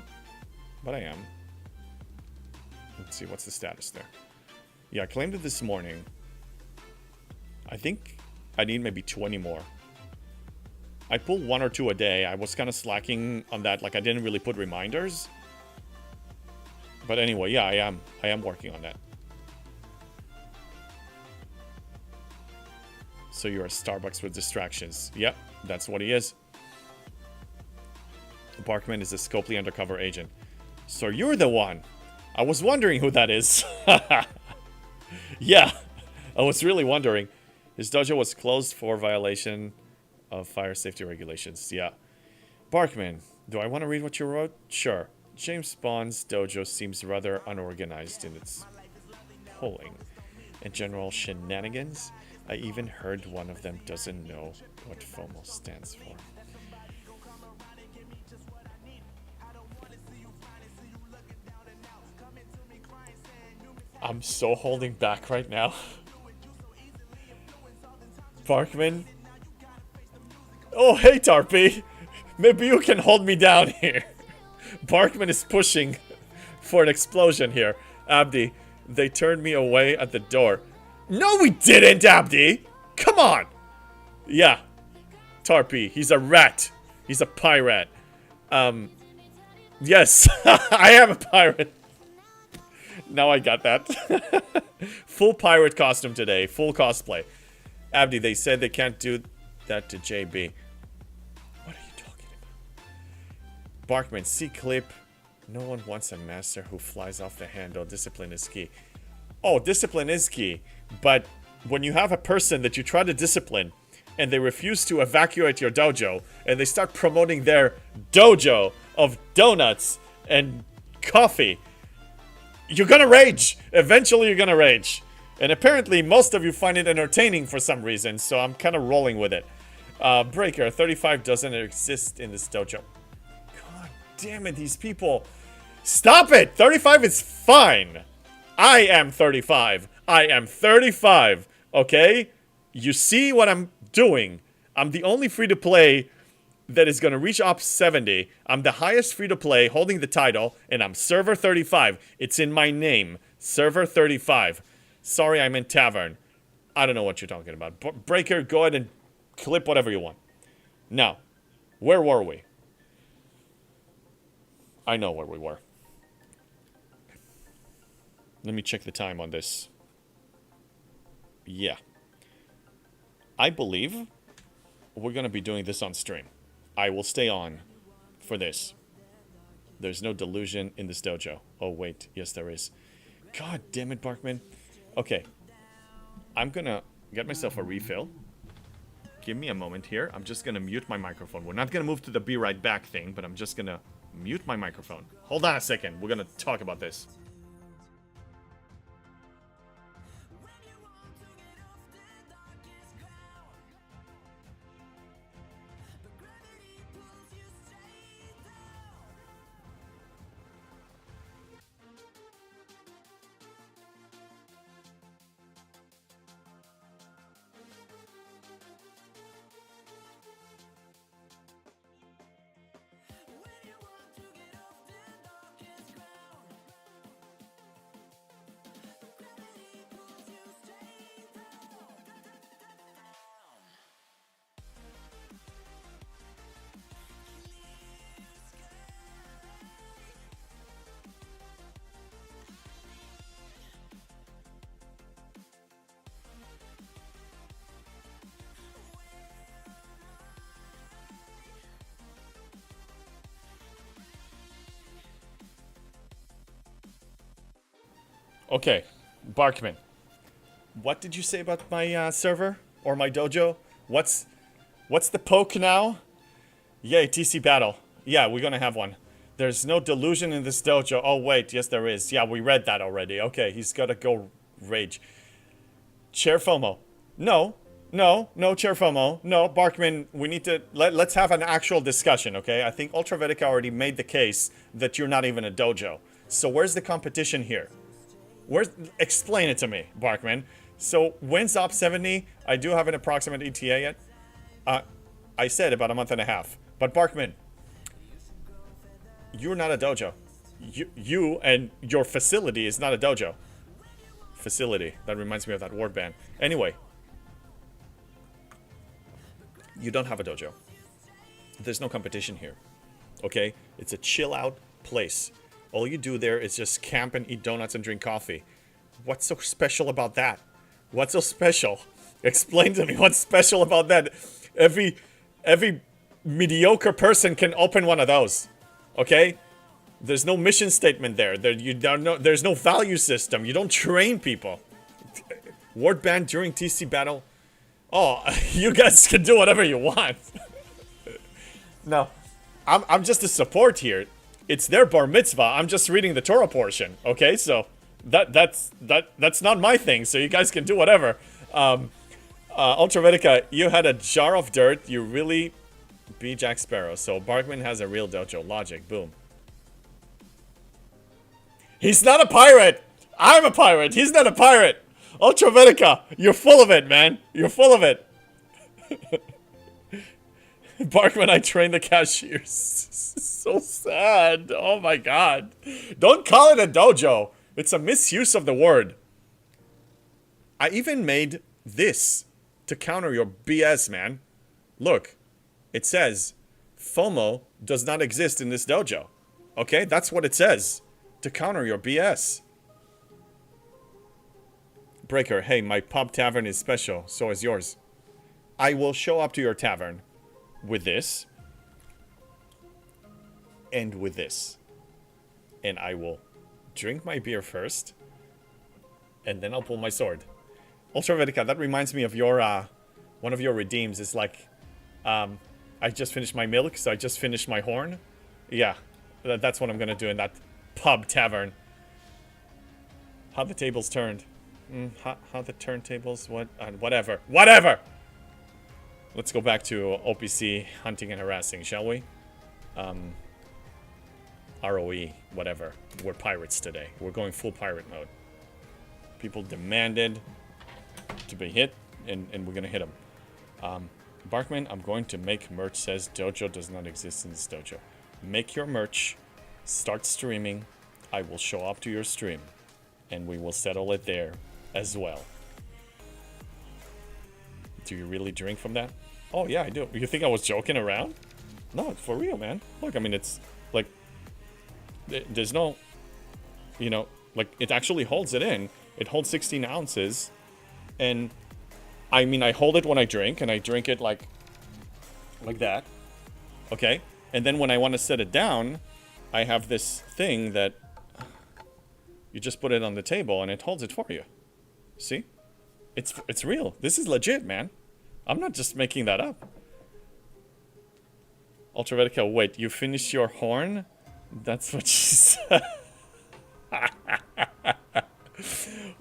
[SPEAKER 3] but I am. Let's see, what's the status there? Yeah, I claimed it this morning. I think I need maybe 20 more. I pull 1 or 2 a day. I was kind of slacking on that, like I didn't really put reminders. But anyway, yeah, I am working on that. So you're a Starbucks with distractions. Yep, that's what he is. Barkman is a Scopely undercover agent. So you're the one. I was wondering who that is. Yeah, I was really wondering. His dojo was closed for violation of fire safety regulations. Yeah. Barkman, do I want to read what you wrote? Sure. James Bond's dojo seems rather unorganized in its polling and general shenanigans. I even heard one of them doesn't know what FOMO stands for. I'm so holding back right now. Barkman? Oh, hey, Tarpy! Maybe you can hold me down here. Barkman is pushing for an explosion here. Abdi, they turned me away at the door. No, we didn't, Abdi! Come on! Yeah. Tarpy, he's a rat. He's a pirate. Yes, I am a pirate. Now I got that. Full pirate costume today. Full cosplay. Abdi, they said they can't do that to JB. What are you talking about? Barkman, see clip. No one wants a master who flies off the handle. Discipline is key. Oh, discipline is key. But when you have a person that you try to discipline and they refuse to evacuate your dojo and they start promoting their dojo of donuts and coffee, you're gonna rage. Eventually you're gonna rage. And apparently most of you find it entertaining for some reason, so I'm kind of rolling with it. Breaker, 35 doesn't exist in this dojo. God damn it, these people. Stop it! 35 is fine. I am 35. I am 35. Okay? You see what I'm doing. I'm the only free-to-play that is going to reach up 70. I'm the highest free-to-play holding the title, and I'm server 35. It's in my name. Server 35. Sorry, I meant tavern. I don't know what you're talking about. Breaker, go ahead and clip whatever you want. Now, where were we? I know where we were. Let me check the time on this. Yeah. I believe we're going to be doing this on stream. I will stay on for this. There's no delusion in this dojo. Oh, wait. Yes, there is. God damn it, Barkman. Okay. I'm going to get myself a refill. Give me a moment here. I'm just going to mute my microphone. We're not going to move to the be right back thing, but I'm just going to mute my microphone. Hold on a second. We're going to talk about this. Okay, Barkman. What did you say about my server or my dojo? What's the poke now? Yay, TC battle. Yeah, we're gonna have one. There's no delusion in this dojo. Oh wait, yes there is. Yeah, we read that already. Okay, he's gotta go rage. Chair FOMO. No, Chair FOMO. No, Barkman, we need to... Let's have an actual discussion, okay? I think Ultravetica already made the case that you're not even a dojo. So where's the competition here? Explain it to me, Barkman. So when's Op 70? I do have an approximate ETA yet. I said about a month and a half. But Barkman, you're not a dojo. You and your facility is not a dojo. Facility. That reminds me of that word band. Anyway. You don't have a dojo. There's no competition here. Okay? It's a chill out place. All you do there is just camp and eat donuts and drink coffee. What's so special about that? What's so special? Explain to me what's special about that. Every mediocre person can open one of those. Okay? There's no mission statement there. There's no value system. You don't train people. Ward ban during TC battle. Oh, you guys can do whatever you want. No, I'm just a support here. It's their bar mitzvah. I'm just reading the Torah portion. Okay, so that's not my thing. So you guys can do whatever. Ultravetica, you had a jar of dirt. You really be Jack Sparrow. So Barkman has a real dojo. Logic. Boom. He's not a pirate. I'm a pirate. He's not a pirate. Ultravetica, you're full of it, man. You're full of it. Barkman, I trained the cashiers. So sad. Oh my god. Don't call it a dojo. It's a misuse of the word. I even made this to counter your BS, man. Look, it says, FOMO does not exist in this dojo. Okay, that's what it says. To counter your BS. Breaker, hey, my pub tavern is special, so is yours. I will show up to your tavern with this. And with this. And I will drink my beer first. And then I'll pull my sword. Ultravetica, that reminds me of your, one of your redeems. It's like, I just finished my milk, so I just finished my horn. Yeah, that's what I'm gonna do in that pub tavern. How the tables turned. How the turntables, whatever. Let's go back to OPC, hunting and harassing, shall we? ROE, whatever. We're pirates today. We're going full pirate mode. People demanded to be hit, and we're gonna hit them. Barkman, I'm going to make merch says dojo does not exist in this dojo. Make your merch, start streaming, I will show up to your stream, and we will settle it there as well. Do you really drink from that? Oh yeah, I do. You think I was joking around? No, it's for real, man. Look, I mean, it's like, there's no, you know, like, it actually holds it in. It holds 16 ounces, and I mean, I hold it when I drink, and I drink it like that, okay? And then when I want to set it down, I have this thing that you just put it on the table, and it holds it for you. See? It's real. This is legit, man. I'm not just making that up. Ultravetica, wait, you finished your horn? That's what she said.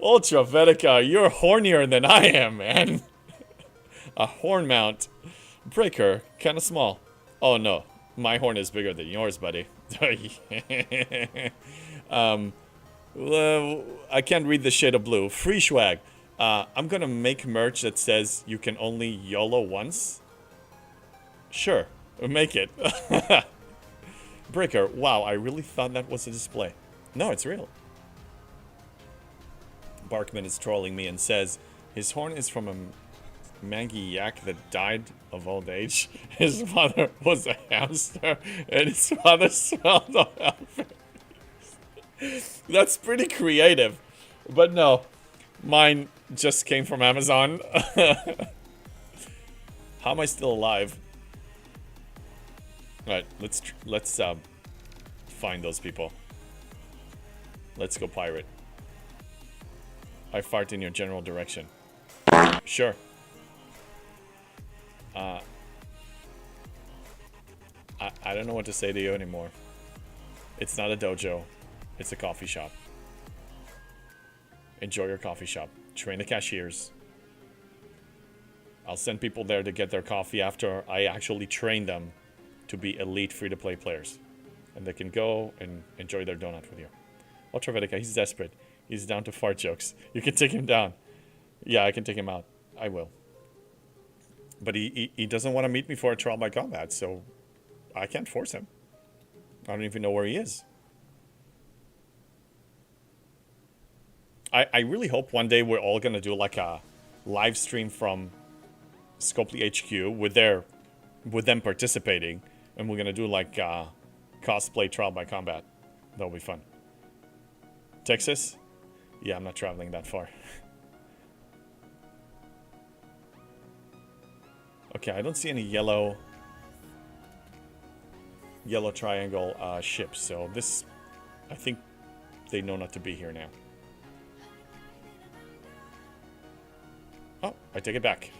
[SPEAKER 3] Ultravetica, you're hornier than I am, man. A horn mount. Breaker, kind of small. Oh no, my horn is bigger than yours, buddy. Well, I can't read the shade of blue. Free swag. I'm gonna make merch that says you can only YOLO once. Sure, make it. Breaker, wow, I really thought that was a display. No, it's real. Barkman is trolling me and says his horn is from a mangy yak that died of old age. His father was a hamster, and his father smelled of hamsters. That's pretty creative, but no, mine just came from Amazon. How am I still alive? All right, let's find those people. Let's go pirate. I fart in your general direction. Sure. I don't know what to say to you anymore. It's not a dojo. It's a coffee shop. Enjoy your coffee shop. Train the cashiers. I'll send people there to get their coffee after I actually train them to be elite free-to-play players. And they can go and enjoy their donut with you. Ultravetica, he's desperate. He's down to fart jokes. You can take him down. Yeah, I can take him out. I will. But he doesn't want to meet me for a trial by combat, so I can't force him. I don't even know where he is. I really hope one day we're all going to do like a live stream from Scopely HQ with them participating, and we're going to do like cosplay trial by combat. That'll be fun. Texas? Yeah, I'm not traveling that far. Okay, I don't see any yellow triangle ships, so this, I think they know not to be here now. Oh, I take it back.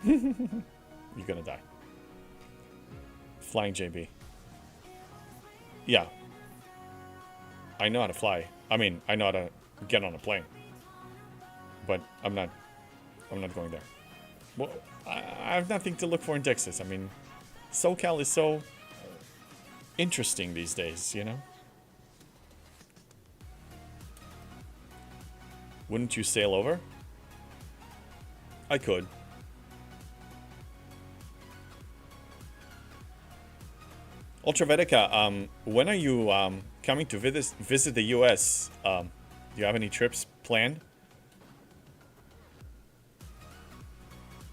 [SPEAKER 3] You're gonna die. Flying JB. Yeah. I know how to fly. I mean, I know how to get on a plane. But I'm not going there. Well, I have nothing to look for in Texas. I mean, SoCal is so interesting these days, you know? Wouldn't you sail over? I could. Ultravetica, when are you coming to visit the US? Do you have any trips planned?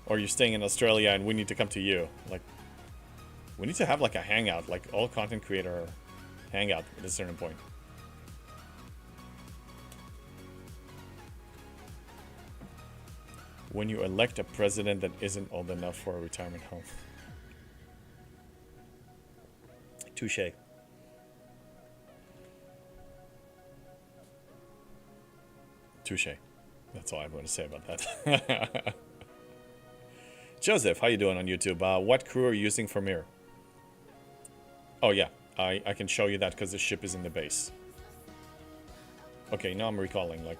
[SPEAKER 3] Or are you staying in Australia and we need to come to you? Like, we need to have like a hangout, like all content creator hangout at a certain point. When you elect a president that isn't old enough for a retirement home. Touché. Touché. That's all I'm going to say about that. Joseph, how you doing on YouTube? What crew are you using for Mirror? Oh yeah, I can show you that because the ship is in the base. Okay, now I'm recalling, like,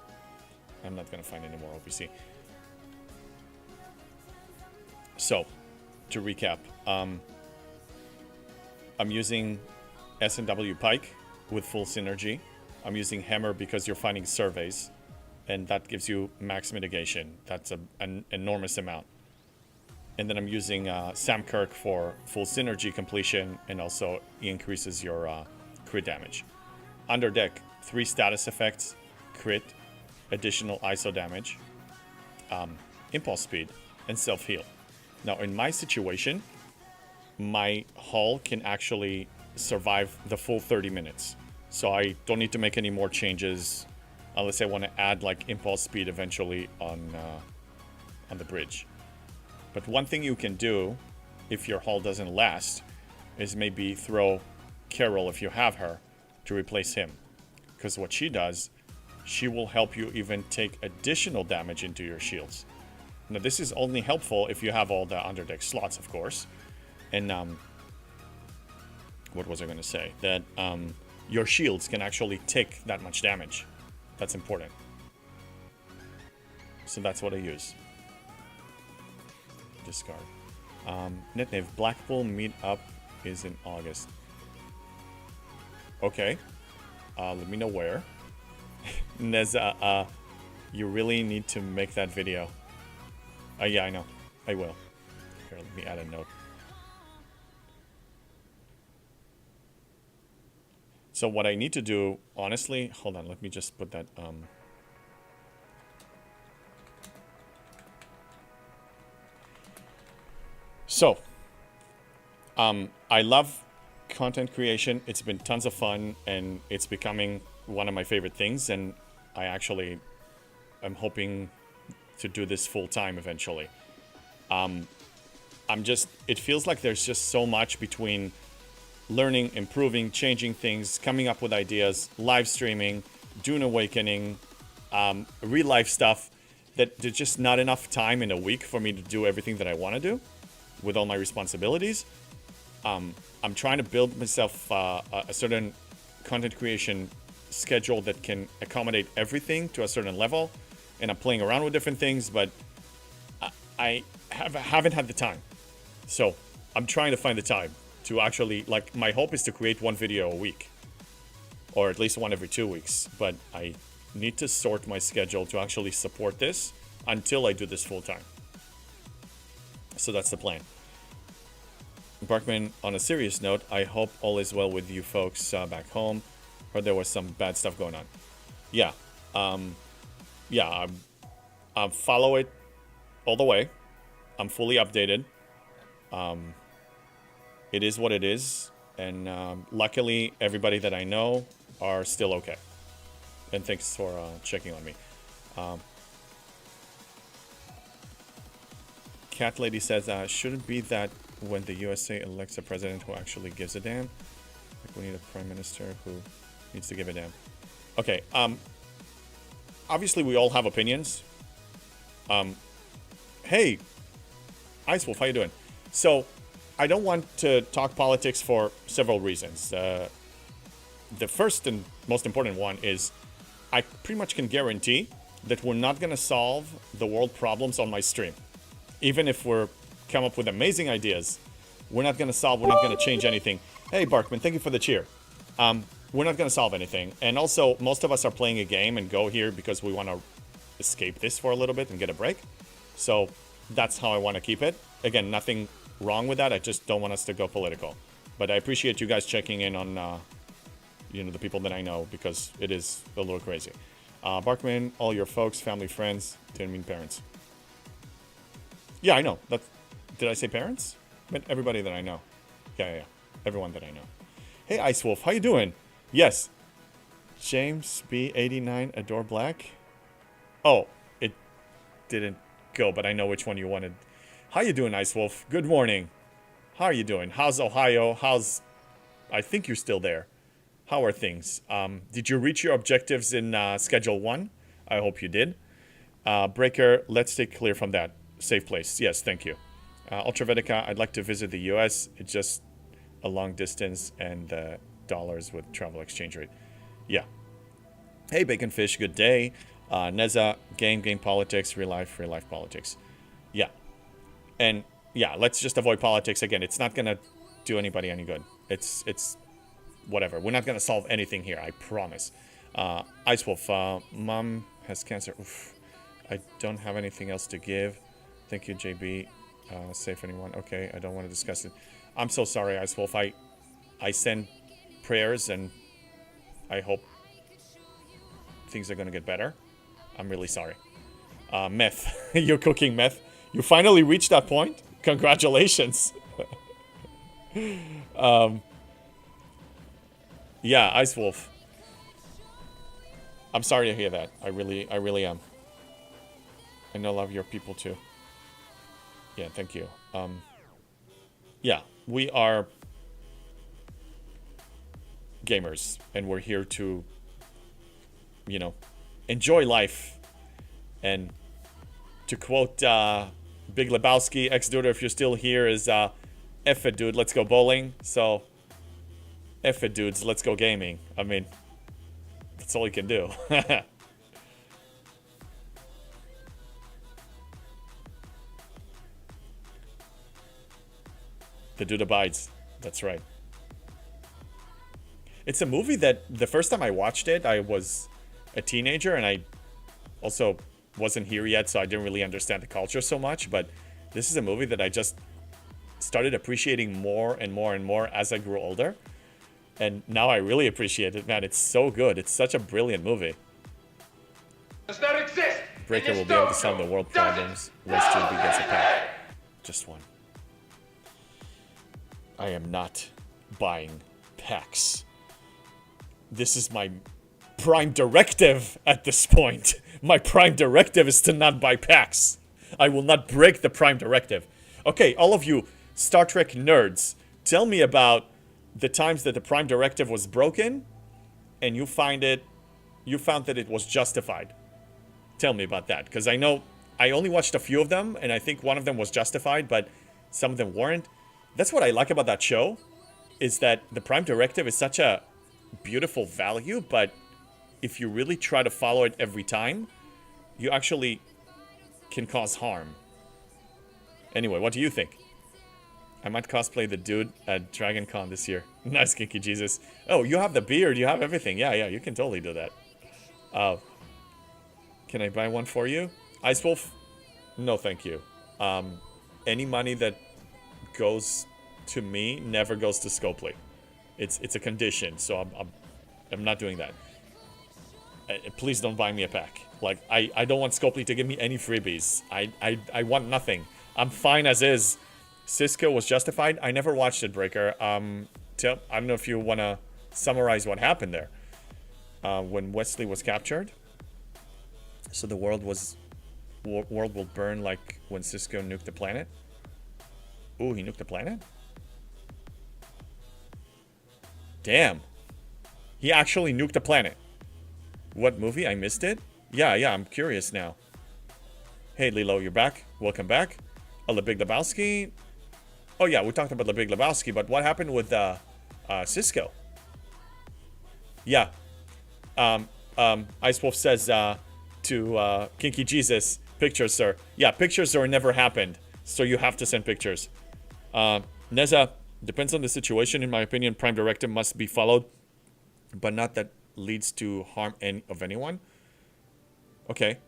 [SPEAKER 3] I'm not going to find any more OPC. So, to recap, I'm using S&W Pike with full synergy. I'm using Hammer because you're finding surveys, and that gives you max mitigation. That's an enormous amount. And then I'm using Sam Kirk for full synergy completion, and also he increases your crit damage. Under deck, 3 status effects, crit, additional ISO damage, impulse speed, and self-heal. Now, in my situation, my hull can actually survive the full 30 minutes. So I don't need to make any more changes unless I want to add like impulse speed eventually on the bridge. But one thing you can do if your hull doesn't last is maybe throw Carol, if you have her, to replace him. Because what she does, she will help you even take additional damage into your shields. Now, this is only helpful if you have all the underdeck slots, of course. And, what was I going to say? That your shields can actually take that much damage. That's important. So that's what I use. Discard. Netnave, Blackpool meetup is in August. Okay. Let me know where. Neza, you really need to make that video. Yeah, I know. I will. Here, let me add a note. So what I need to do, honestly, hold on, let me just put that, So, I love content creation. It's been tons of fun, and it's becoming one of my favorite things, and I actually am hoping to do this full time eventually. It feels like there's just so much between learning, improving, changing things, coming up with ideas, live streaming, Dune Awakening, real life stuff, that there's just not enough time in a week for me to do everything that I want to do with all my responsibilities. I'm trying to build myself a certain content creation schedule that can accommodate everything to a certain level, and I'm playing around with different things, but I haven't had the time. So I'm trying to find the time to actually, like, my hope is to create one video a week, or at least one every 2 weeks, but I need to sort my schedule to actually support this until I do this full time. So that's the plan. Barkman, on a serious note, I hope all is well with you folks back home. Heard there was some bad stuff going on. Yeah. I follow it all the way. I'm fully updated. It is what it is. And luckily, everybody that I know are still okay. And thanks for checking on me. Cat Lady says, shouldn't be that when the USA elects a president who actually gives a damn. Like, we need a prime minister who needs to give a damn. Okay, obviously we all have opinions. Hey, Ice Wolf, how you doing? So, I don't want to talk politics for several reasons. The first and most important one is I pretty much can guarantee that we're not going to solve the world problems on my stream. Even if we're come up with amazing ideas, we're not going to change anything. Hey, Barkman, thank you for the cheer. We're not going to solve anything. And also, most of us are playing a game and go here because we want to escape this for a little bit and get a break. So that's how I want to keep it. Again, nothing wrong with that. I just don't want us to go political. But I appreciate you guys checking in on, the people that I know, because it is a little crazy. Barkman, all your folks, family, friends, didn't mean parents. Yeah, I know. Did I say parents? I meant everybody that I know. Yeah. Everyone that I know. Hey, Ice Wolf, how you doing? Yes. James B89, Adore Black. Oh, it didn't go, but I know which one you wanted. How you doing, Ice Wolf? Good morning. How are you doing? How's Ohio? I think you're still there. How are things? Did you reach your objectives in Schedule 1? I hope you did. Breaker, let's stay clear from that. Safe place. Yes, thank you. Ultravetica, I'd like to visit the US. It's just a long distance and dollars with travel exchange rate. Yeah. Hey, Baconfish, good day. Neza, game politics, real life politics. Yeah. And yeah, let's just avoid politics again. It's not going to do anybody any good. It's whatever. We're not going to solve anything here, I promise. Ice Wolf, mom has cancer. Oof. I don't have anything else to give. Thank you, JB. Safe anyone? Okay, I don't want to discuss it. I'm so sorry, Ice Wolf. I send prayers and I hope things are going to get better. I'm really sorry. Meth. You're cooking meth. You finally reached that point? Congratulations. Yeah, Ice Wolf. I'm sorry to hear that. I really am. I know a lot of your people too. Yeah, thank you. Yeah, we are gamers, and we're here to, enjoy life. And to quote Big Lebowski, ex-duder, if you're still here, is F it, dude, let's go bowling. So, F it, dudes, let's go gaming. I mean, that's all you can do. The dude abides. That's right. It's a movie that the first time I watched it, I was a teenager, and I also wasn't here yet, so I didn't really understand the culture so much. But this is a movie that I just started appreciating more and more and more as I grew older. And now I really appreciate it, man. It's so good. It's such a brilliant movie.
[SPEAKER 1] Does not exist.
[SPEAKER 3] Breaker will be able to solve the world problems. Race 2 begins a pack. Just one. I am not buying packs. This is my prime directive at this point. My prime directive is to not buy packs. I will not break the prime directive. Okay, all of you Star Trek nerds, tell me about the times that the prime directive was broken and you find it you found that it was justified. Tell me about that, because I know I only watched a few of them, and I think one of them was justified, but some of them weren't. That's what I like about that show, is that the Prime Directive is such a beautiful value, but if you really try to follow it every time, you actually can cause harm. Anyway, what do you think? I might cosplay the dude at Dragon Con this year. Nice, Kinky Jesus. Oh, you have the beard, you have everything. Yeah, you can totally do that. Can I buy one for you? Ice Wolf? No, thank you. Any money that goes to me never goes to Scopely. It's a condition, so I'm not doing that. Please don't buy me a pack. Like, I don't want Scopely to give me any freebies. I want nothing. I'm fine as is. Cisco was justified. I never watched it, Breaker. I don't know if you want to summarize what happened there. When Wesley was captured. So the world will burn like when Cisco nuked the planet. Ooh, he nuked the planet? Damn. He actually nuked the planet. What movie? I missed it? Yeah, I'm curious now. Hey, Lilo, you're back. Welcome back. The Big Lebowski. Oh, yeah, we talked about the Big Lebowski, but what happened with Cisco? Yeah. Ice Wolf says to Kinky Jesus, pictures, sir. Yeah, pictures or never happened, so you have to send pictures. Neza, depends on the situation. In my opinion, Prime Directive must be followed, but not that leads to harm of anyone. Okay.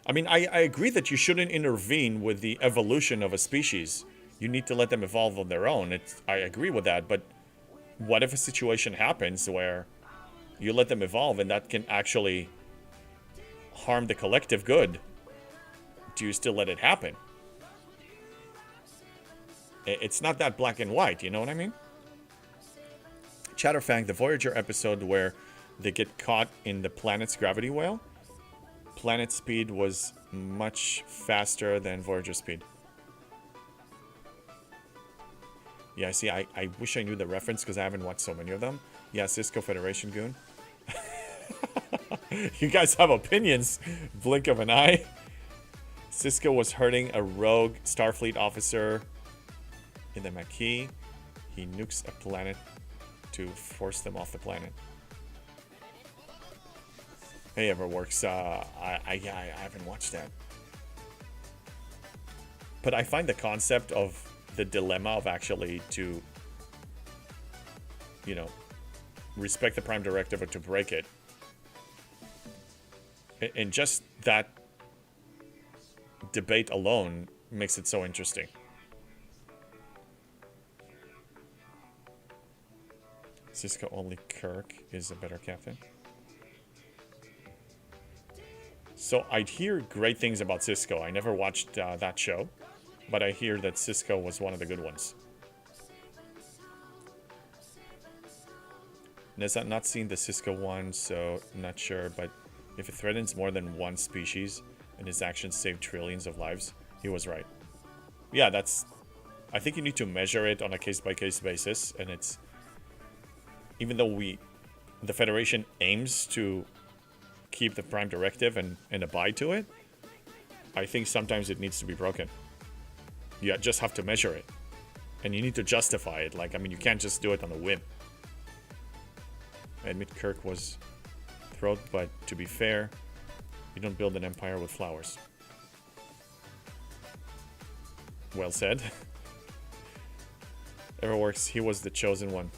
[SPEAKER 3] I mean, I agree that you shouldn't intervene with the evolution of a species. You need to let them evolve on their own. I agree with that, but what if a situation happens where you let them evolve and that can actually harm the collective good? Do you still let it happen? It's not that black and white, you know what I mean? Chatterfang, the Voyager episode where they get caught in the planet's gravity well, planet speed was much faster than Voyager speed. Yeah, see, I wish I knew the reference because I haven't watched so many of them. Yeah, Cisco Federation Goon. You guys have opinions. Blink of an eye. Cisco was hurting a rogue Starfleet officer in the Maquis. He nukes a planet to force them off the planet. Hey, Everworks. I haven't watched that. But I find the concept of the dilemma of actually to, respect the Prime Directive or to break it. And just that debate alone makes it so interesting. Cisco only Kirk is a better captain. So I'd hear great things about Cisco. I never watched that show, but I hear that Cisco was one of the good ones. Neza, not seen the Cisco one, so not sure, but if it threatens more than one species and his actions save trillions of lives, he was right. Yeah, I think you need to measure it on a case-by-case basis, and it's... Even though the Federation aims to keep the Prime Directive and abide to it, I think sometimes it needs to be broken. You just have to measure it. And you need to justify it. You can't just do it on a whim. I admit Kirk was throat, but to be fair, you don't build an empire with flowers. Well said. Everworks, he was the chosen one.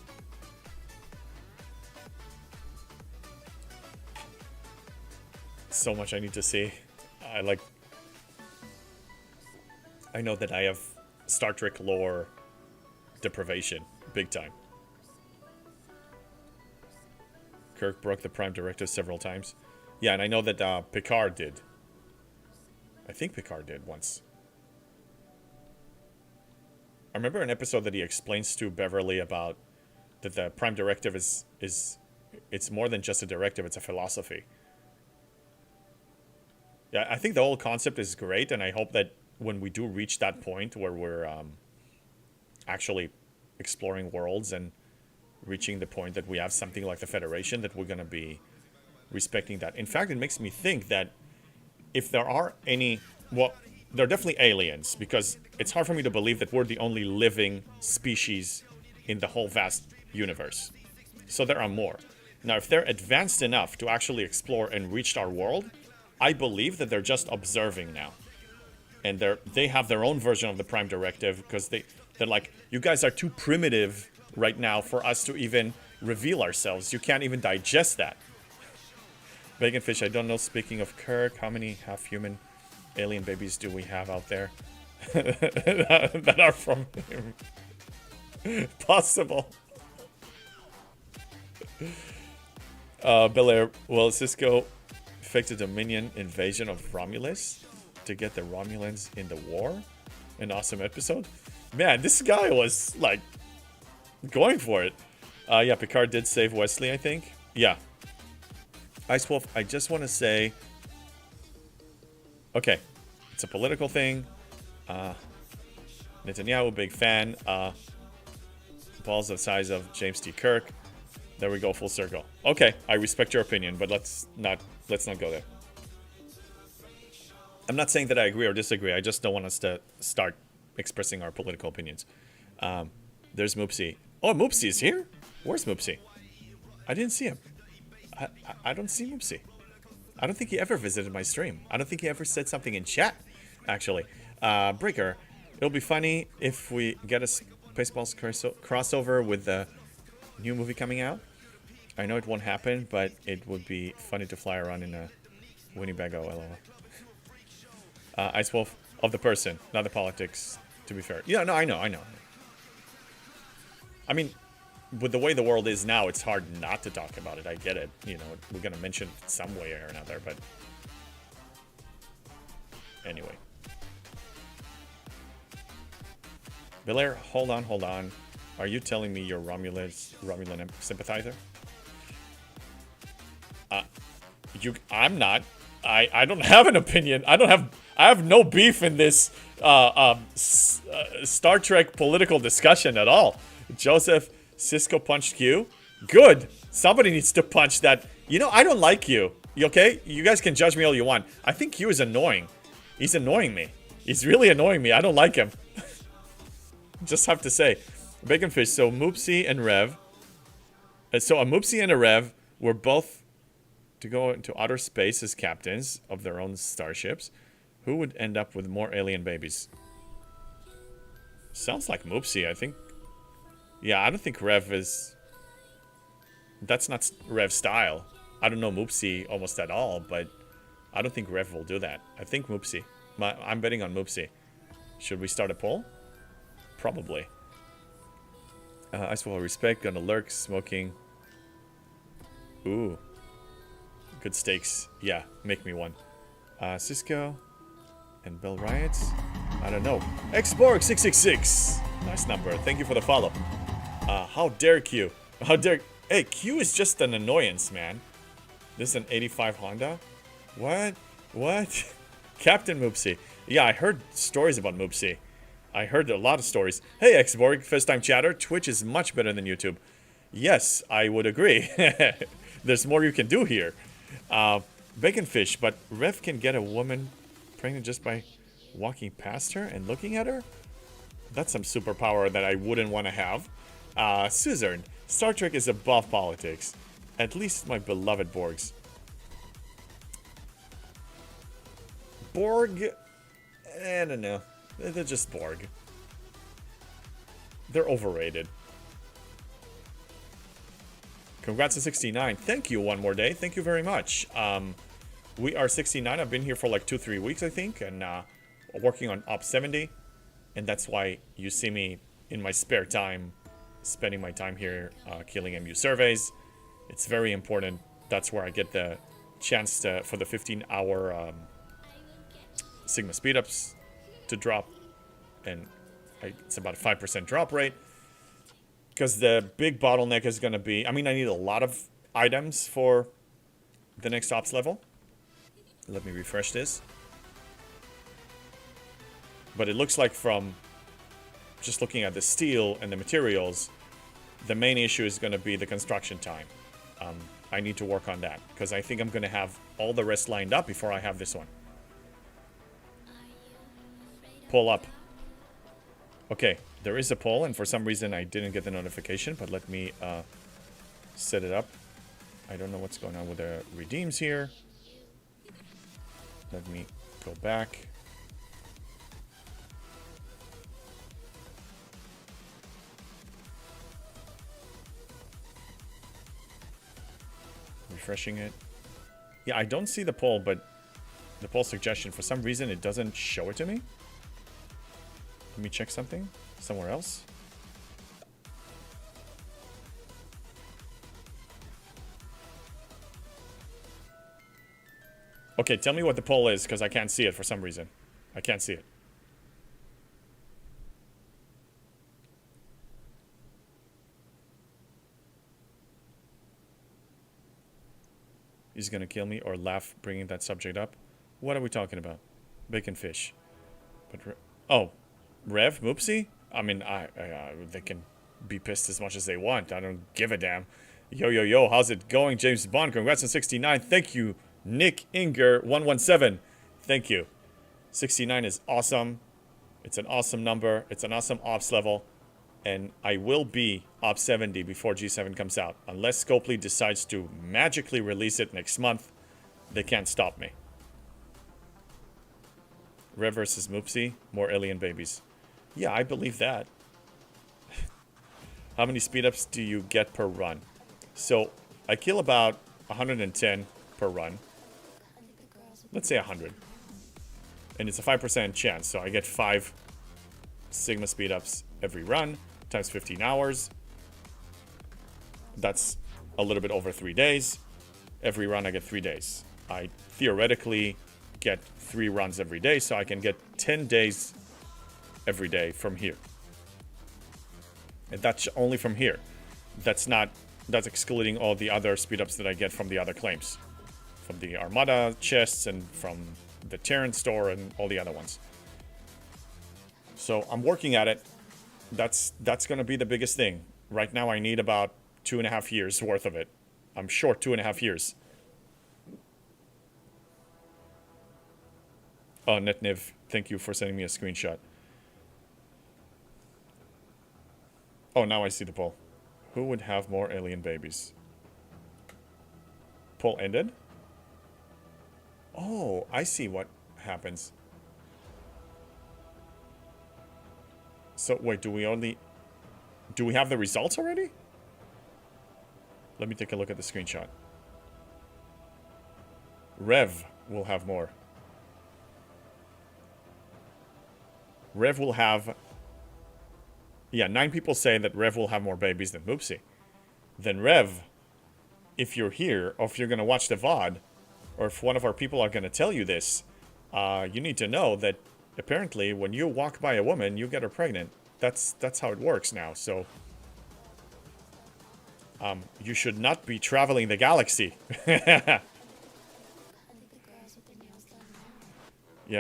[SPEAKER 3] So much I need to see. I know that I have Star Trek lore deprivation, big time. Kirk broke the Prime Directive several times. Yeah, and I know that Picard did. I think Picard did once. I remember an episode that he explains to Beverly about that the Prime Directive is it's more than just a directive, it's a philosophy. Yeah, I think the whole concept is great, and I hope that when we do reach that point where we're actually exploring worlds and reaching the point that we have something like the Federation, that we're going to be respecting that. In fact, it makes me think that if there are any, well, there are definitely aliens, because it's hard for me to believe that we're the only living species in the whole vast universe. So there are more. Now, if they're advanced enough to actually explore and reach our world, I believe that they're just observing now. And they have their own version of the Prime Directive, because they're like, you guys are too primitive right now for us to even reveal ourselves. You can't even digest that. Bacon Fish, I don't know, speaking of Kirk, how many half-human alien babies do we have out there that are from him? Possible. Belair, well, Cisco faked a Dominion invasion of Romulus to get the Romulans in the war? An awesome episode. Man, this guy was, like, going for it. Yeah, Picard did save Wesley, I think. Yeah. Ice Wolf, I just want to say... Okay. It's a political thing. Netanyahu, big fan. Balls the size of James T. Kirk. There we go, full circle. Okay, I respect your opinion, but let's not go there. I'm not saying that I agree or disagree. I just don't want us to start expressing our political opinions. There's Moopsy. Oh, Moopsy is here? Where's Moopsy? I didn't see him. I don't see Moopsy. I don't think he ever visited my stream. I don't think he ever said something in chat, actually. Breaker, it'll be funny if we get a Spaceballs crossover with the new movie coming out. I know it won't happen, but it would be funny to fly around in a Winnebago, lol. Ice Wolf, of the person, not the politics, to be fair. Yeah, no, I know. I mean, with the way the world is now, it's hard not to talk about it. I get it. You know, we're going to mention it some way or another, but... Anyway. Belair, hold on. Are you telling me you're Romulan sympathizer? I'm not. I don't have an opinion. I have no beef in this Star Trek political discussion at all. Joseph, Cisco punched Q. Good. Somebody needs to punch that. You know, I don't like Q. You okay? You guys can judge me all you want. I think Q is annoying. He's annoying me. He's really annoying me. I don't like him. Just have to say. Bacon Fish, so Moopsy and Rev. So a Moopsy and a Rev were both to go into outer space as captains of their own starships. Who would end up with more alien babies? Sounds like Moopsy, I think. Yeah, I don't think Rev is... That's not Rev's style. I don't know Moopsy almost at all, but I don't think Rev will do that. I think Moopsy. I'm betting on Moopsy. Should we start a poll? Probably. Ice Wolf, respect, gonna lurk, smoking. Ooh. Good steaks. Yeah, make me one. Cisco and Bell Riots. I don't know. Xborg666. Nice number. Thank you for the follow. How dare Q? How dare... Hey, Q is just an annoyance, man. This is an 85 Honda? What? Captain Moopsy. Yeah, I heard stories about Moopsy. I heard a lot of stories. Hey, Xborg, first time chatter. Twitch is much better than YouTube. Yes, I would agree. There's more you can do here. Bacon Fish, but Rev can get a woman pregnant just by walking past her and looking at her? That's some superpower that I wouldn't want to have. Suzerne, Star Trek is above politics. At least my beloved Borgs. Borg? I don't know. They're just Borg. They're overrated. Congrats on 69. Thank you one more day. Thank you very much. We are 69. I've been here for like 2-3 weeks, I think, and working on Op 70. And that's why you see me in my spare time spending my time here killing MU surveys. It's very important. That's where I get the chance for the 15-hour Sigma speedups to drop, and it's about a 5% drop rate, because the big bottleneck is going to be, I mean, I need a lot of items for the next ops level. Let me refresh this. But it looks like from just looking at the steel and the materials, The main issue is going to be the construction time. I need to work on that, because I think I'm going to have all the rest lined up before I have this one. Pull up. Okay, there is a poll, and for some reason I didn't get the notification, but let me set it up. I don't know what's going on with the redeems here. Let me go back. Refreshing it. Yeah, I don't see the poll, but the poll suggestion, for some reason, it doesn't show it to me. Let me check something somewhere else. Okay, tell me what the poll is, because I can't see it for some reason. I can't see it. He's gonna kill me or laugh bringing that subject up. What are we talking about? Bacon fish. But oh, Rev, Moopsie? I mean, they can be pissed as much as they want. I don't give a damn. Yo, yo, yo, how's it going? James Bond, congrats on 69. Thank you. Nick Inger 117. Thank you. 69 is awesome. It's an awesome number. It's an awesome ops level. And I will be Op 70 before G7 comes out. Unless Scopely decides to magically release it next month, they can't stop me. Rev versus Moopsie, more alien babies. Yeah, I believe that. How many speed ups do you get per run? So, I kill about 110 per run. Let's say 100. And it's a 5% chance, so I get 5 Sigma speed ups every run, times 15 hours. That's a little bit over 3 days. Every run I get 3 days. I theoretically get 3 runs every day, so I can get 10 days every day from here. And that's only from here. That's excluding all the other speed ups that I get from the other claims. From the Armada chests and from the Terran store and all the other ones. So I'm working at it. That's going to be the biggest thing. Right now I need about 2.5 years worth of it. I'm short 2.5 years. Oh, Netniv, thank you for sending me a screenshot. Oh, now I see the poll. Who would have more alien babies? Poll ended? Oh, I see what happens. So, wait, do we have the results already? Let me take a look at the screenshot. Rev will have more. Rev will have... Yeah, 9 people say that Rev will have more babies than Moopsie. Then Rev, if you're here, or if you're going to watch the VOD, or if one of our people are going to tell you this, you need to know that apparently when you walk by a woman, you get her pregnant. That's how it works now, so... you should not be traveling the galaxy. Yeah,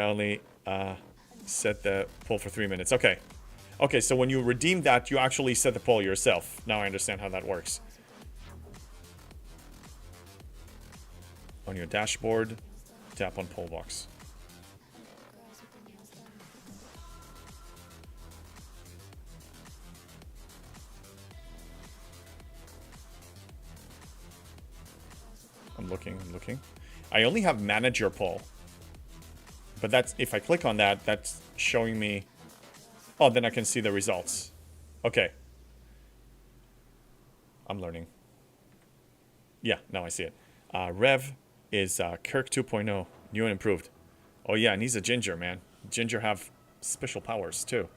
[SPEAKER 3] only set the poll for 3 minutes. Okay. Okay, so when you redeem that, you actually set the poll yourself. Now I understand how that works. On your dashboard, tap on poll box. I'm looking. I only have manager poll. But that's, if I click on that, that's showing me... Oh, then I can see the results. Okay. I'm learning. Yeah, now I see it. Rev is Kirk 2.0. New and improved. Oh yeah, and he's a ginger, man. Ginger have special powers, too.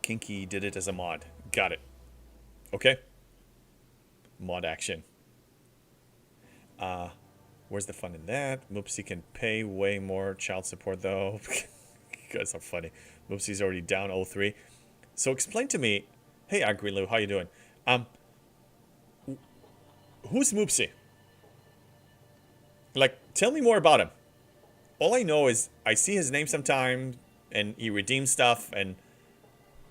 [SPEAKER 3] Kinky did it as a mod. Got it. Okay. Mod action. Where's the fun in that? Moopsie can pay way more child support, though. You guys are funny. Moopsie's already down 0-3. So explain to me... Hey, Agrilu, how you doing? Who's Moopsie? Like, tell me more about him. All I know is I see his name sometime, and he redeems stuff, and...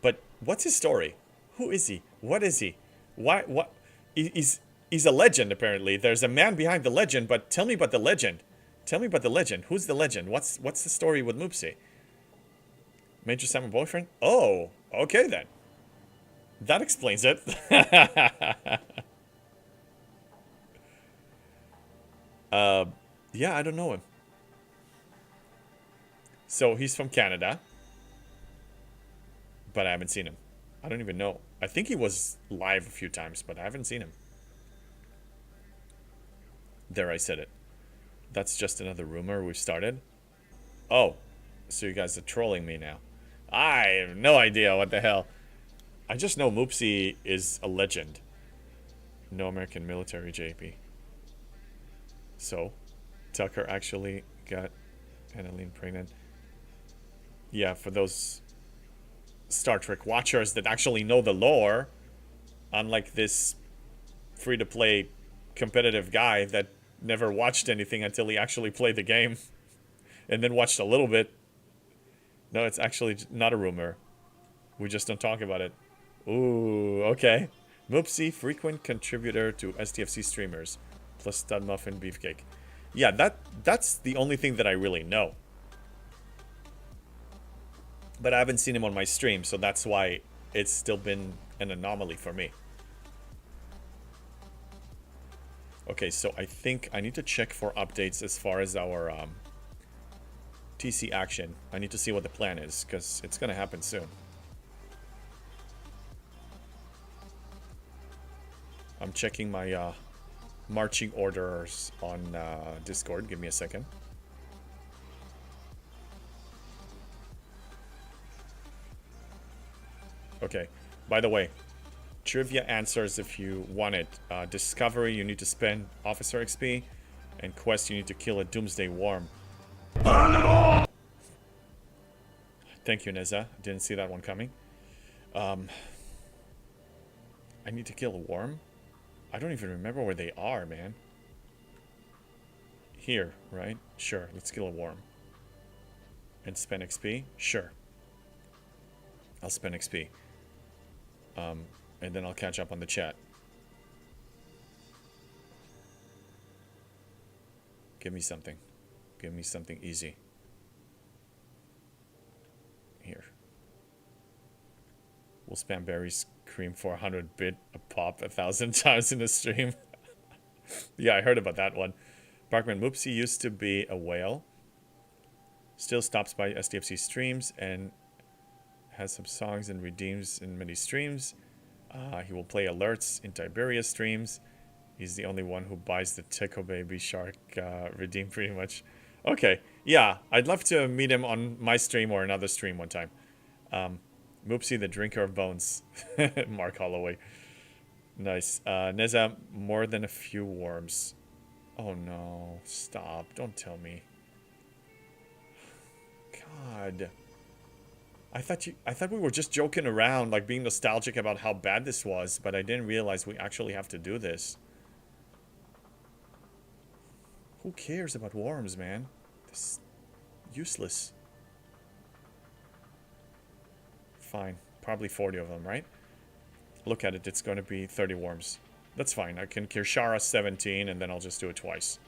[SPEAKER 3] But What's his story? Who is he? What is he? Why? What? He's a legend, apparently. There's a man behind the legend, but tell me about the legend. Tell me about the legend. Who's the legend? What's the story with Moopsy? Major Simon boyfriend? Oh, okay then. That explains it. Yeah, I don't know him. So he's from Canada. But I haven't seen him. I don't even know. I think he was live a few times, but I haven't seen him. There, I said it. That's just another rumor we've started. Oh, so you guys are trolling me now. I have no idea what the hell. I just know Moopsy is a legend. No American military, JP. So, Tucker actually got Annalene pregnant. Yeah, for those Star Trek watchers that actually know the lore, unlike this free-to-play competitive guy that never watched anything until he actually played the game and then watched a little bit. No, it's actually not a rumor. We just don't talk about it. Ooh, okay. Moopsy, frequent contributor to STFC streamers, plus Stud Muffin Beefcake. Yeah, that's the only thing that I really know. But I haven't seen him on my stream, so that's why it's still been an anomaly for me. Okay, so I think I need to check for updates as far as our TC action. I need to see what the plan is, because it's going to happen soon. I'm checking my marching orders on Discord. Give me a second. Okay, by the way, trivia answers if you want it. Discovery, you need to spend Officer XP. And Quest, you need to kill a Doomsday Worm. Thank you, Neza. Didn't see that one coming. I need to kill a worm? I don't even remember where they are, man. Here, right? Sure, let's kill a worm. And spend XP? Sure. I'll spend XP. And then I'll catch up on the chat. Give me something. Give me something easy. Here. We'll spam berries cream for 100 bit a pop 1,000 times in a stream. Yeah, I heard about that one. Parkman Moopsy used to be a whale. Still stops by STFC streams and has some songs and redeems in many streams. He will play alerts in Tiberius streams. He's the only one who buys the Tickle Baby Shark redeem pretty much. Okay, yeah, I'd love to meet him on my stream or another stream one time. Moopsy, the drinker of bones. Mark Holloway. Nice. Neza, more than a few worms. Oh no, stop. Don't tell me. God. I thought we were just joking around, like being nostalgic about how bad this was, but I didn't realize we actually have to do this. Who cares about worms, man? This is useless. Fine. Probably 40 of them, right? Look at it, it's going to be 30 worms. That's fine. I can Kirshara 17, and then I'll just do it twice.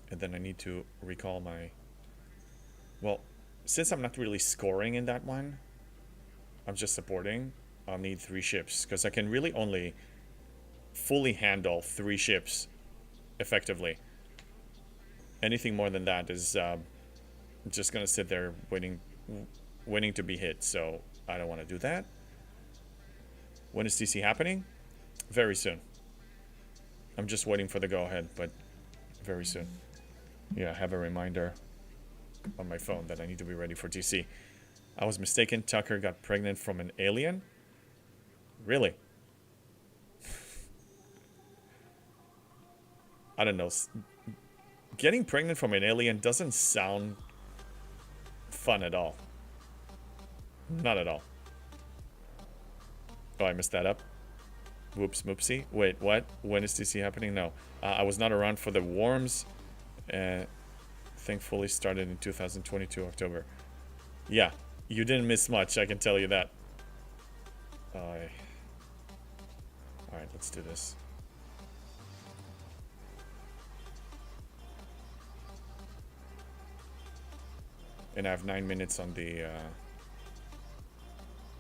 [SPEAKER 3] And then I need to recall my... Well, since I'm not really scoring in that one, I'm just supporting, I'll need 3 ships. Because I can really only fully handle 3 ships effectively. Anything more than that is just going to sit there waiting to be hit. So I don't want to do that. When is TC happening? Very soon. I'm just waiting for the go-ahead, but very soon. Yeah, I have a reminder on my phone that I need to be ready for TC. I was mistaken. Tucker got pregnant from an alien? Really? I don't know. Getting pregnant from an alien doesn't sound fun at all. Not at all. Oh, I messed that up. Whoops, moopsie. Wait, what? When is TC happening? No. I was not around for the worms. Thankfully started in 2022 October. Yeah, you didn't miss much, I can tell you that. Alright, let's do this. And I have 9 minutes on the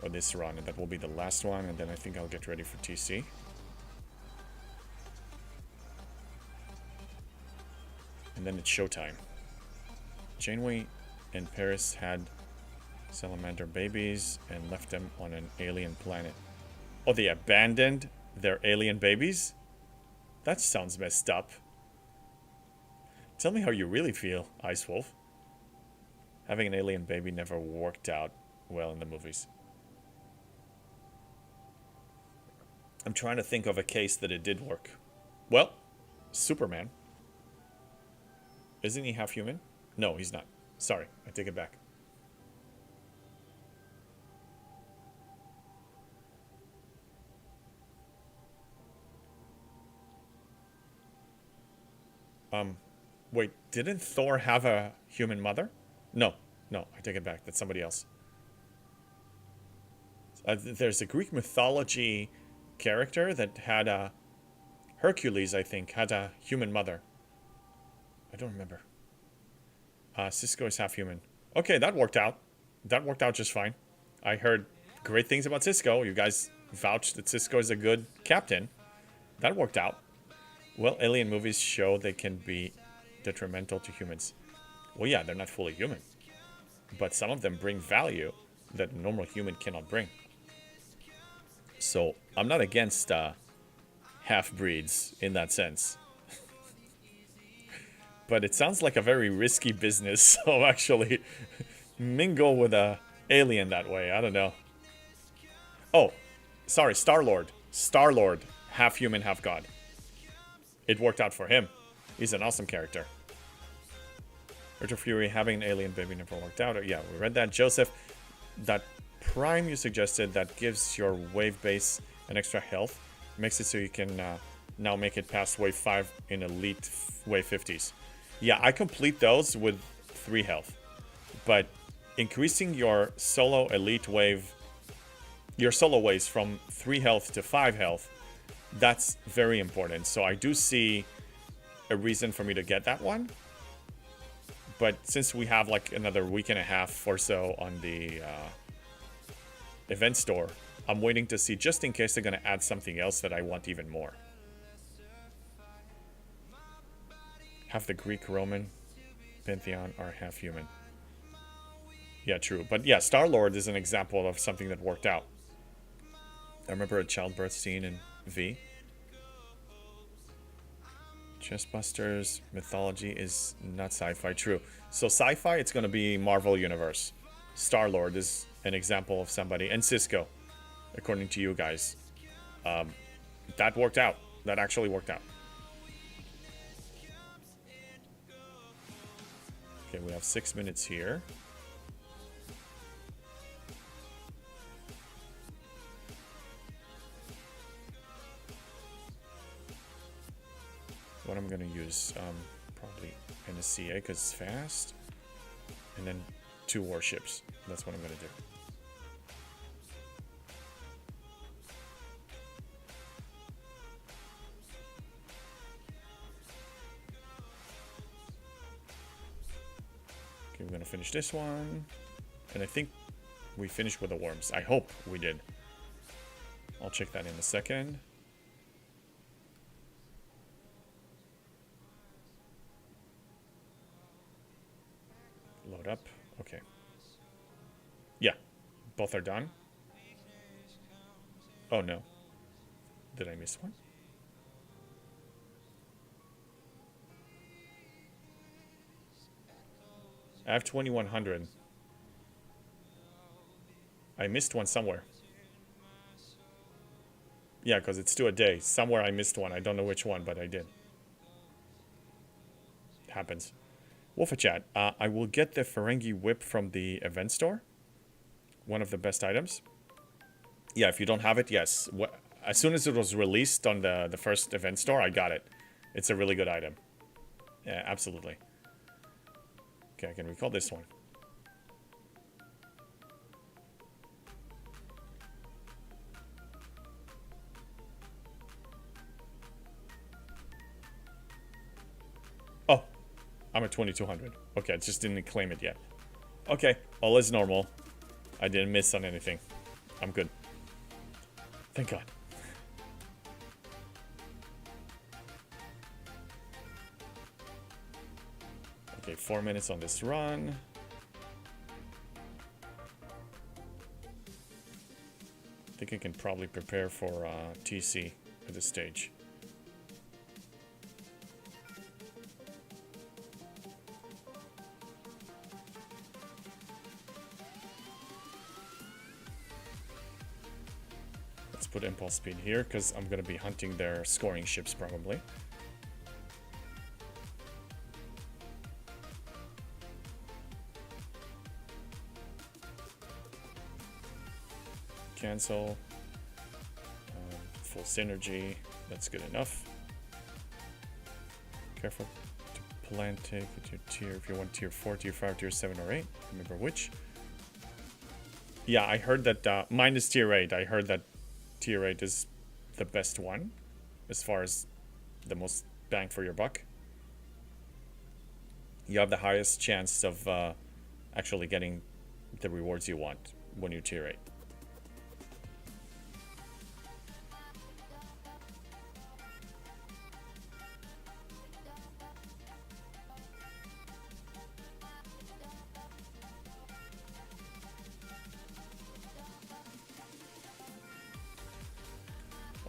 [SPEAKER 3] on this run, and that will be the last one, and then I think I'll get ready for TC. And then it's showtime. Janeway and Paris had salamander babies and left them on an alien planet. Oh, they abandoned their alien babies? That sounds messed up. Tell me how you really feel, Ice Wolf. Having an alien baby never worked out well in the movies. I'm trying to think of a case that it did work. Well, Superman. Isn't he half human? No, he's not. Sorry, I take it back. Wait, didn't Thor have a human mother? No, I take it back. That's somebody else. There's a Greek mythology character that had a... Hercules, I think, had a human mother. I don't remember. Cisco is half human. Okay, that worked out. That worked out just fine. I heard great things about Cisco. You guys vouched that Cisco is a good captain. That worked out. Well, alien movies show they can be detrimental to humans. Well, yeah, they're not fully human. But some of them bring value that a normal human cannot bring. So, I'm not against half-breeds in that sense. But it sounds like a very risky business, so actually mingle with a alien that way. I don't know. Oh, sorry, Star-Lord. Star-Lord, half human, half god. It worked out for him. He's an awesome character. Richard Fury having an alien baby never worked out. Yeah, we read that. Joseph, that prime you suggested that gives your wave base an extra health makes it so you can now make it past wave 5 in elite wave 50s. Yeah, I complete those with 3 health. But increasing your solo elite wave, your solo waves from 3 health to 5 health, that's very important. So I do see a reason for me to get that one. But since we have like another week and a half or so on the event store, I'm waiting to see just in case they're going to add something else that I want even more. Half the Greek Roman pantheon are half human. Yeah, true. But yeah, Star-Lord is an example of something that worked out. I remember a childbirth scene in V. Chestbusters mythology is not sci-fi. True. So sci-fi, it's going to be Marvel Universe. Star-Lord is an example of somebody. And Cisco, according to you guys. That worked out. That actually worked out. Okay, we have 6 minutes here. What I'm gonna use, probably NSCA because it's fast, and then 2 warships. That's what I'm gonna do. Okay, we're gonna finish this one, and I think we finished with the worms. I hope we did. I'll check that in a second. Load up. Okay. Yeah. Both are done. Oh, no. Did I miss one? I have 2100. I missed one somewhere. Yeah, because it's 2 a day. Somewhere I missed one. I don't know which one, but I did. It happens. Wolfachat, I will get the Ferengi whip from the event store. One of the best items. Yeah, if you don't have it, yes. As soon as it was released on the first event store, I got it. It's a really good item. Yeah, absolutely. Okay, I can recall this one. I'm at 2200. Okay, I just didn't claim it yet. Okay, all is normal. I didn't miss on anything. I'm good. Thank God. Okay, 4 minutes on this run. I think I can probably prepare for TC at this stage. Let's put impulse speed here because I'm going to be hunting their scoring ships probably. Cancel. Full synergy. That's good enough. Careful to plan take it to tier if you want tier 4, tier 5, tier 7 or 8. Remember which. Yeah, I heard that minus tier 8. I heard that tier 8 is the best one as far as the most bang for your buck. You have the highest chance of actually getting the rewards you want when you tier 8.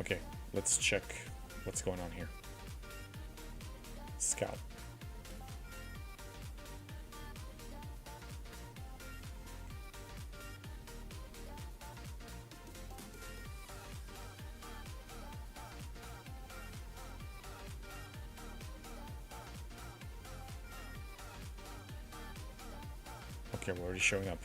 [SPEAKER 3] Okay, let's check what's going on here. Scout. Okay, we're already showing up.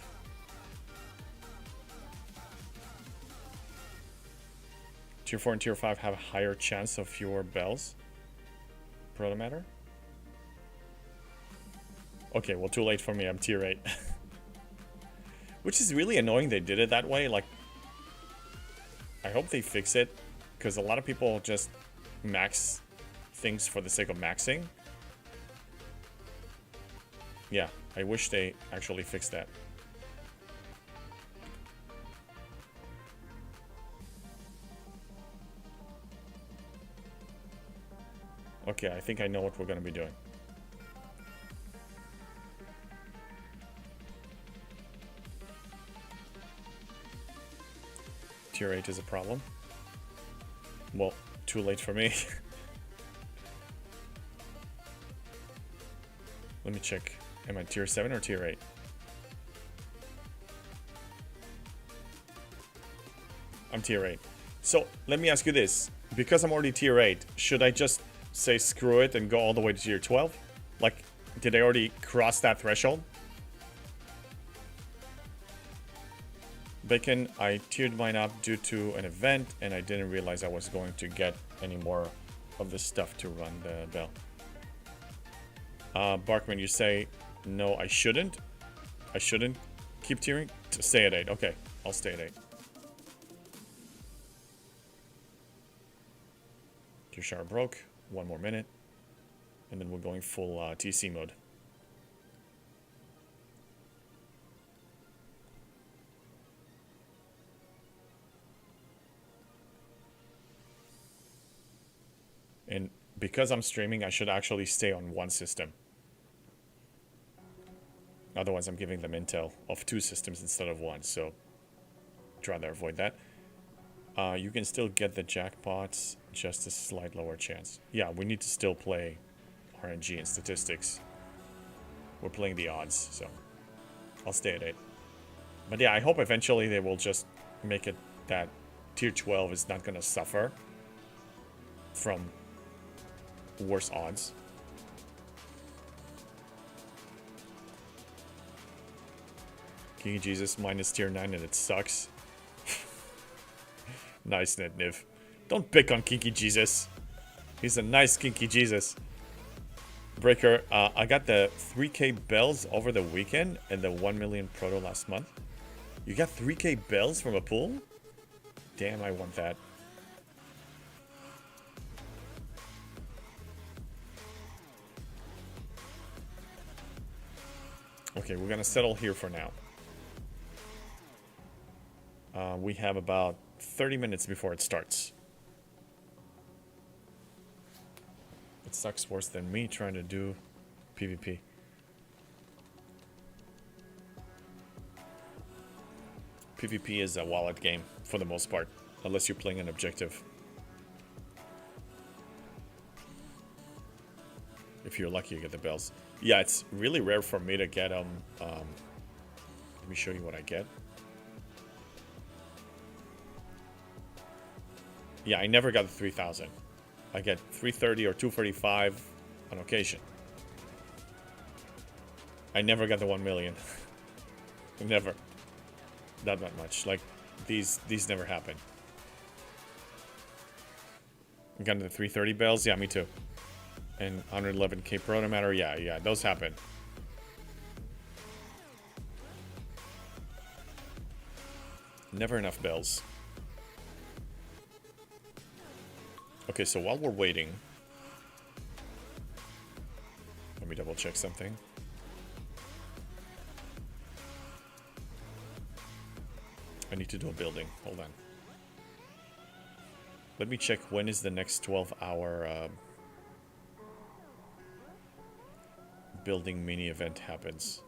[SPEAKER 3] Tier 4 and Tier 5 have a higher chance of fewer bells. Proto matter? Okay, well, too late for me. I'm Tier 8. Which is really annoying they did it that way. Like, I hope they fix it. Because a lot of people just max things for the sake of maxing. Yeah, I wish they actually fixed that. Okay, I think I know what we're going to be doing. Tier 8 is a problem. Well, too late for me. Let me check. Am I Tier 7 or Tier 8? I'm Tier 8. So, let me ask you this. Because I'm already Tier 8, should I just say screw it and go all the way to tier 12? Like, did I already cross that threshold? Bacon, I tiered mine up due to an event and I didn't realize I was going to get any more of the stuff to run the bell. Barkman, you say no, I shouldn't. I shouldn't keep tiering? Stay at 8. Okay, I'll stay at 8. Tier Shard broke. 1 more minute, and then we're going full TC mode. And because I'm streaming, I should actually stay on one system. Otherwise, I'm giving them intel of 2 systems instead of 1, so I'd rather avoid that. You can still get the jackpots, just a slight lower chance. Yeah, we need to still play RNG and statistics. We're playing the odds, so I'll stay at 8. But yeah, I hope eventually they will just make it that tier 12 is not going to suffer from worse odds. King Jesus minus tier 9 and it sucks. Nice, Netniv. Don't pick on Kinky Jesus. He's a nice Kinky Jesus. Breaker, I got the 3k bells over the weekend and the 1 million proto last month. You got 3k bells from a pool? Damn, I want that. Okay, we're gonna settle here for now. We have about 30 minutes before it starts. It sucks worse than me trying to do PvP. PvP is a wallet game for the most part, unless you're playing an objective. If you're lucky, you get the bells. Yeah, it's really rare for me to get them. Let me show you what I get. Yeah, I never got the 3,000. I get 330 or 235 on occasion. I never got the 1 million. Never. Not that much. Like, these never happen. I got the 330 bells? Yeah, me too. And 111k proto matter? Yeah, those happen. Never enough bells. Okay, so while we're waiting, let me double check something. I need to do a building. Hold on. Let me check when is the next 12-hour building mini event happens.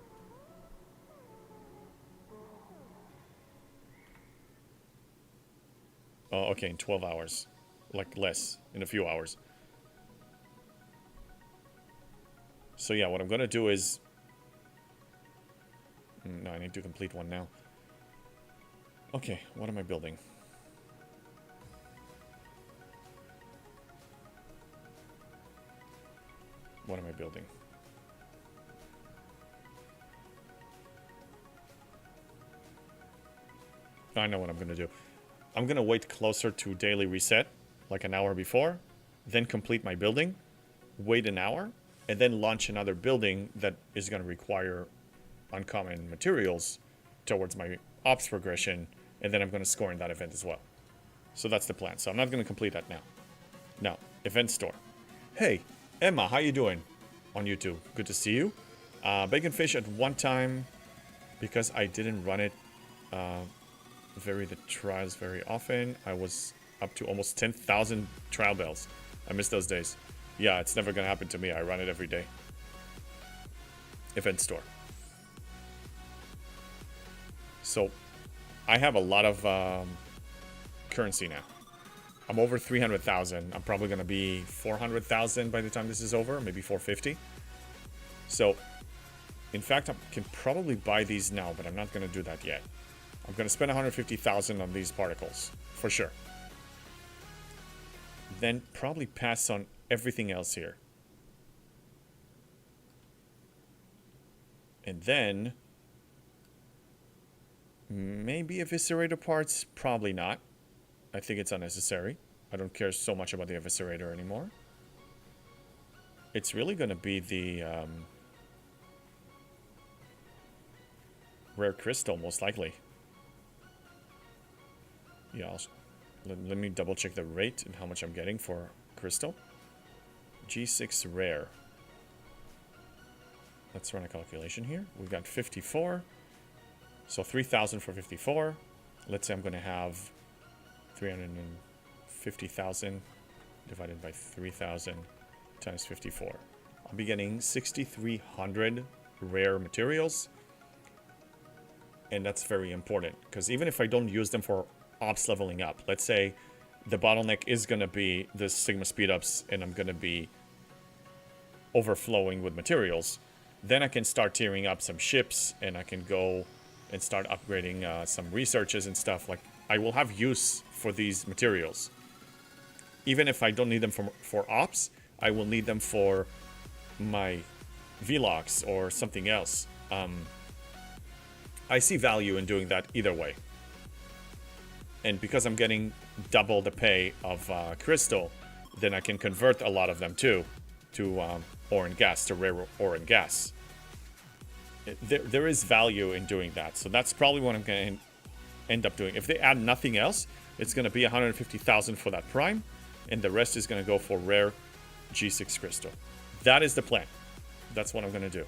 [SPEAKER 3] Oh, okay, in 12 hours. Like less, in a few hours. So yeah, what I'm gonna do is... No, I need to complete one now. Okay, what am I building? What am I building? I know what I'm gonna do. I'm gonna wait closer to daily reset, like an hour before, then complete my building, wait an hour, and then launch another building that is gonna require uncommon materials towards my ops progression, and then I'm gonna score in that event as well. So that's the plan. So I'm not gonna complete that now. Now, event store. Hey, Emma, how you doing? On YouTube, good to see you. Bacon Fish at one time, because I didn't run it the trials very often. I was up to almost 10,000 trial bells. I miss those days. Yeah, it's never gonna happen to me. I run it every day. Event store. So, I have a lot of currency now. I'm over 300,000. I'm probably gonna be 400,000 by the time this is over, maybe 450. So, in fact, I can probably buy these now, but I'm not gonna do that yet. I'm gonna spend 150,000 on these particles, for sure. Then probably pass on everything else here. And then maybe eviscerator parts, probably not. I think it's unnecessary. I don't care so much about the eviscerator anymore. It's really gonna be the rare crystal, most likely. Yeah, let me double check the rate and how much I'm getting for crystal. G6 rare. Let's run a calculation here. We've got 54. So 3,000 for 54. Let's say I'm going to have 350,000 divided by 3,000 times 54. I'll be getting 6,300 rare materials. And that's very important, because even if I don't use them for ops leveling up, let's say the bottleneck is going to be the Sigma speed-ups and I'm going to be overflowing with materials, then I can start tearing up some ships and I can go and start upgrading some researches and stuff. Like, I will have use for these materials. Even if I don't need them for ops, I will need them for my vlogs or something else. I see value in doing that either way. And because I'm getting double the pay of crystal, then I can convert a lot of them too to ore and gas, to rare ore and gas. There is value in doing that. So that's probably what I'm going to end up doing. If they add nothing else, it's going to be 150,000 for that prime, and the rest is going to go for rare G6 crystal. That is the plan. That's what I'm going to do.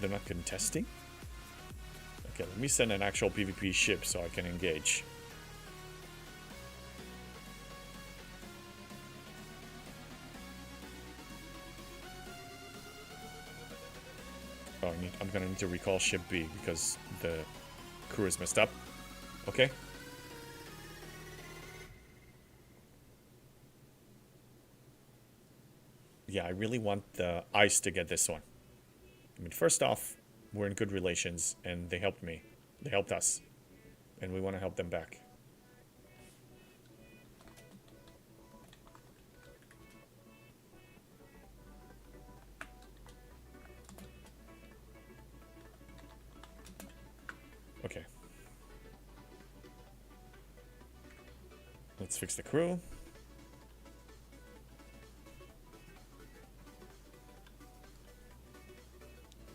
[SPEAKER 3] They're not contesting? Okay, let me send an actual PvP ship so I can engage. Oh, I'm gonna need to recall ship B because the crew is messed up. Okay. Yeah, I really want the ICE to get this one. I mean, first off, we're in good relations, and they helped me. They helped us. And we want to help them back. Okay. Let's fix the crew.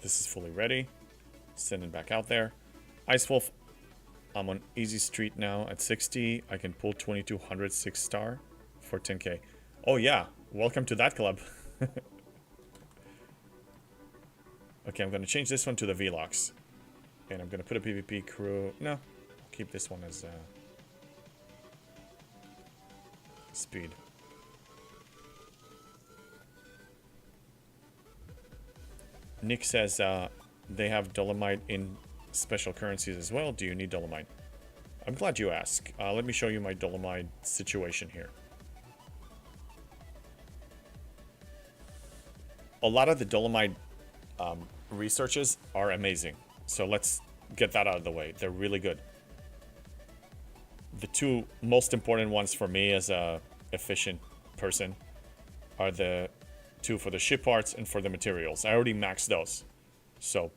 [SPEAKER 3] This is fully ready. Send it back out there. Ice Wolf, I'm on easy street now at 60. I can pull 2200 6-star for 10k. Oh yeah, welcome to that club. Okay, I'm gonna change this one to the Velox. And I'm gonna put a PvP crew. No, I'll keep this one as speed. Nick says they have Dolomite in special currencies as well. Do you need Dolomite? I'm glad you asked. Let me show you my Dolomite situation here. A lot of the Dolomite researches are amazing. So let's get that out of the way. They're really good. The two most important ones for me as a efficient person are the two for the ship parts and for the materials. I already maxed those. So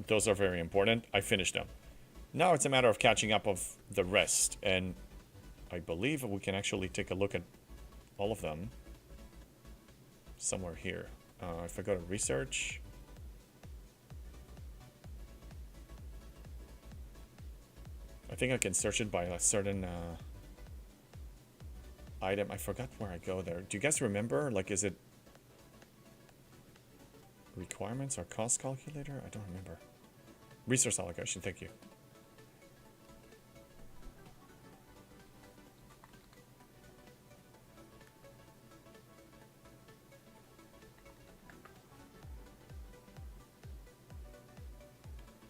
[SPEAKER 3] those are very important. I finished them. Now it's a matter of catching up of the rest. And I believe we can actually take a look at all of them somewhere here. If I go to research. I think I can search it by a certain item. I forgot where I go there. Do you guys remember? Like, is it requirements or cost calculator? I don't remember. Resource allocation, thank you.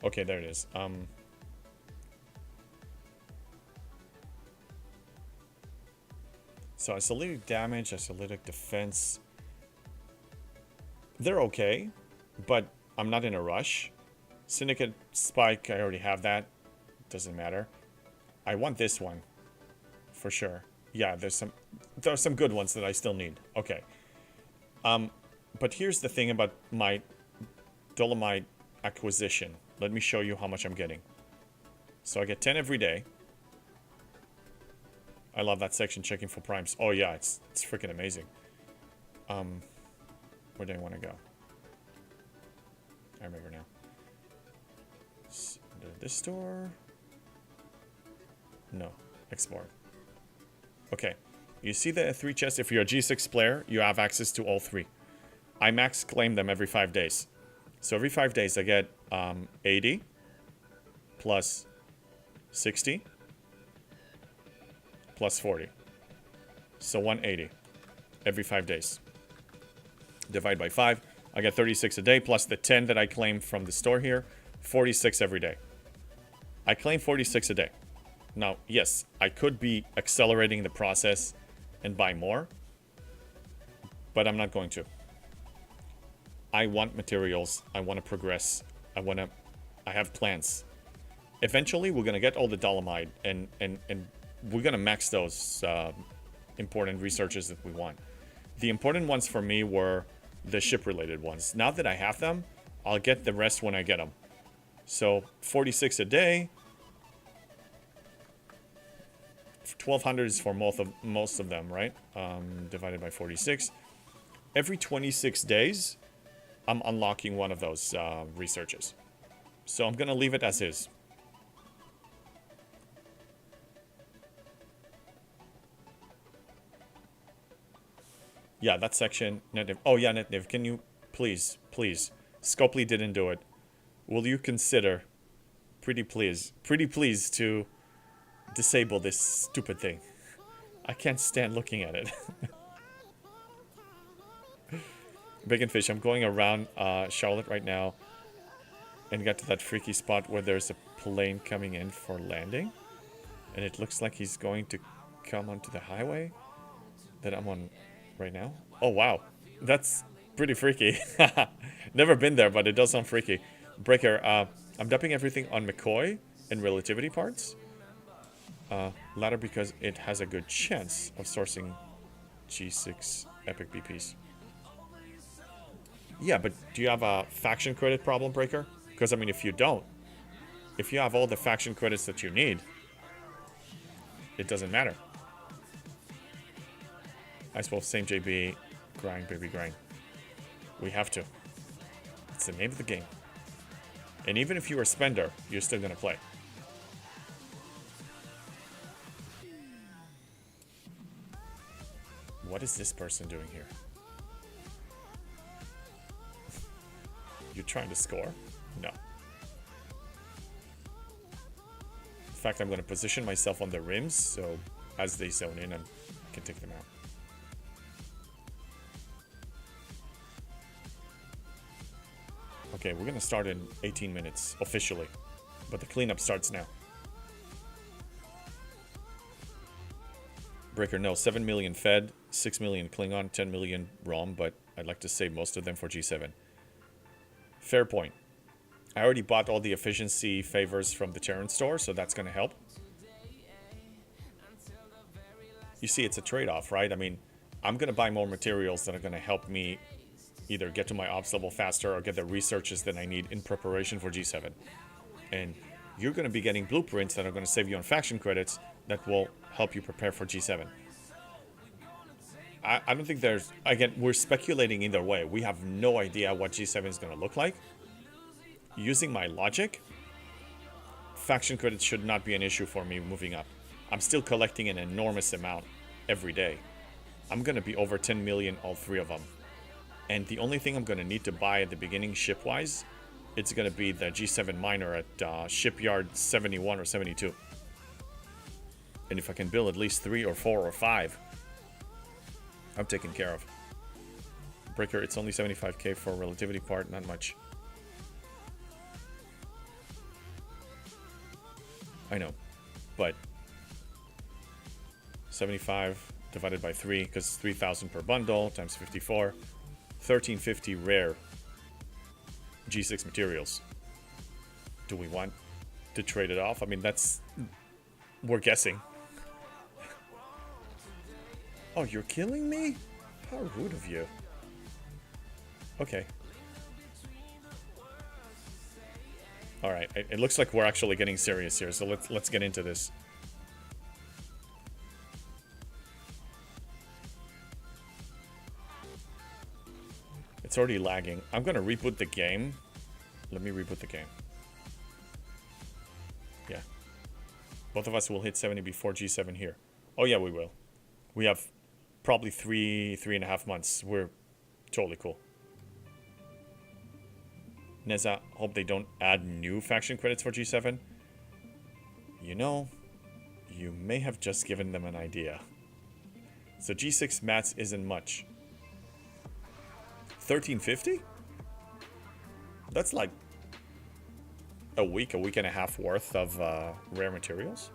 [SPEAKER 3] Okay, there it is. So isolated damage, isolated defense. They're okay, but I'm not in a rush. Syndicate Spike, I already have that. Doesn't matter. I want this one. For sure. Yeah, there are some good ones that I still need. Okay. But here's the thing about my Dolomite acquisition. Let me show you how much I'm getting. So I get 10 every day. I love that section, checking for primes. Oh yeah, it's freaking amazing. Where do I want to go? I remember now. This store? No, export. Okay, you see the 3 chests. If you're a G6 player, you have access to all 3. I max claim them every 5 days. So every 5 days I get 80 plus 60 plus 40. So 180 every 5 days. Divide by 5. I get 36 a day plus the 10 that I claim from the store here. 46 every day. I claim 46 a day. Now, yes, I could be accelerating the process and buy more, but I'm not going to. I want materials. I want to progress. I have plans. Eventually, we're going to get all the Dolomite and we're going to max those important researches that we want. The important ones for me were the ship-related ones. Now that I have them, I'll get the rest when I get them. So 46 a day. 1200 is for most of them, right? Divided by 46. Every 26 days, I'm unlocking one of those researches. So I'm going to leave it as is. Yeah, that section, Netniv. Oh yeah, Netniv, can you please Scopely didn't do it. Will you consider, pretty please to disable this stupid thing? I can't stand looking at it. Bacon Fish, I'm going around Charlotte right now and got to that freaky spot where there's a plane coming in for landing. And it looks like he's going to come onto the highway that I'm on right now. Oh, wow. That's pretty freaky. Never been there, but it does sound freaky. Breaker, I'm dumping everything on McCoy and relativity parts. Latter because it has a good chance of sourcing G6 epic BPs. Yeah, but do you have a faction credit problem, Breaker? Because, I mean, if you don't, if you have all the faction credits that you need, it doesn't matter. I suppose same JB, grind, baby, grind. We have to. It's the name of the game. And even if you're a spender, you're still gonna play. What is this person doing here? You're trying to score? No. In fact, I'm going to position myself on the rims, so as they zone in, I can take them out. Okay, we're going to start in 18 minutes, officially. But the cleanup starts now. Breaker, no, 7 million Fed, 6 million Klingon, 10 million ROM, but I'd like to save most of them for G7. Fair point. I already bought all the efficiency favors from the Terran store, so that's going to help. You see, it's a trade-off, right? I mean, I'm going to buy more materials that are going to help me either get to my ops level faster or get the researches that I need in preparation for G7. And you're going to be getting blueprints that are going to save you on faction credits that will help you prepare for G7. I don't think there's... Again, we're speculating either way. We have no idea what G7 is going to look like. Using my logic, faction credits should not be an issue for me moving up. I'm still collecting an enormous amount every day. I'm going to be over 10 million, all three of them. And the only thing I'm going to need to buy at the beginning ship-wise, it's going to be the G7 miner at shipyard 71 or 72. And if I can build at least 3 or 4 or 5, I'm taken care of. Breaker, it's only 75k for relativity part, not much. I know, but 75 divided by 3, because 3,000 per bundle, times 54, 1350 rare G6 materials. Do we want to trade it off? I mean, that's... We're guessing. Oh, you're killing me? How rude of you. Okay. Alright, it looks like we're actually getting serious here, so let's get into this. It's already lagging. I'm gonna reboot the game. Let me reboot the game. Yeah. Both of us will hit 70 before G7 here. Oh yeah, we will. We have probably 3.5 months. We're totally cool. Neza, hope they don't add new faction credits for G7. You know, you may have just given them an idea. So G6 mats isn't much. 1350? That's like a week and a half worth of rare materials.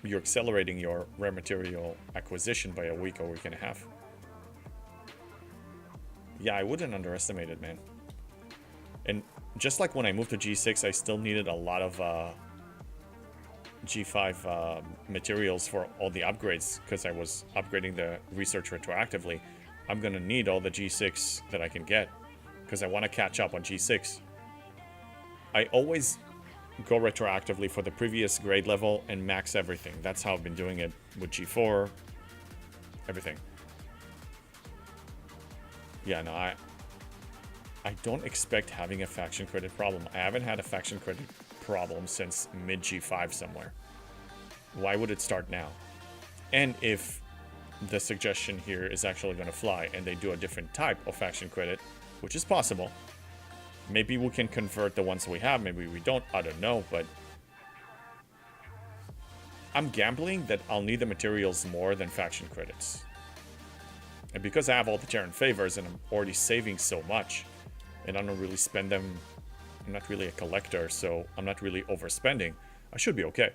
[SPEAKER 3] You're accelerating your rare material acquisition by a week and a half. Yeah, I wouldn't underestimate it, man. And just like when I moved to G6, I still needed a lot of G5 materials for all the upgrades because I was upgrading the research retroactively. I'm going to need all the G6 that I can get because I want to catch up on G6. I always go retroactively for the previous grade level and max everything. That's how I've been doing it with G4, everything. Yeah, no, I don't expect having a faction credit problem. I haven't had a faction credit problem since mid G5 somewhere. Why would it start now? And if the suggestion here is actually going to fly and they do a different type of faction credit, which is possible. Maybe we can convert the ones we have, maybe we don't, I don't know, but I'm gambling that I'll need the materials more than faction credits. And because I have all the Terran favors and I'm already saving so much, and I don't really spend them, I'm not really a collector, so I'm not really overspending, I should be okay.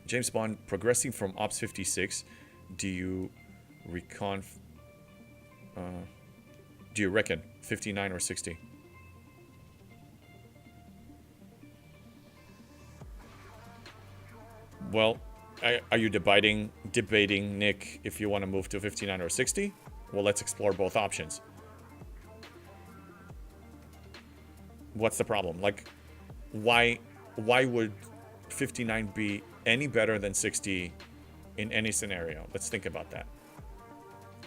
[SPEAKER 3] James Bond, progressing from Ops 56, do you reckon 59 or 60? Well, are you debating, Nick, if you want to move to 59 or 60? Well, let's explore both options. What's the problem? Like, why would 59 be any better than 60 in any scenario? Let's think about that.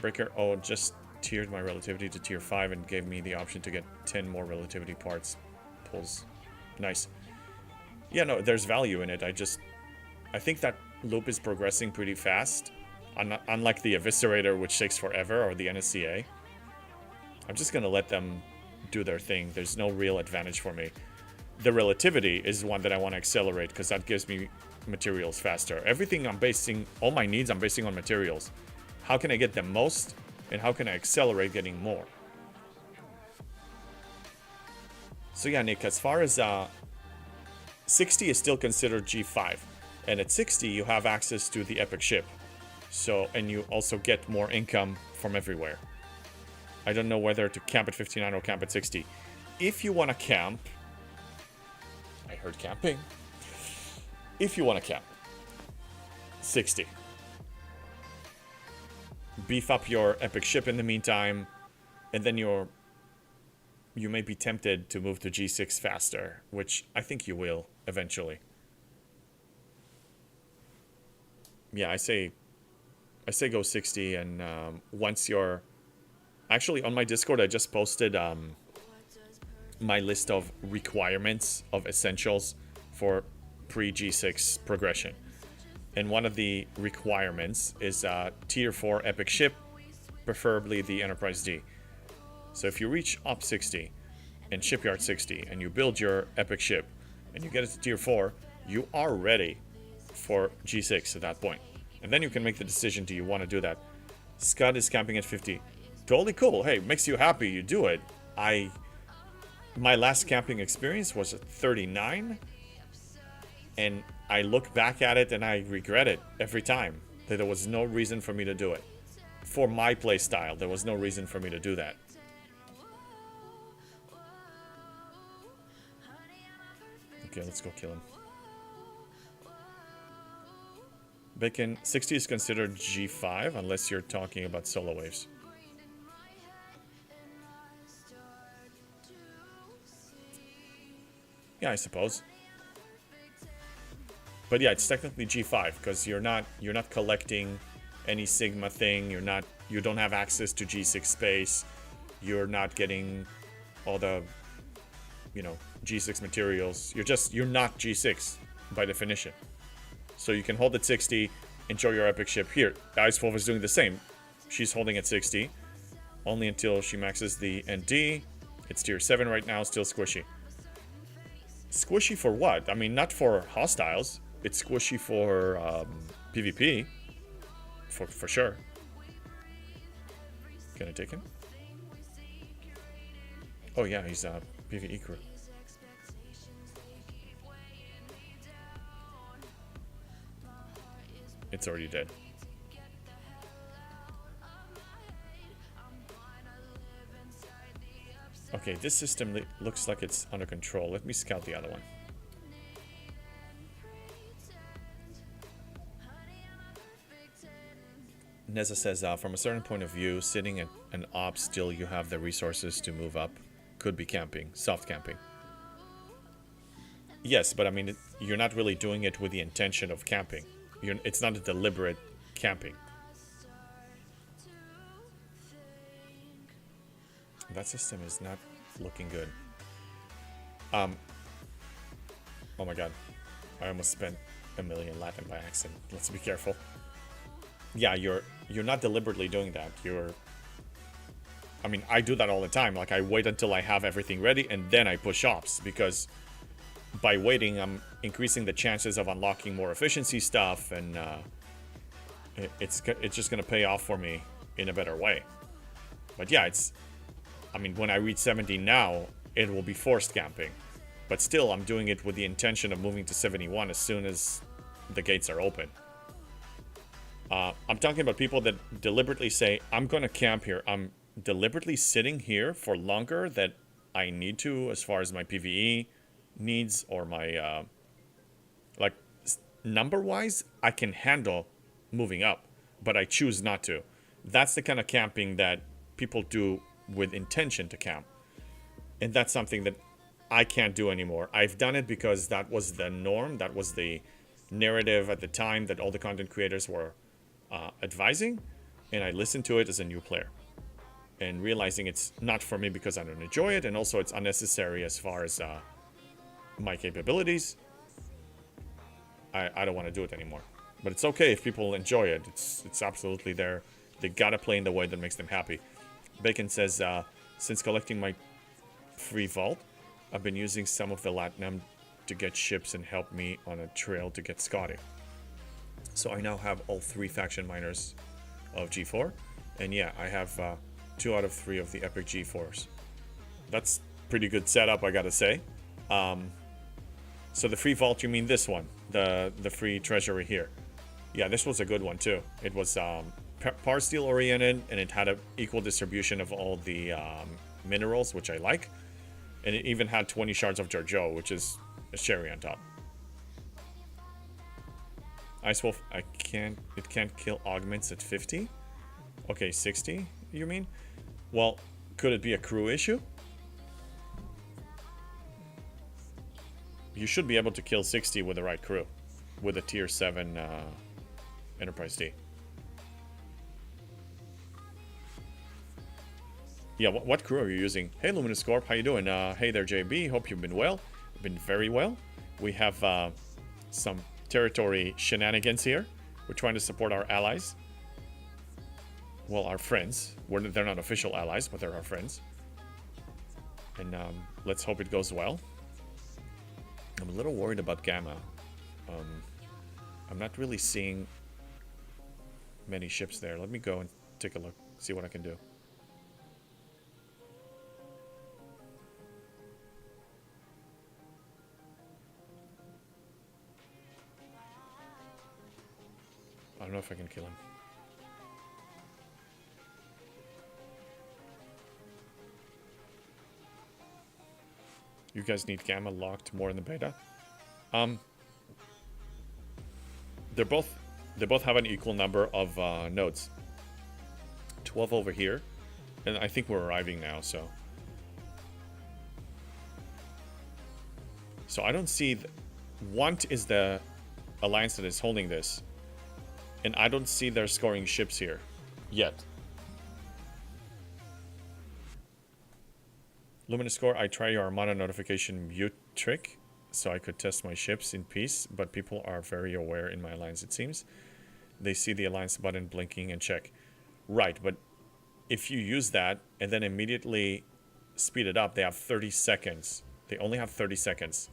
[SPEAKER 3] Breaker, oh, just tiered my relativity to tier 5 and gave me the option to get 10 more relativity parts. Pulls. Nice. Yeah, no, there's value in it. I think that loop is progressing pretty fast. Unlike the Eviscerator, which takes forever, or the NSCA. I'm just gonna let them do their thing. There's no real advantage for me. The relativity is one that I want to accelerate because that gives me materials faster. Everything I'm basing, all my needs I'm basing on materials. How can I get the most and how can I accelerate getting more? So yeah, Nick, as far as 60 is still considered G5, and at 60 you have access to the epic ship. So, and you also get more income from everywhere. I don't know whether to camp at 59 or camp at 60. If you want to camp, I heard camping. If you want to camp, 60. Beef up your epic ship in the meantime, and then you may be tempted to move to G6 faster, which I think you will eventually. Yeah, I say go 60, and once you're... Actually, on my Discord, I just posted my list of requirements of essentials for pre-G6 progression. And one of the requirements is Tier 4 Epic Ship, preferably the Enterprise D. So if you reach Op 60 and Shipyard 60, and you build your Epic Ship, and you get it to Tier 4, you are ready for G6 at that point. And then you can make the decision, do you want to do that? Scud is camping at 50. Totally cool. Hey, makes you happy, you do it. My last camping experience was at 39, and I look back at it and I regret it every time. That there was no reason for me to do it. For my playstyle, there was no reason for me to do that. Okay, let's go kill him. Bacon, 60 is considered G5 unless you're talking about solo waves. Yeah, I suppose. But yeah, it's technically G5 because you're not collecting any Sigma thing. You don't have access to G6 space. You're not getting all the, G6 materials. You're not G6 by definition. So you can hold at 60, enjoy your epic ship. Here, Ice Wolf is doing the same. She's holding at 60, only until she maxes the ND. It's tier 7 right now, still squishy. Squishy for what? I mean, not for hostiles. It's squishy for PvP. For sure. Can I take him? Oh yeah, he's a PvE crew. It's already dead. Okay, this system looks like it's under control. Let me scout the other one. Neza says, from a certain point of view, sitting at an op still you have the resources to move up. Could be camping, soft camping. Yes, but I mean, you're not really doing it with the intention of camping. It's not a deliberate camping. That system is not looking good. Oh my god. I almost spent $1 million Latin by accident. Let's be careful. yeah, you're not deliberately doing that. I mean, I do that all the time. Like, I wait until I have everything ready and then I push ops, because by waiting, I'm increasing the chances of unlocking more efficiency stuff, and it's just gonna pay off for me in a better way. But yeah, I mean, when I reach 70 now, it will be forced camping. But still, I'm doing it with the intention of moving to 71 as soon as the gates are open. I'm talking about people that deliberately say, I'm gonna camp here. I'm deliberately sitting here for longer than I need to as far as my PvE needs or my, like, number-wise, I can handle moving up, but I choose not to. That's the kind of camping that people do with intention to camp. And that's something that I can't do anymore. I've done it because that was the norm. That was the narrative at the time that all the content creators were advising. And I listened to it as a new player. And realizing it's not for me because I don't enjoy it. And also it's unnecessary as far as my capabilities. I don't want to do it anymore. But it's okay if people enjoy it. It's absolutely there. They gotta play in the way that makes them happy. Bacon says, since collecting my free vault, I've been using some of the Latinum to get ships and help me on a trail to get Scotty. So I now have all 3 faction miners of G4. And yeah, I have 2 out of 3 of the epic G4s. That's pretty good setup, I gotta say. So the free vault, you mean this one? The free treasury here. Yeah, this was a good one too. It was power steel oriented, and it had an equal distribution of all the minerals, which I like. And it even had 20 shards of Giorgio, which is a cherry on top. Ice Wolf, it can't kill augments at 50? Okay, 60, you mean? Well, could it be a crew issue? You should be able to kill 60 with the right crew. With a tier 7 Enterprise D. Yeah, what crew are you using? Hey, Luminous Corp, how you doing? Hey there, JB. Hope you've been well. Been very well. We have some territory shenanigans here. We're trying to support our allies. Well, our friends. They're not official allies, but they're our friends. And let's hope it goes well. I'm a little worried about Gamma. I'm not really seeing many ships there. Let me go and take a look, see what I can do. I don't know if I can kill him. You guys need Gamma locked more in the beta. They both have an equal number of nodes. 12 over here, and I think we're arriving now. So I don't see. Want is the alliance that is holding this, and I don't see their scoring ships here yet. Luminous Core, I try your Armada notification mute trick so I could test my ships in peace, but people are very aware in my alliance, it seems. They see the alliance button blinking and check. Right, but if you use that and then immediately speed it up, they have 30 seconds. They only have 30 seconds.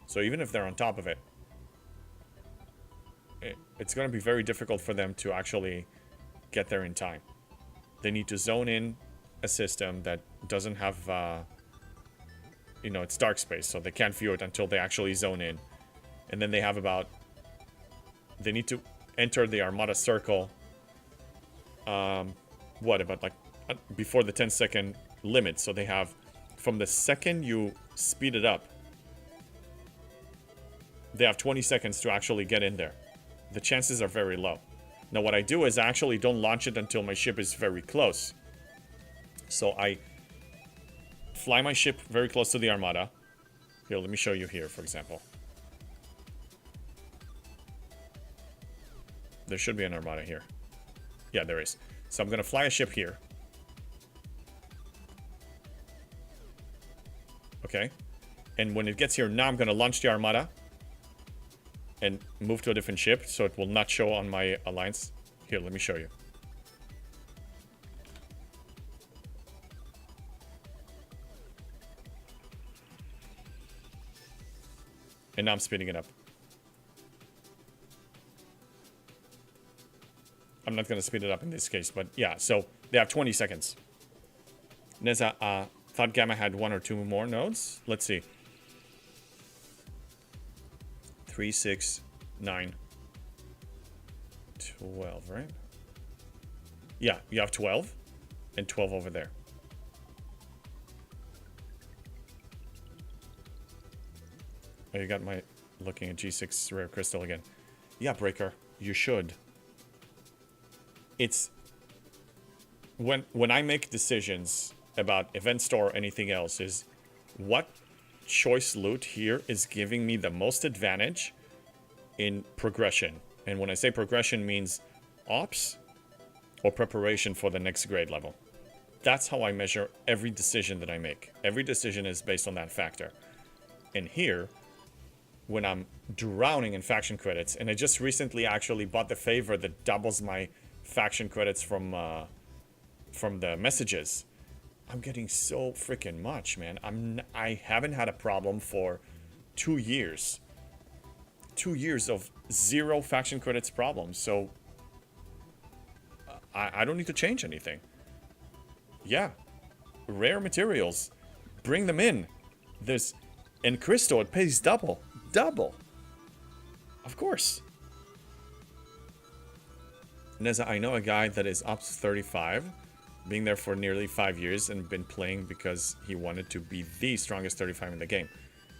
[SPEAKER 3] So even if they're on top of it, it's going to be very difficult for them to actually get there in time. They need to zone in a system that doesn't have... you know, it's dark space, so they can't view it until they actually zone in. And then they have about... They need to enter the Armada circle... about like... before the 10-second limit. So they have... From the second you speed it up... They have 20 seconds to actually get in there. The chances are very low. Now what I do is I actually don't launch it until my ship is very close. So I... fly my ship very close to the Armada. Here, let me show you here, for example. There should be an Armada here. Yeah, there is. So I'm going to fly a ship here. Okay. And when it gets here, now I'm going to launch the Armada. And move to a different ship, so it will not show on my alliance Here, let me show you. And now I'm speeding it up. I'm not going to speed it up in this case, but yeah, so they have 20 seconds. Neza, thought Gamma had 1 or 2 more nodes. Let's see. 3, 6, 9, 12, right? Yeah, you have 12 and 12 over there. Oh, you got my looking at G6 rare crystal again. Yeah, Breaker, you should. It's when I make decisions about event store or anything else, is what choice loot here is giving me the most advantage in progression. And when I say progression, means ops or preparation for the next grade level. That's how I measure every decision that I make. Every decision is based on that factor. And here, when I'm drowning in faction credits, and I just recently actually bought the favor that doubles my faction credits from the messages, I'm getting so freaking much, man. I haven't had a problem for 2 years. 2 years of 0 faction credits problems. So I don't need to change anything. Yeah, rare materials, bring them in. And Crystal, it pays double. Of course. Neza, I know a guy that is up to 35, being there for nearly 5 years and been playing because he wanted to be the strongest 35 in the game,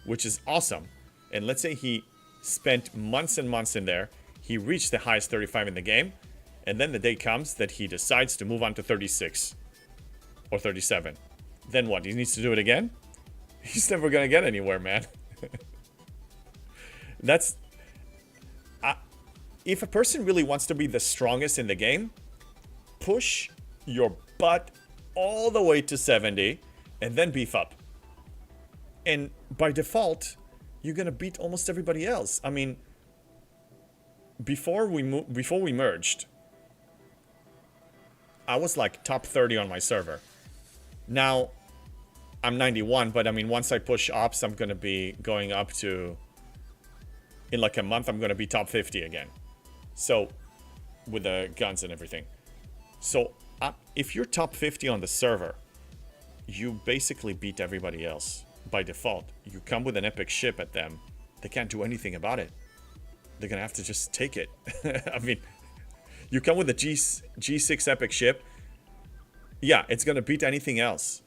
[SPEAKER 3] which is awesome. And let's say he spent months and months in there, he reached the highest 35 in the game, and then the day comes that he decides to move on to 36 or 37. Then what? He needs to do it again? He's never gonna get anywhere, man. That's... if a person really wants to be the strongest in the game, push your butt all the way to 70 and then beef up. And by default, you're gonna beat almost everybody else. I mean, before we merged, I was like top 30 on my server. Now, I'm 91, but I mean, once I push ops, I'm gonna be going up to... in like a month, I'm gonna be top 50 again. So, with the guns and everything. So, if you're top 50 on the server, you basically beat everybody else by default. You come with an epic ship at them, they can't do anything about it. They're gonna have to just take it. I mean, you come with a G6 epic ship, yeah, it's gonna beat anything else.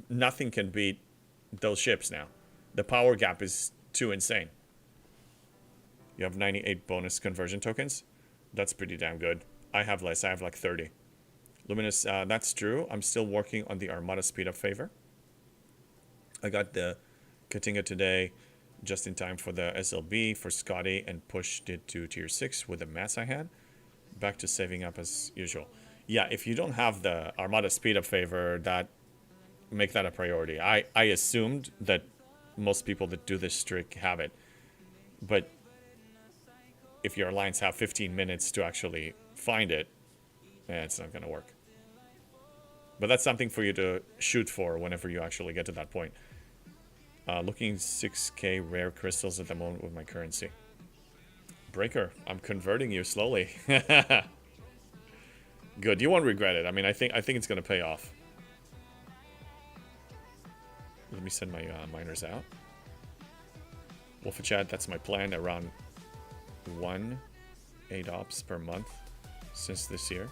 [SPEAKER 3] Nothing can beat those ships now. The power gap is too insane. You have 98 bonus conversion tokens. That's pretty damn good. I have less. I have like 30. Luminous, that's true. I'm still working on the Armada speed up favor. I got the Katinga today just in time for the SLB for Scotty and pushed it to tier 6 with the mats I had. Back to saving up as usual. Yeah, if you don't have the Armada speed up favor, make that a priority. I assumed that most people that do this trick have it. But if your alliance have 15 minutes to actually find it, it's not going to work. But that's something for you to shoot for whenever you actually get to that point. Looking 6k rare crystals at the moment with my currency. Breaker, I'm converting you slowly. Good, you won't regret it. I mean, I think it's going to pay off. Let me send my miners out. Wolfa Chat, that's my plan. Around 8 ops per month since this year.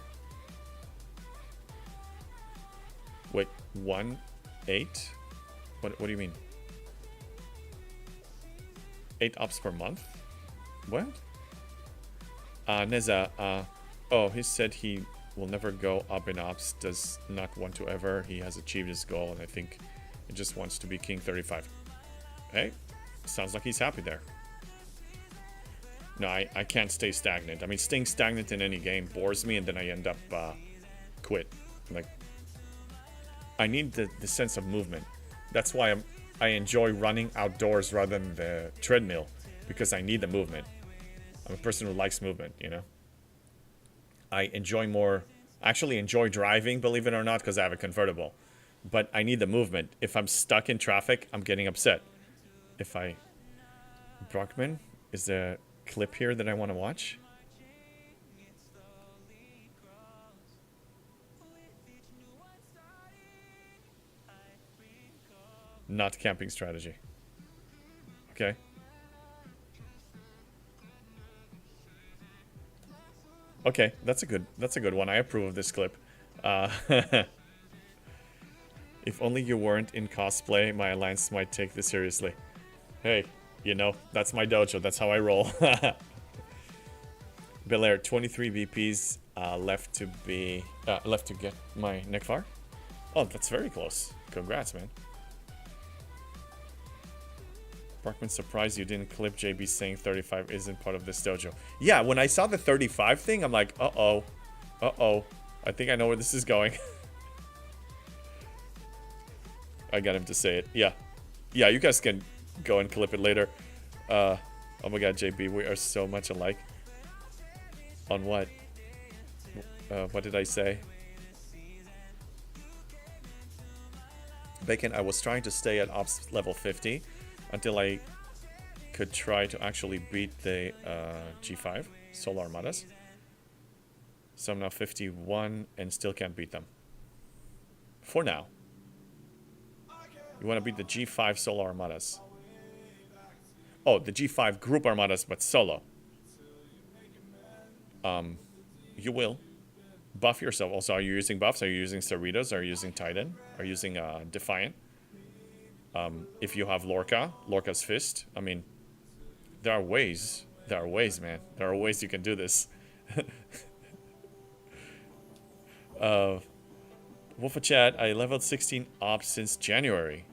[SPEAKER 3] Wait, 8? What do you mean? 8 ops per month? What? Neza, oh, he said he will never go up in ops, does not want to ever. He has achieved his goal, and I think he just wants to be King 35. Hey, sounds like he's happy there. No, I can't stay stagnant. I mean, staying stagnant in any game bores me, and then I end up quit. Like, I need the sense of movement. That's why I enjoy running outdoors rather than the treadmill, because I need the movement. I'm a person who likes movement, you know? I enjoy more, actually enjoy driving, believe it or not, because I have a convertible. But I need the movement. If I'm stuck in traffic, I'm getting upset. If I... Brockman, is there a clip here that I want to watch? Not camping strategy. Okay. Okay, that's a good one. I approve of this clip. If only you weren't in cosplay, my alliance might take this seriously. Hey, you know, that's my dojo. That's how I roll. Belair, 23 VPs left to get my Nekvar. Oh, that's very close. Congrats, man. Brockman, surprised you didn't clip JB saying 35 isn't part of this dojo. Yeah, when I saw the 35 thing, I'm like, uh-oh. Uh-oh. I think I know where this is going. I got him to say it. Yeah. Yeah, you guys can go and clip it later. Oh my god, JB, we are so much alike. On what? What did I say? Bacon, I was trying to stay at ops level 50 until I could try to actually beat the G5 Solar Armadas. So I'm now 51 and still can't beat them. For now. You want to beat the G5 Solar Armadas. Oh, the G5 Group Armadas, but solo. You will. Buff yourself. Also, are you using buffs? Are you using Cerritos? Are you using Titan? Are you using Defiant? If you have Lorca's Fist, I mean, there are ways. There are ways, man. There are ways you can do this. Wolfa Chat, I leveled 16 ops since January.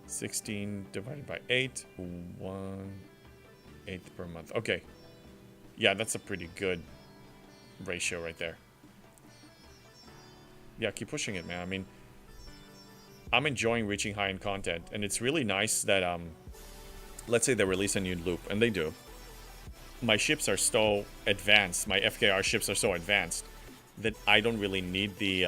[SPEAKER 3] 16 divided by 8, 1/8 per month. Okay. Yeah, that's a pretty good ratio right there. Yeah, keep pushing it, man. I mean, I'm enjoying reaching high-end content, and it's really nice that, let's say they release a new loop, and they do. My ships are so advanced, my FKR ships are so advanced, that I don't really need the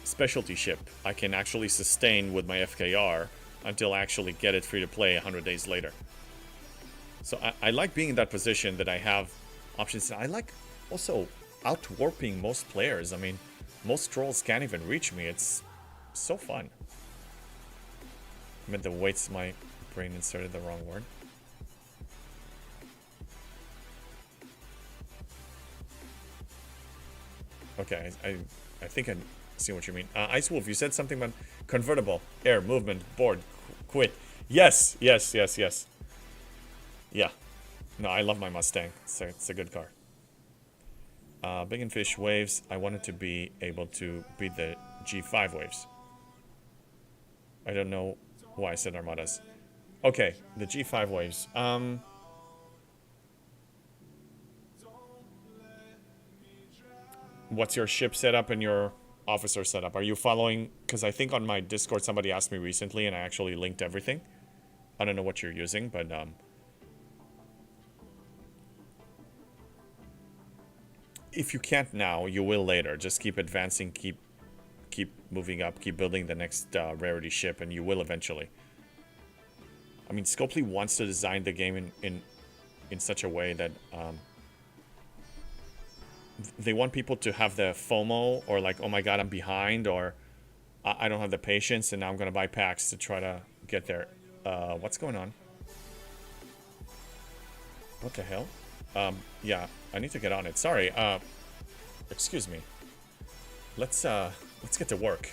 [SPEAKER 3] specialty ship. I can actually sustain with my FKR until I actually get it free to play 100 days later. So I like being in that position that I have options. I like also outwarping most players. I mean, most trolls can't even reach me. It's so fun. I meant the weights, my brain inserted the wrong word. Okay, I think I see what you mean. Ice Wolf, you said something about convertible, air, movement, board, quit. Yes, yes, yes, yes. Yeah. No, I love my Mustang. It's a good car. Big and Fish waves. I wanted to be able to beat the G5 waves. I don't know why I said Armadas. Okay, the G5 waves. What's your ship setup and your officer setup? Are you following? Because I think on my Discord somebody asked me recently and I actually linked everything. I don't know what you're using, but if you can't now, you will later. Just keep advancing, keep moving up, keep building the next rarity ship, and you will eventually. I mean, Scopely wants to design the game in such a way that they want people to have the FOMO, or like, oh my god, I'm behind, or I don't have the patience, and now I'm gonna buy packs to try to get there. What's going on? What the hell? Yeah, I need to get on it. Sorry. Excuse me. Let's get to work.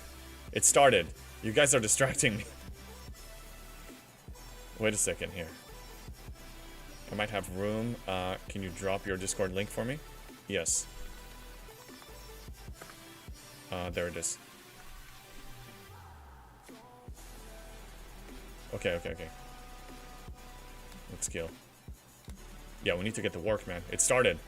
[SPEAKER 3] It started. You guys are distracting me. Wait a second here. I might have room. Can you drop your Discord link for me? Yes. There it is. Okay. Let's kill. Yeah, we need to get to work, man. It started.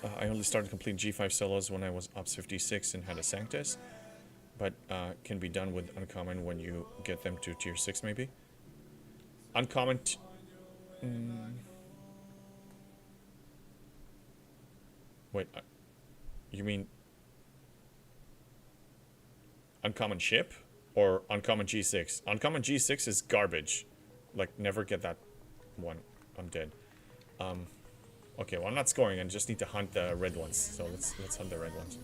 [SPEAKER 3] I only started complete G5 solos when I was Ops 56 and had a Sanctus. But can be done with uncommon when you get them to tier 6 maybe. Uncommon... Wait, you mean... Uncommon ship? Or uncommon G6? Uncommon G6 is garbage. Like, never get that one. I'm dead. Okay, well I'm not scoring, I just need to hunt the red ones. So let's hunt the red ones.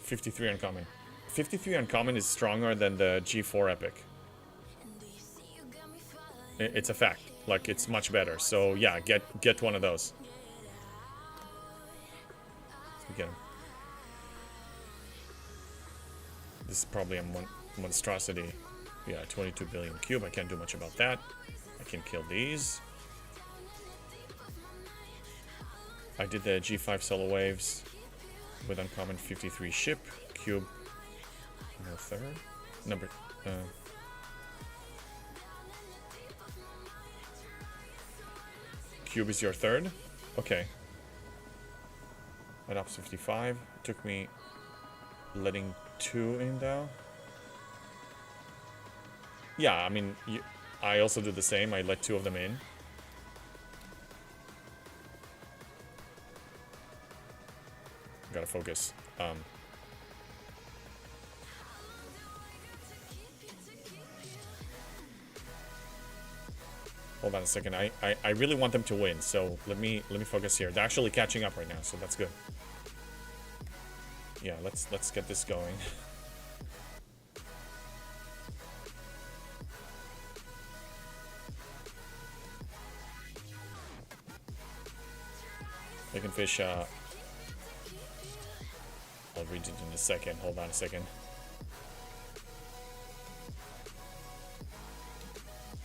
[SPEAKER 3] 53 uncommon. 53 uncommon is stronger than the G4 epic. It's a fact. Like, it's much better. So yeah, get one of those. Let's get him. This is probably a monstrosity. Yeah, 22 billion cube. I can't do much about that. I can kill these. I did the G5 solo waves with uncommon 53 ship. Cube. No third. Number... Cube is your third? Okay. At Ops 55. Took me letting 2 in though. Yeah, I mean, I also do the same. I let 2 of them in. Gotta focus. Hold on a second. I really want them to win, so let me focus here. They're actually catching up right now, so that's good. Yeah, let's get this going. They can fish. I'll read it in a second. Hold on a second.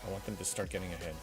[SPEAKER 3] I want them to start getting ahead.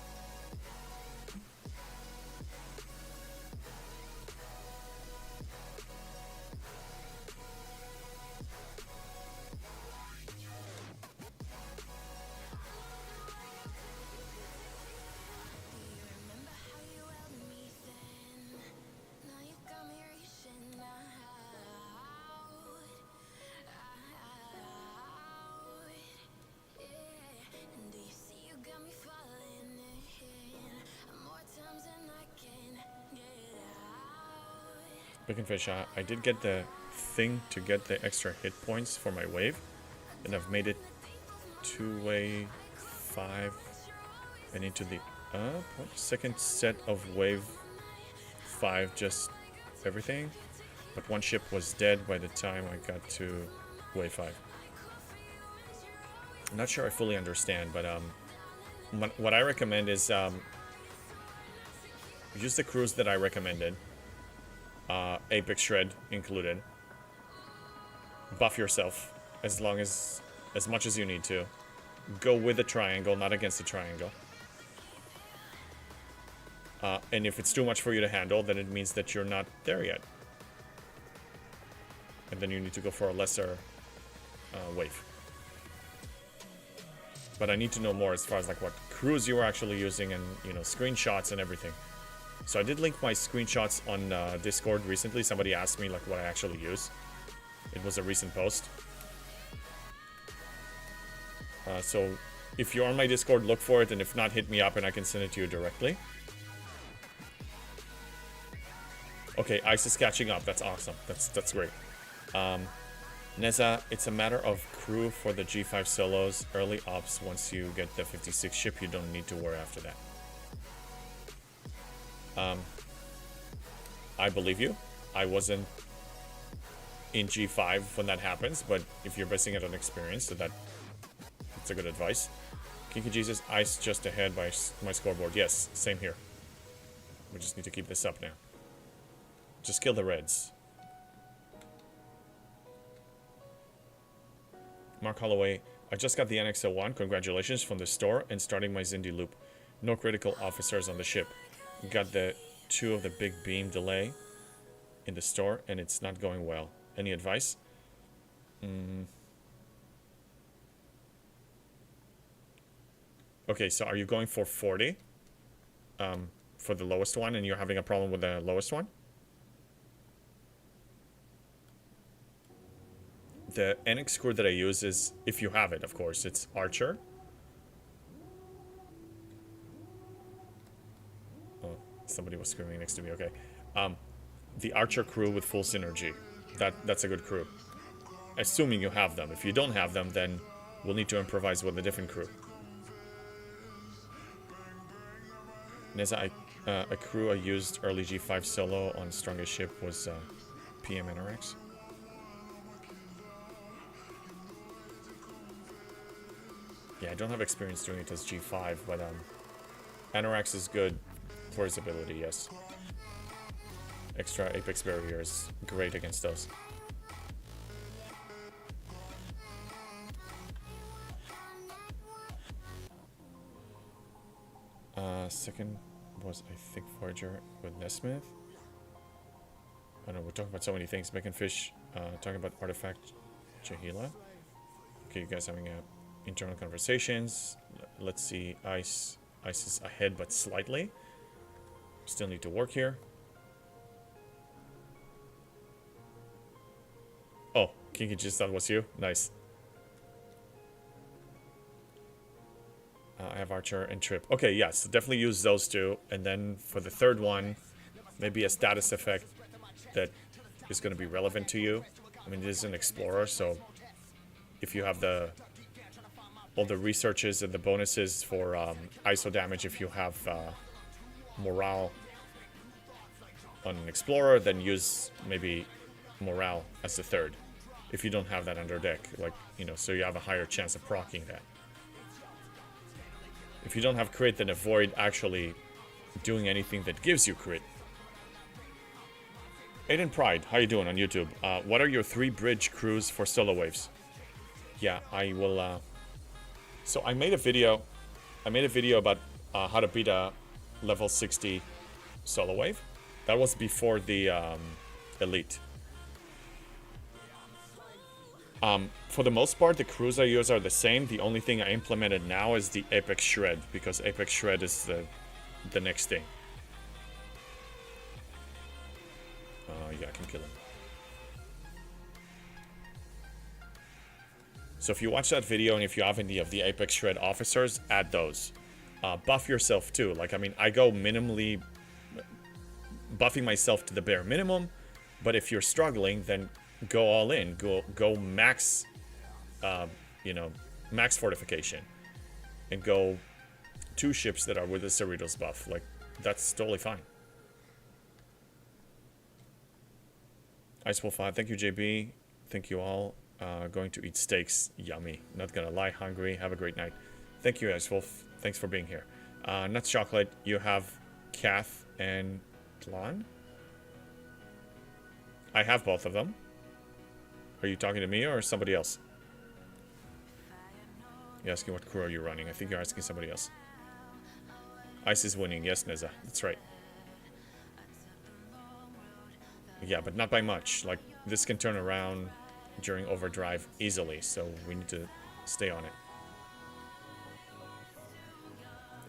[SPEAKER 3] Big and fish. I did get the thing to get the extra hit points for my wave, and I've made it 2-way 5 and into the second set of wave 5, just everything. But one ship was dead by the time I got to wave 5. I'm not sure I fully understand, but what I recommend is use the crews that I recommended. Apex Shred included. Buff yourself as much as you need to. Go with the triangle, not against the triangle. And if it's too much for you to handle, then it means that you're not there yet. And then you need to go for a lesser wave. But I need to know more as far as like what crews you were actually using and, you know, screenshots and everything. So I did link my screenshots on Discord recently. Somebody asked me like what I actually use. It was a recent post. So if you're on my Discord, look for it, and if not, hit me up and I can send it to you directly. Okay, Ice is catching up. That's awesome. That's great. Neza, it's a matter of crew for the G5 solos. Early ops, once you get the 56 ship, you don't need to worry after that. I believe you. I wasn't in G5 when that happens, but if you're basing it on experience, so that's a good advice. Kinky Jesus, Ice just ahead by my scoreboard. Yes, same here. We just need to keep this up now. Just kill the reds. Mark Holloway, I just got the NX01. Congratulations from the store and starting my Zindi loop. No critical officers on the ship. Got the 2 of the big beam delay in the store and it's not going well. Any advice? Okay, so are you going for 40? for the lowest one, and you're having a problem with the lowest one. The NX crew that I use is, if you have it, of course, it's Archer. Oh, somebody was screaming next to me, okay. The Archer crew with full synergy. That's a good crew. Assuming you have them. If you don't have them, then we'll need to improvise with a different crew. Neza, a crew I used early G5 solo on strongest ship was PM NRX. Yeah, I don't have experience doing it as G5, but NRX is good for his ability, yes. Extra Apex barrier is great against those. Second was, I think, Voyager with Nesmith. I don't know, we're talking about so many things. Bacon Fish, talking about Artifact Jahila. Okay, you guys having internal conversations. Let's see, Ice is ahead, but slightly. Still need to work here. Oh, Kinky just thought it was you? Nice. I have Archer and Trip. Okay, yes, so definitely use those two. And then for the third one, maybe a status effect that is going to be relevant to you. I mean, it is an Explorer, so if you have all the researches and the bonuses for ISO damage, if you have morale on an Explorer, then use maybe morale as the third. If you don't have that under deck, like, you know, so you have a higher chance of proccing that. If you don't have crit, then avoid actually doing anything that gives you crit. Aiden Pride, how you doing on YouTube? What are your 3 bridge crews for solo waves? Yeah, I will. So I made a video. About how to beat a level 60 solo wave. That was before the elite. For the most part, the crews I use are the same. The only thing I implemented now is the Apex Shred, because Apex Shred is the next thing. Yeah, I can kill him. So if you watch that video and if you have any of the Apex Shred officers, add those. Buff yourself too. Like, I mean, I go minimally buffing myself to the bare minimum, but if you're struggling, then go all in. Go max, you know, max fortification, and go 2 ships that are with the Cerritos buff. Like, that's totally fine. Ice Wolf 5, thank you, JB. Thank you all. Going to eat steaks. Yummy. Not gonna lie, hungry. Have a great night. Thank you, Ice Wolf. Thanks for being here. Nuts Chocolate, you have Kath and Tlan. I have both of them. Are you talking to me or somebody else? You're asking what crew are you running? I think you're asking somebody else. Ice is winning. Yes, Neza. That's right. Yeah, but not by much. Like, this can turn around during overdrive easily, so we need to stay on it.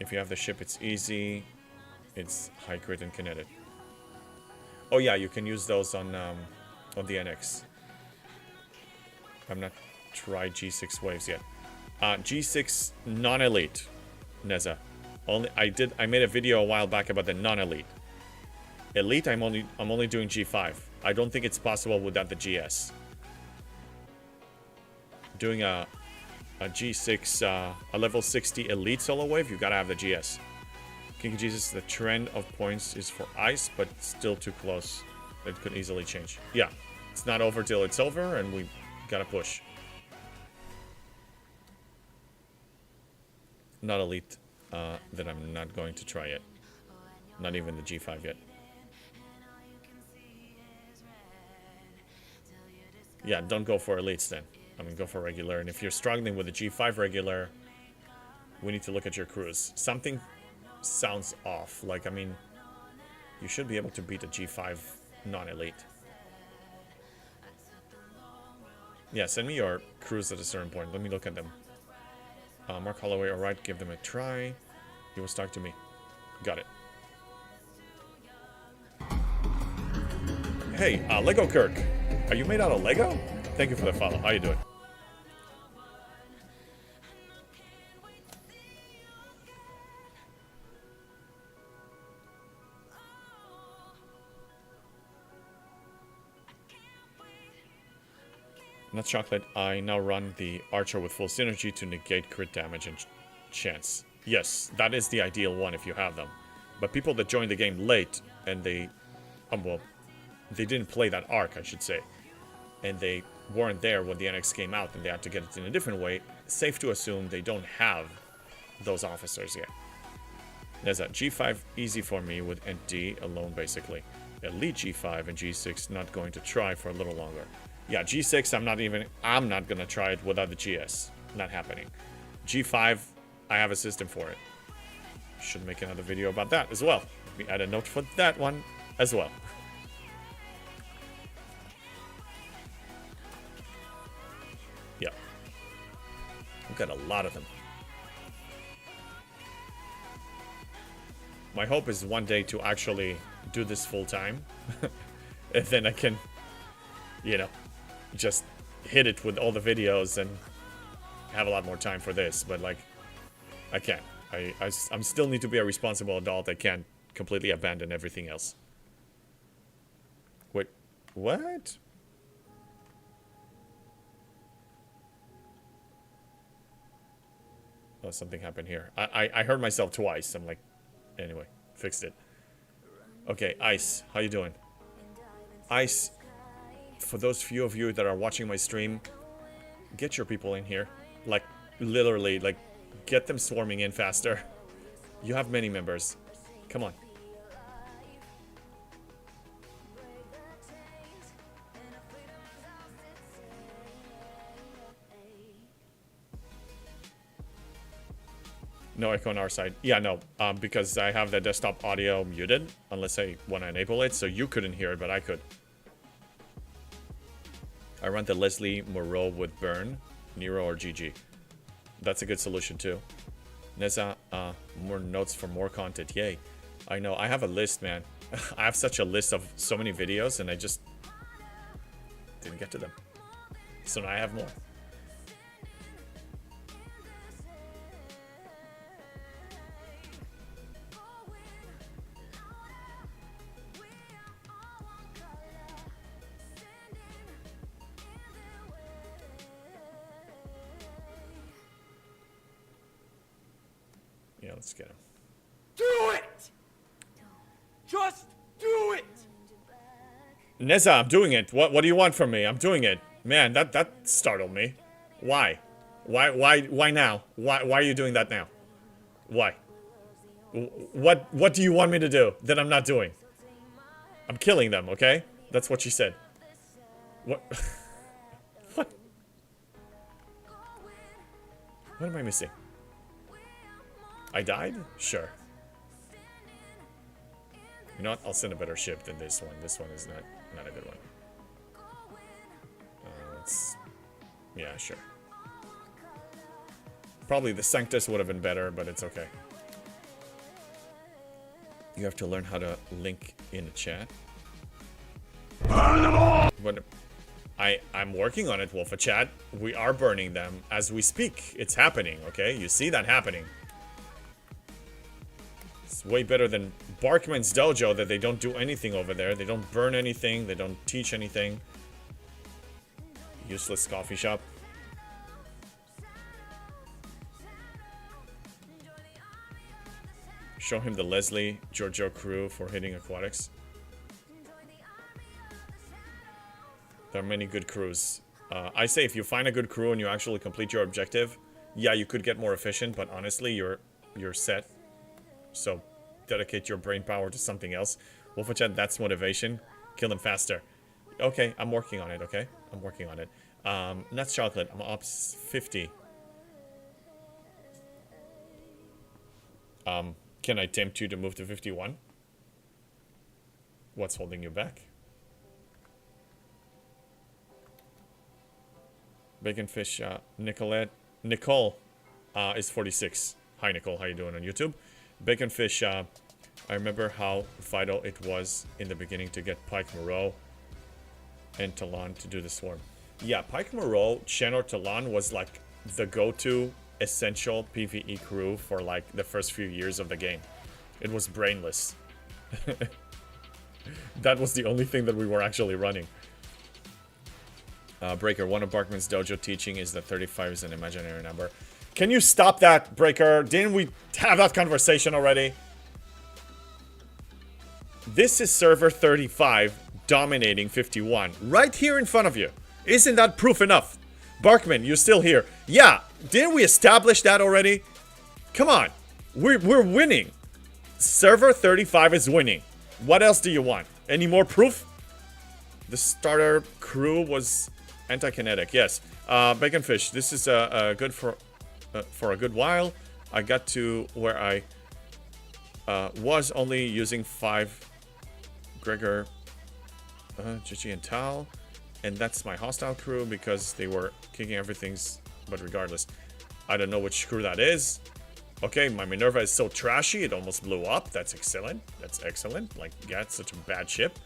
[SPEAKER 3] If you have the ship, it's easy. It's high crit and kinetic. Oh yeah, you can use those on the NX. I've not tried G6 waves yet. G6 non-elite, Neza. I made a video a while back about the non-elite. Elite, I'm only doing G5. I don't think it's possible without the GS. Doing a G6, a level 60 elite solo wave, you gotta have the GS. Kinky Jesus, the trend of points is for ice, but still too close. It could easily change. Yeah, it's not over till it's over, and we gotta push. Not elite, that I'm not going to try yet. Not even the G5 yet. Yeah, don't go for elites then. I mean, go for regular. And if you're struggling with the G5 regular, we need to look at your crews. Something sounds off. Like, I mean, you should be able to beat a G5 non-elite. Yeah, send me your crews at a certain point. Let me look at them. Mark Holloway, alright, give them a try. He was talking to me. Got it. Hey, Lego Kirk. Are you made out of Lego? Thank you for the follow. How you doing? Not chocolate. I now run the archer with full synergy to negate crit damage and chance. Yes, that is the ideal one if you have them. But people that join the game late and they, well, they didn't play that arc, I should say, and they weren't there when the NX came out and they had to get it in a different way, safe to assume they don't have those officers yet. There's a G5 easy for me with ND alone, basically. Elite G5 and G6 not going to try for a little longer. Yeah, G6, I'm not gonna try it without the GS. Not happening. G5, I have a system for it. Should make another video about that as well. Let me add a note for that one as well. Yeah. We've got a lot of them. My hope is one day to actually do this full time. And then I can, you know, just hit it with all the videos and have a lot more time for this. But, like, I can't. I'm still need to be a responsible adult. I can't completely abandon everything else. Wait, what? Oh, something happened here. I heard myself twice. I'm like, anyway, fixed it. Okay, Ice, how you doing? Ice, for those few of you that are watching my stream, get your people in here. Like, literally, like, get them swarming in faster. You have many members. Come on. No echo on our side. Yeah, no, because I have the desktop audio muted, unless I want to enable it, so you couldn't hear it, but I could. I run the Leslie Moreau with Burn, Nero, or GG. That's a good solution too. Neza, more notes for more content. Yay. I know, I have a list, man. I have such a list of so many videos, and I just didn't get to them. So now I have more. Yeah, let's get him.
[SPEAKER 1] Do it! Just do it!
[SPEAKER 3] Neza, I'm doing it. What do you want from me? I'm doing it. Man, that startled me. Why? Why now? Why are you doing that now? Why? What do you want me to do that I'm not doing? I'm killing them, okay? That's what she said. What? What? What am I missing? I died? Sure. You know what? I'll send a better ship than this one. This one is not a good one. Yeah, sure. Probably the Sanctus would have been better, but it's okay. You have to learn how to link in a chat. Burn them all! But I'm working on it, Wolfa Chat. We are burning them as we speak. It's happening, okay? You see that happening. It's way better than Barkman's dojo that they don't do anything over there. They don't burn anything. They don't teach anything. Useless coffee shop. Show him the Leslie Giorgio crew for hitting aquatics. There are many good crews. I say if you find a good crew and you actually complete your objective, yeah, you could get more efficient, but honestly, you're set. So dedicate your brain power to something else. Wolfachat, that's motivation. Kill them faster. Okay, I'm working on it, okay? I'm working on it. Nuts Chocolate, I'm up 50. Can I tempt you to move to 51? What's holding you back? Bacon Fish, Nicole is 46. Hi Nicole, how you doing on YouTube? Bacon Fish, I remember how vital it was in the beginning to get Pike Moreau. and Talon to do the swarm. Yeah, Pike Moreau, Shen or Talon was like the go-to essential PvE crew for like the first few years of the game. It was brainless. That was the only thing that we were actually running. Breaker, one of Barkman's dojo teaching is that 35 is an imaginary number. Can you stop that, Breaker? Didn't we have that conversation already? This is server 35 dominating 51 right here in front of you. Isn't that proof enough? Barkman, you're still here. Yeah, didn't we establish that already? Come on. We're winning. Server 35 is winning. What else do you want? Any more proof? The starter crew was anti-kinetic. Yes. Baconfish, this is good for a good while. I got to where I was only using 5 Gregor, Gigi and Tal. And that's my hostile crew because they were kicking everything's... But regardless, I don't know which crew that is. Okay, my Minerva is so trashy, it almost blew up. That's excellent. That's excellent. Like, yeah, it's such a bad ship.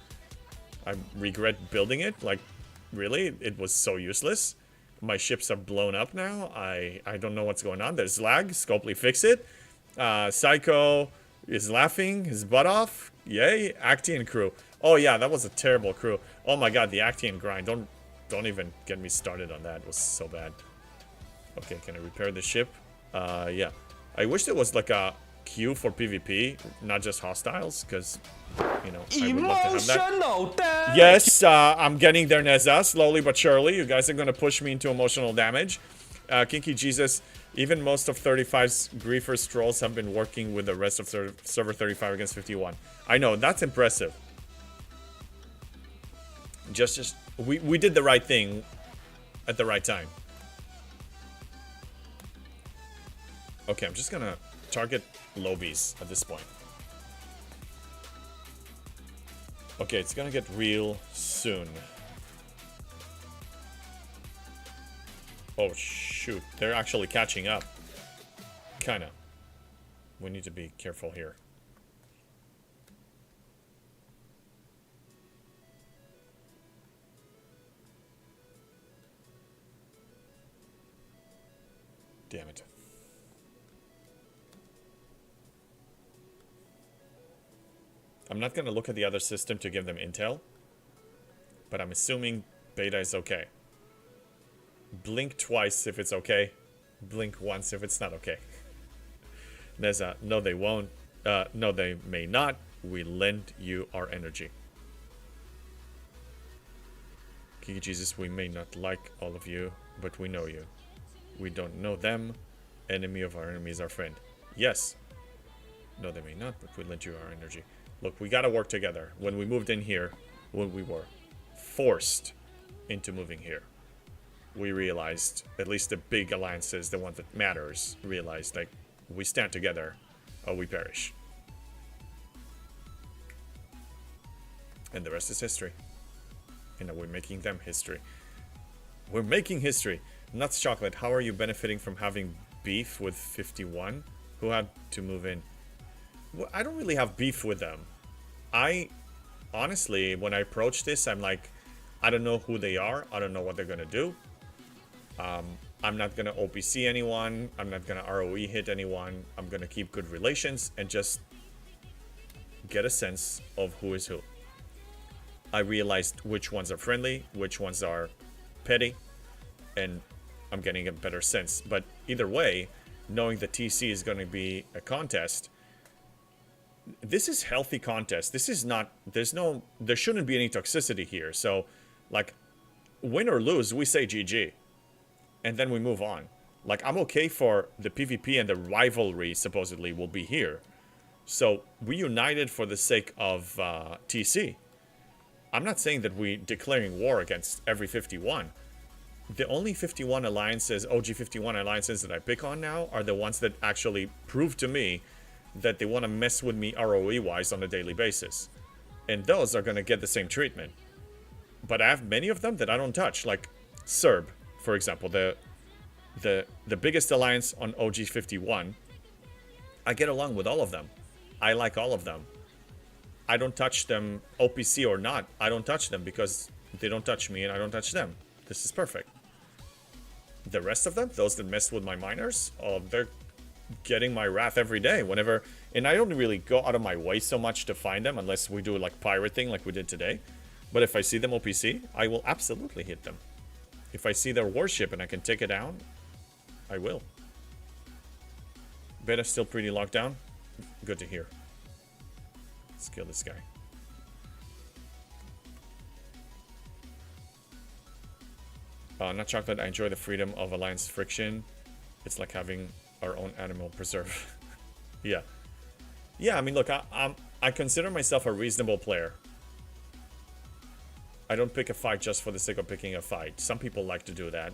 [SPEAKER 3] I regret building it. Like, really? It was so useless. My ships are blown up now. I don't know what's going on. There's lag. Scopely fix it. Psycho is laughing his butt off. Yay. Actian crew. Oh, yeah, that was a terrible crew. Oh, my God, the Actian grind. Don't even get me started on that. It was so bad. Okay, can I repair the ship? Yeah. I wish there was like a queue for PvP, not just hostiles, because, you know, I would love to have that. Yes, I'm getting there, Neza, slowly but surely. You guys are going to push me into emotional damage. Kinky Jesus, even most of 35's griefers trolls have been working with the rest of server 35 against 51. I know, that's impressive. We did the right thing at the right time. Okay, I'm just gonna target lobies at this point. Okay, it's gonna get real soon. Oh shoot, they're actually catching up. Kinda. We need to be careful here. Damn it. I'm not going to look at the other system to give them intel, but I'm assuming beta is okay. Blink twice if it's okay. Blink once if it's not okay. Neza, no they won't. No they may not. We lend you our energy. Kiki Jesus, we may not like all of you, but we know you. We don't know them. Enemy of our enemy is our friend. Yes. No they may not, but we lend you our energy. Look, we gotta work together. When we moved in here, when we were forced into moving here, we realized, at least the big alliances, the one that matters, realized, like, we stand together or we perish. And the rest is history. You know, we're making them history. We're making history. Nuts Chocolate, how are you benefiting from having beef with 51 who had to move in? Well, I don't really have beef with them. Honestly, when I approach this, I'm like, I don't know who they are. I don't know what they're going to do. I'm not going to OPC anyone. I'm not going to ROE hit anyone. I'm going to keep good relations and just get a sense of who is who. I realized which ones are friendly, which ones are petty, and I'm getting a better sense. But either way, knowing the TC is going to be a contest, this is healthy contest. This is not, there shouldn't be any toxicity here. So, like, win or lose, we say GG. And then we move on. Like, I'm okay for the PvP and the rivalry, supposedly, will be here. So, we united for the sake of TC. I'm not saying that we're declaring war against every 51. The only 51 alliances, OG 51 alliances that I pick on now are the ones that actually prove to me that they want to mess with me ROE-wise on a daily basis. And those are going to get the same treatment. But I have many of them that I don't touch, like Serb, for example, the biggest alliance on OG 51. I get along with all of them. I like all of them. I don't touch them, OPC or not. I don't touch them because They don't touch me and I don't touch them. This is perfect. The rest of them, those that mess with my miners, oh, they're getting my wrath every day whenever, and I don't really go out of my way so much to find them unless we do like pirate thing like we did today. But if I see them OPC, I will absolutely hit them. If I see their warship and I can take it down, I will. Beta's still pretty locked down. Good to hear. Let's kill this guy. Not chocolate, I enjoy the freedom of alliance friction. It's like having our own animal preserve. Yeah. Yeah, I mean, look, I consider myself a reasonable player. I don't pick a fight just for the sake of picking a fight. Some people like to do that.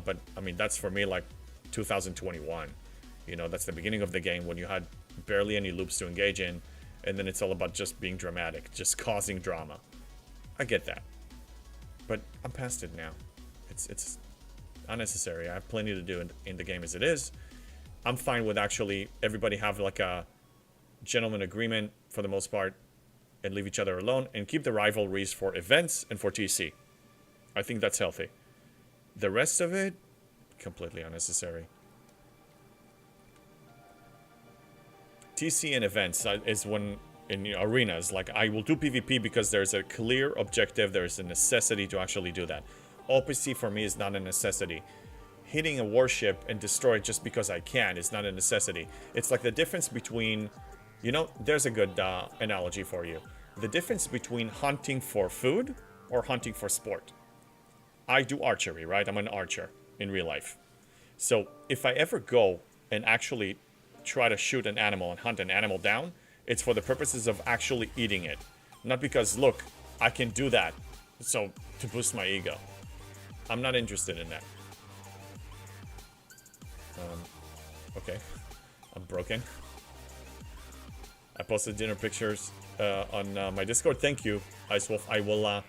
[SPEAKER 3] But, I mean, that's for me like 2021. You know, that's the beginning of the game when you had barely any loops to engage in. And then it's all about just being dramatic, just causing drama. I get that. But I'm past it now. It's unnecessary. I have plenty to do in the game as it is. I'm fine with actually everybody have like a gentleman agreement for the most part and leave each other alone and keep the rivalries for events and for TC. I think that's healthy. The rest of it, completely unnecessary. TC and events is when in arenas, like I will do PvP because there's a clear objective, there's a necessity to actually do that. OPC for me is not a necessity. Hitting a warship and destroy it just because I can is not a necessity. It's like the difference between, you know, there's a good analogy for you. The difference between hunting for food or hunting for sport. I do archery, right? I'm an archer in real life. So if I ever go and actually try to shoot an animal and hunt an animal down, it's for the purposes of actually eating it. Not because, look, I can do that, so to boost my ego. I'm not interested in that. Okay. I'm broken. I posted dinner pictures on my Discord. Thank you, Ice Wolf. I will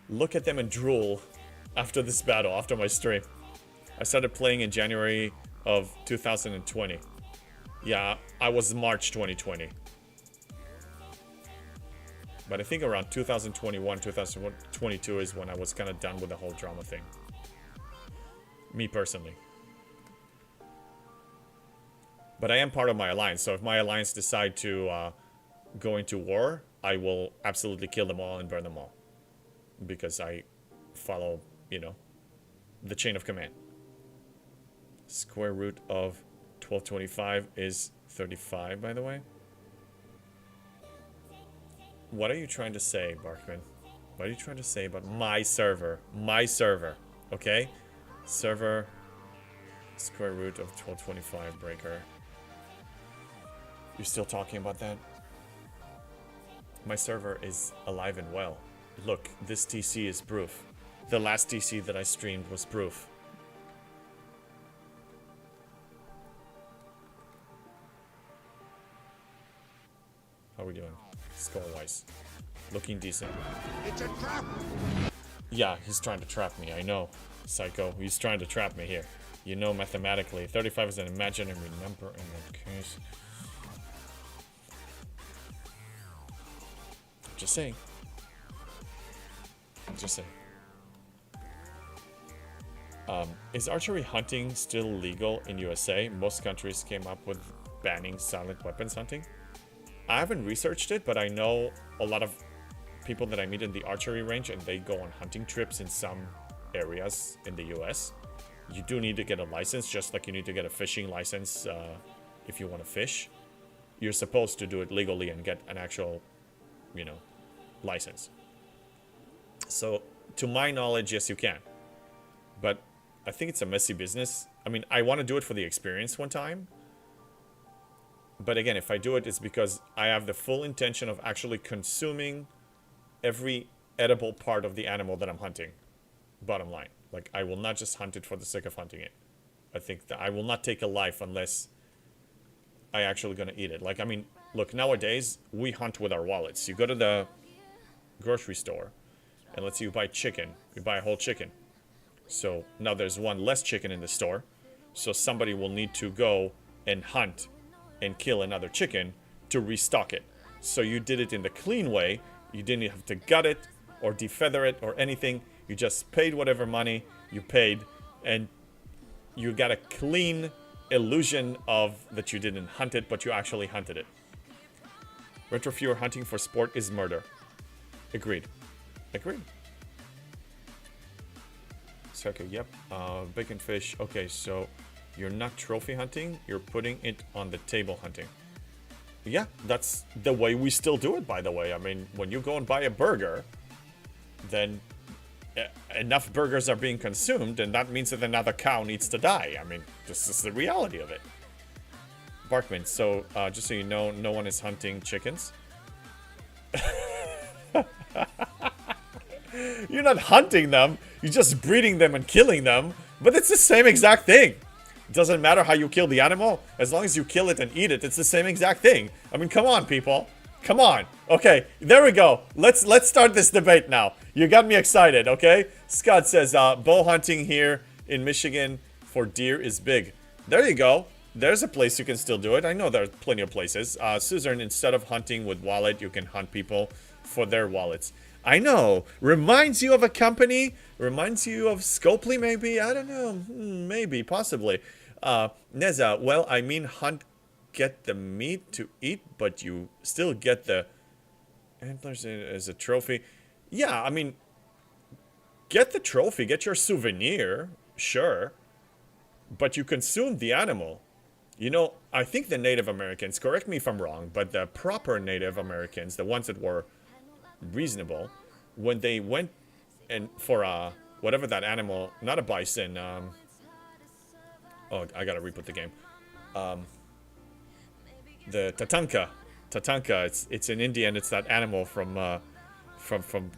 [SPEAKER 3] look at them and drool after this battle, after my stream. I started playing in January of 2020. Yeah, I was March 2020. But I think around 2021, 2022 is when I was kind of done with the whole drama thing. Me personally. But I am part of my alliance, so if my alliance decide to go into war, I will absolutely kill them all and burn them all. Because I follow, you know, the chain of command. Square root of 1225 is 35, by the way. What are you trying to say, Barkman? What are you trying to say about my server? My server, okay? Server, square root of 1225 breaker. You're still talking about that? My server is alive and well. Look, this TC is proof. The last TC that I streamed was proof. How are we doing? Score-wise. Looking decent.
[SPEAKER 2] It's a trap!
[SPEAKER 3] Yeah, he's trying to trap me, I know. Psycho, he's trying to trap me here. You know mathematically, 35 is an imaginary number in that case. Just saying. Just saying. Is archery hunting still legal in USA? Most countries came up with banning silent weapons hunting. I haven't researched it, but I know a lot of people that I meet in the archery range and they go on hunting trips in some areas in the US. You do need to get a license, just like you need to get a fishing license if you want to fish. You're supposed to do it legally and get an actual, you know, license. So, to my knowledge, yes, you can. But I think it's a messy business. I mean, I want to do it for the experience one time. But again, if I do it, it's because I have the full intention of actually consuming every edible part of the animal that I'm hunting. Bottom line. Like, I will not just hunt it for the sake of hunting it. I think that I will not take a life unless I actually gonna eat it. Like, I mean, look, nowadays, we hunt with our wallets. You go to the grocery store, and let's say you buy chicken. You buy a whole chicken. So, now there's one less chicken in the store. So, somebody will need to go and hunt and kill another chicken to restock it. So you did it in the clean way. You didn't have to gut it. or defeather it or anything. You just paid whatever money you paid, and you got a clean illusion of that you didn't hunt it, but you actually hunted it. Retrofewer hunting for sport is murder. Agreed. Agreed. Circle, yep. Bacon fish. Okay, so you're not trophy hunting, you're putting it on the table hunting. Yeah, that's the way we still do it, by the way. I mean, when you go and buy a burger, then enough burgers are being consumed, and that means that another cow needs to die. I mean, this is the reality of it. Barkman, so just so you know, no one is hunting chickens. You're not hunting them, you're just breeding them and killing them, but it's the same exact thing. It doesn't matter how you kill the animal, as long as you kill it and eat it, it's the same exact thing. I mean, come on, people. Come on. Okay, there we go. Let's start this debate now. You got me excited, okay? Scott says, bow hunting here in Michigan for deer is big. There you go. There's a place you can still do it. I know there are plenty of places. Suzanne, instead of hunting with wallet, you can hunt people for their wallets. I know. Reminds you of a company? Reminds you of Scopely, maybe? I don't know. Maybe, possibly. Neza, well, I mean, hunt, get the meat to eat, but you still get the antlers as a trophy. Yeah, I mean, get the trophy, get your souvenir, sure, but you consume the animal. You know, I think the Native Americans, correct me if I'm wrong, but the proper Native Americans, the ones that were reasonable, when they went and for whatever that animal, not a bison, oh, I gotta reboot the game. The tatanka, it's in India, and it's that animal from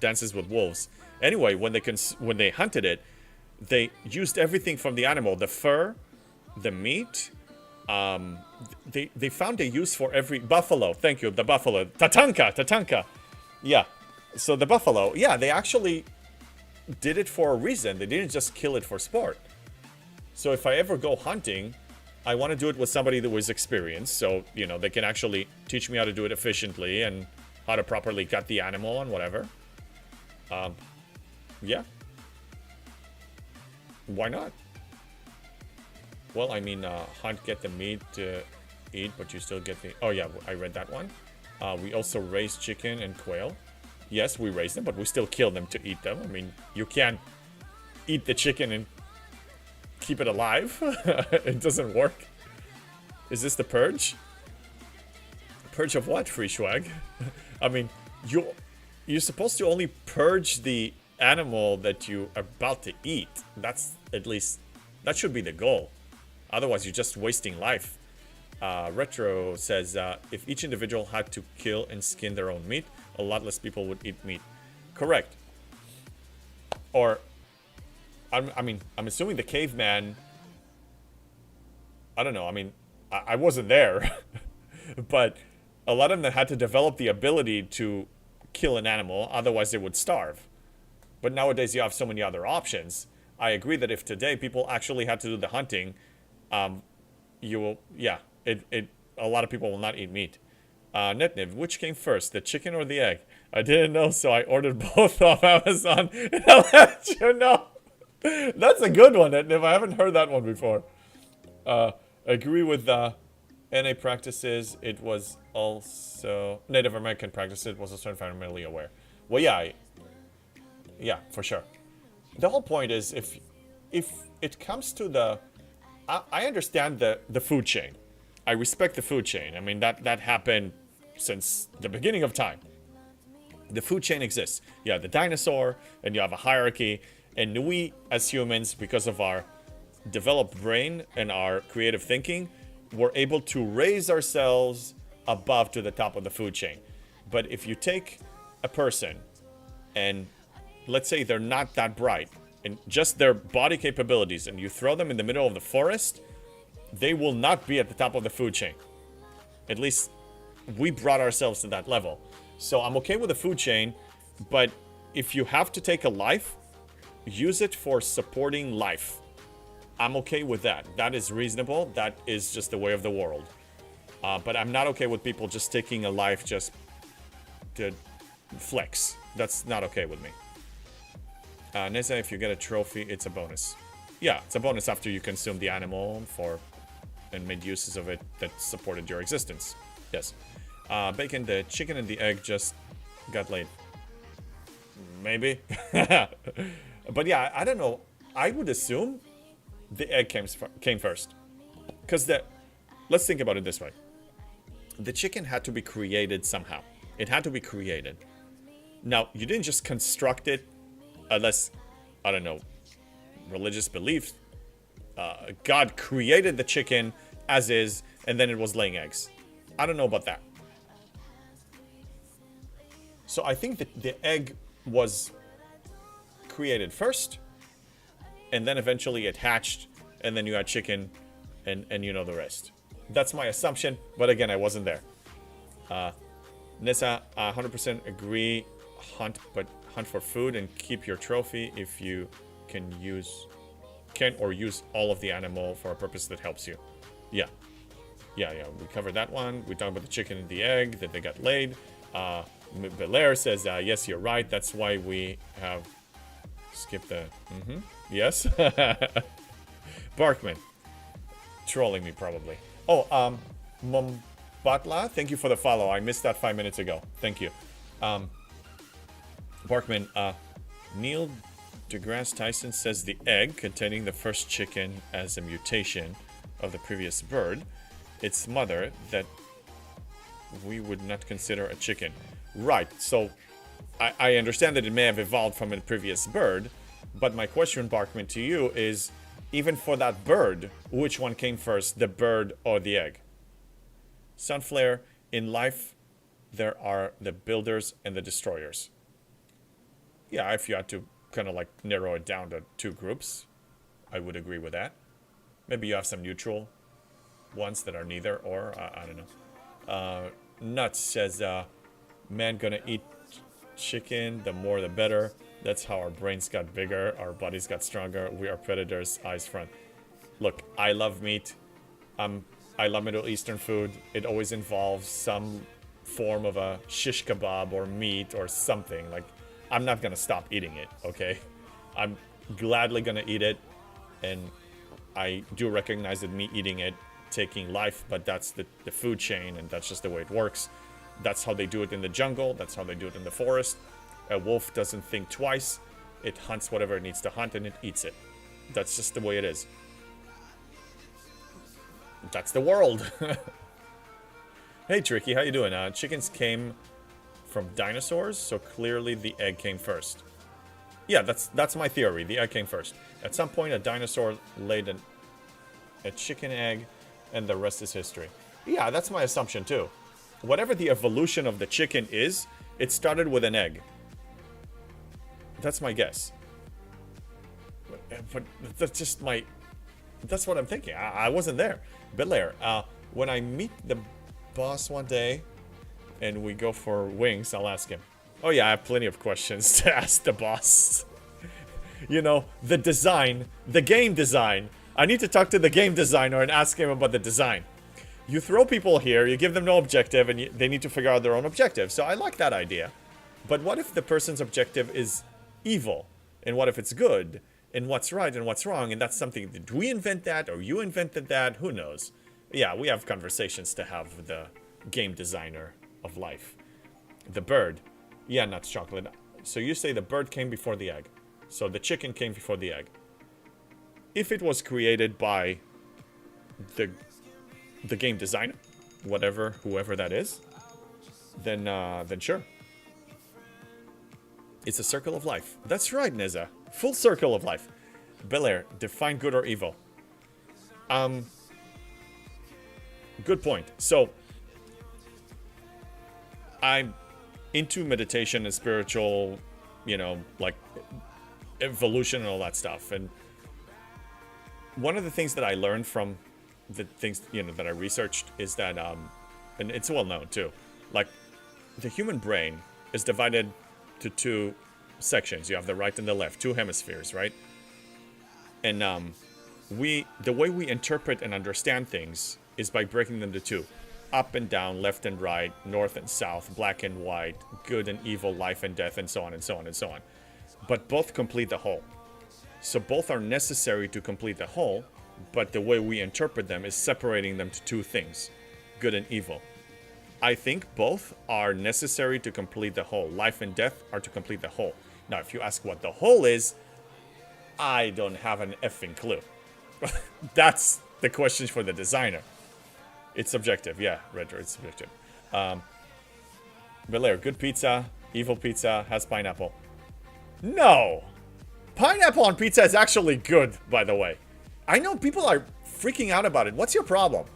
[SPEAKER 3] Dances with Wolves. Anyway, when they hunted it, they used everything from the animal, the fur, the meat. They found a use for every buffalo. Thank you, the buffalo. Tatanka. Yeah. So the buffalo, yeah, they actually did it for a reason. They didn't just kill it for sport. So if I ever go hunting, I want to do it with somebody that was experienced. So, you know, they can actually teach me how to do it efficiently and how to properly cut the animal and whatever. Yeah. Why not? Well, I mean, hunt, get the meat to eat, but you still get the... Oh, yeah, I read that one. We also raise chicken and quail. Yes, we raise them, but we still kill them to eat them. I mean, you can't eat the chicken and keep it alive. It doesn't work. Is this the purge? Purge of what, Free Swag? I mean, you're supposed to only purge the animal that you are about to eat. That's at least... That should be the goal. Otherwise, you're just wasting life. Retro says, if each individual had to kill and skin their own meat, a lot less people would eat meat. Correct. Or, I'm assuming the caveman... I don't know, I mean, I wasn't there. But a lot of them had to develop the ability to kill an animal, otherwise they would starve. But nowadays you have so many other options. I agree that if today people actually had to do the hunting... you will, yeah, a lot of people will not eat meat. Netniv, which came first, the chicken or the egg? I didn't know, so I ordered both off Amazon, and I'll let you know. That's a good one, Netniv. I haven't heard that one before. Agree with NA practices. It was also Native American practices. It was also environmentally aware. Well, yeah, for sure. The whole point is if it comes to the... I understand the food chain. I respect the food chain. I mean, that happened since the beginning of time. The food chain exists. You have the dinosaur, and you have a hierarchy. And we, as humans, because of our developed brain and our creative thinking, were able to raise ourselves above to the top of the food chain. But if you take a person, and let's say they're not that bright, and just their body capabilities, and you throw them in the middle of the forest, they will not be at the top of the food chain. At least we brought ourselves to that level. So I'm okay with the food chain, but if you have to take a life, use it for supporting life. I'm okay with that. That is reasonable. That is just the way of the world. But I'm not okay with people just taking a life just to flex. That's not okay with me. Neza, if you get a trophy, it's a bonus. Yeah, it's a bonus after you consume the animal and made uses of it that supported your existence. Yes. Bacon, the chicken and the egg just got laid. Maybe. But yeah, I don't know. I would assume the egg came first. Because let's think about it this way. The chicken had to be created somehow. It had to be created. Now, you didn't just construct it unless, I don't know, religious belief. God created the chicken as is, and then it was laying eggs. I don't know about that. So I think that the egg was created first, and then eventually it hatched, and then you had chicken, and you know the rest. That's my assumption, but again, I wasn't there. Nissa, 100% agree. Hunt for food and keep your trophy if you can use all of the animal for a purpose that helps you. Yeah. We covered that one. We talked about the chicken and the egg that they got laid. Belair says, yes, you're right. That's why we have skipped the. Yes. Barkman, trolling me probably. Oh, Mombatla, thank you for the follow. I missed that 5 minutes ago. Thank you. Barkman, Neil deGrasse Tyson says the egg containing the first chicken as a mutation of the previous bird, its mother, that we would not consider a chicken. Right, so I understand that it may have evolved from a previous bird, but my question, Barkman, to you is, even for that bird, which one came first, the bird or the egg? Sunflare, in life, there are the builders and the destroyers. Yeah, if you had to kind of like narrow it down to two groups, I would agree with that. Maybe you have some neutral ones that are neither, or I don't know. Nuts says, man gonna eat chicken, the more the better. That's how our brains got bigger, our bodies got stronger. We are predators, eyes front. Look, I love meat. I love Middle Eastern food. It always involves some form of a shish kebab or meat or something. Like, I'm not gonna stop eating it, okay? I'm gladly gonna eat it, and I do recognize that me eating it, taking life, but that's the food chain, and that's just the way it works. That's how they do it in the jungle. That's how they do it in the forest. A wolf doesn't think twice. It hunts whatever it needs to hunt, and it eats it. That's just the way it is. That's the world. Hey, Tricky, how you doing? Chickens came from dinosaurs, so clearly the egg came first. Yeah, that's my theory. The egg came first. At some point, a dinosaur laid a chicken egg, and the rest is history. Yeah, that's my assumption too. Whatever the evolution of the chicken is, it started with an egg. That's my guess. But that's just my... That's what I'm thinking. I wasn't there. Belair, when I meet the boss one day and we go for wings, I'll ask him. Oh yeah, I have plenty of questions to ask the boss. You know, the design, the game design. I need to talk to the game designer and ask him about the design. You throw people here, you give them no objective, and they need to figure out their own objective. So I like that idea. But what if the person's objective is evil? And what if it's good? And what's right and what's wrong? And that's something, did we invent that or you invented that? Who knows? Yeah, we have conversations to have with the game designer of life. The bird. Yeah, nuts, chocolate. So you say the bird came before the egg. So the chicken came before the egg. If it was created by the game designer, whoever that is, then sure. It's a circle of life. That's right, Neza. Full circle of life. Belair, define good or evil. Good point. So, I'm into meditation and spiritual, like evolution and all that stuff. And one of the things that I learned from the things, that I researched is that, and it's well known too, like the human brain is divided to two sections. You have the right and the left, two hemispheres, right? And the way we interpret and understand things is by breaking them to two. up and down, left and right, north and south, black and white, good and evil, life and death, and so on and so on and so on. But both complete the whole. So both are necessary to complete the whole, but the way we interpret them is separating them to two things, good and evil. I think both are necessary to complete the whole. Life and death are to complete the whole. Now, if you ask what the whole is, I don't have an effing clue. That's the question for the designer. It's subjective, yeah, Retro, it's subjective. Belair, good pizza, evil pizza, has pineapple. No! Pineapple on pizza is actually good, by the way. I know people are freaking out about it. What's your problem?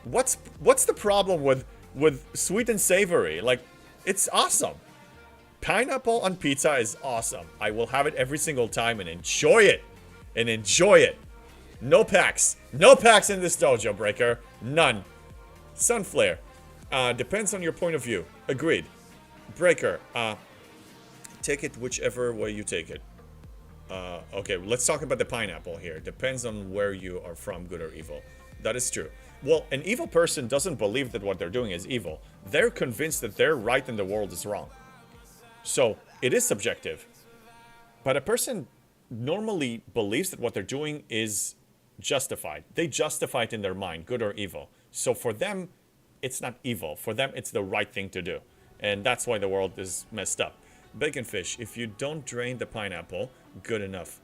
[SPEAKER 3] What's the problem with sweet and savory? Like, it's awesome. Pineapple on pizza is awesome. I will have it every single time and enjoy it. And enjoy it. No packs. No packs in this dojo, Breaker. None. Sunflare. Depends on your point of view. Agreed. Breaker. Take it whichever way you take it. Okay, let's talk about the pineapple here. Depends on where you are from, good or evil. That is true. Well, an evil person doesn't believe that what they're doing is evil. They're convinced that they're right and the world is wrong. So, it is subjective. But a person normally believes that what they're doing is justified. They justify it in their mind, good or evil. So for them, it's not evil. For them, it's the right thing to do. And that's why the world is messed up. Bacon fish, if you don't drain the pineapple, good enough.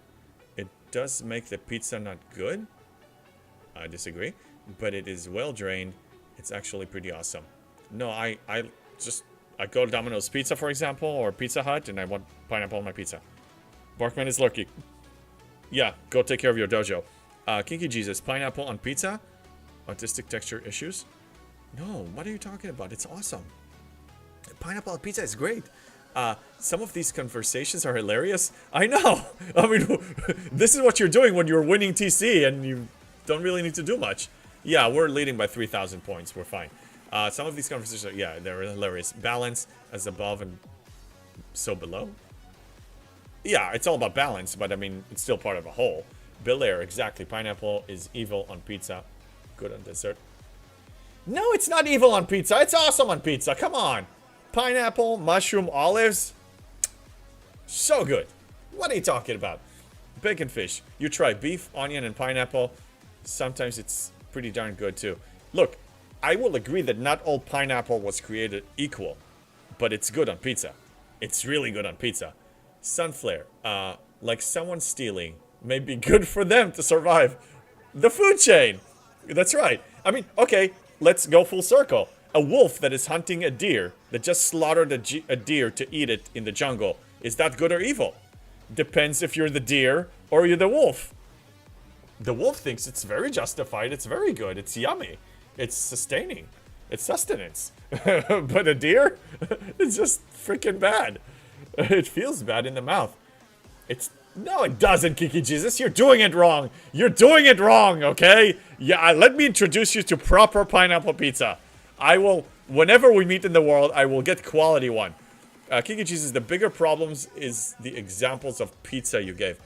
[SPEAKER 3] It does make the pizza not good. I disagree. But it is well drained. It's actually pretty awesome. No, I go to Domino's Pizza, for example, or Pizza Hut, and I want pineapple on my pizza. Barkman is lurky. Yeah, go take care of your dojo. Kinky Jesus, pineapple on pizza? Autistic texture issues? No, what are you talking about? It's awesome. Pineapple on pizza is great. Some of these conversations are hilarious. I know. I mean, this is what you're doing when you're winning TC and you don't really need to do much. Yeah, we're leading by 3,000 points. We're fine. Some of these conversations are, yeah, they're hilarious. Balance as above and so below. Yeah, it's all about balance, but I mean, it's still part of a whole. Belair, exactly. Pineapple is evil on pizza. Good on dessert. No, it's not evil on pizza. It's awesome on pizza. Come on. Pineapple, mushroom, olives. So good. What are you talking about? Bacon fish. You try beef, onion, and pineapple. Sometimes it's pretty darn good too. Look, I will agree that not all pineapple was created equal, but it's good on pizza. It's really good on pizza. Sunflare, like someone stealing, may be good for them to survive the food chain. That's right. I mean, okay, let's go full circle. A wolf that is hunting a deer, that just slaughtered a deer to eat it in the jungle, is that good or evil? Depends if you're the deer or you're the wolf. The wolf thinks it's very justified, it's very good, it's yummy, it's sustaining, it's sustenance. But a deer, it's just freaking bad. It feels bad in the mouth. No, it doesn't, Kiki Jesus. You're doing it wrong. You're doing it wrong, okay? Yeah, let me introduce you to proper pineapple pizza. I will, whenever we meet in the world, I will get quality one. Kiki Jesus, the bigger problems is the examples of pizza you gave.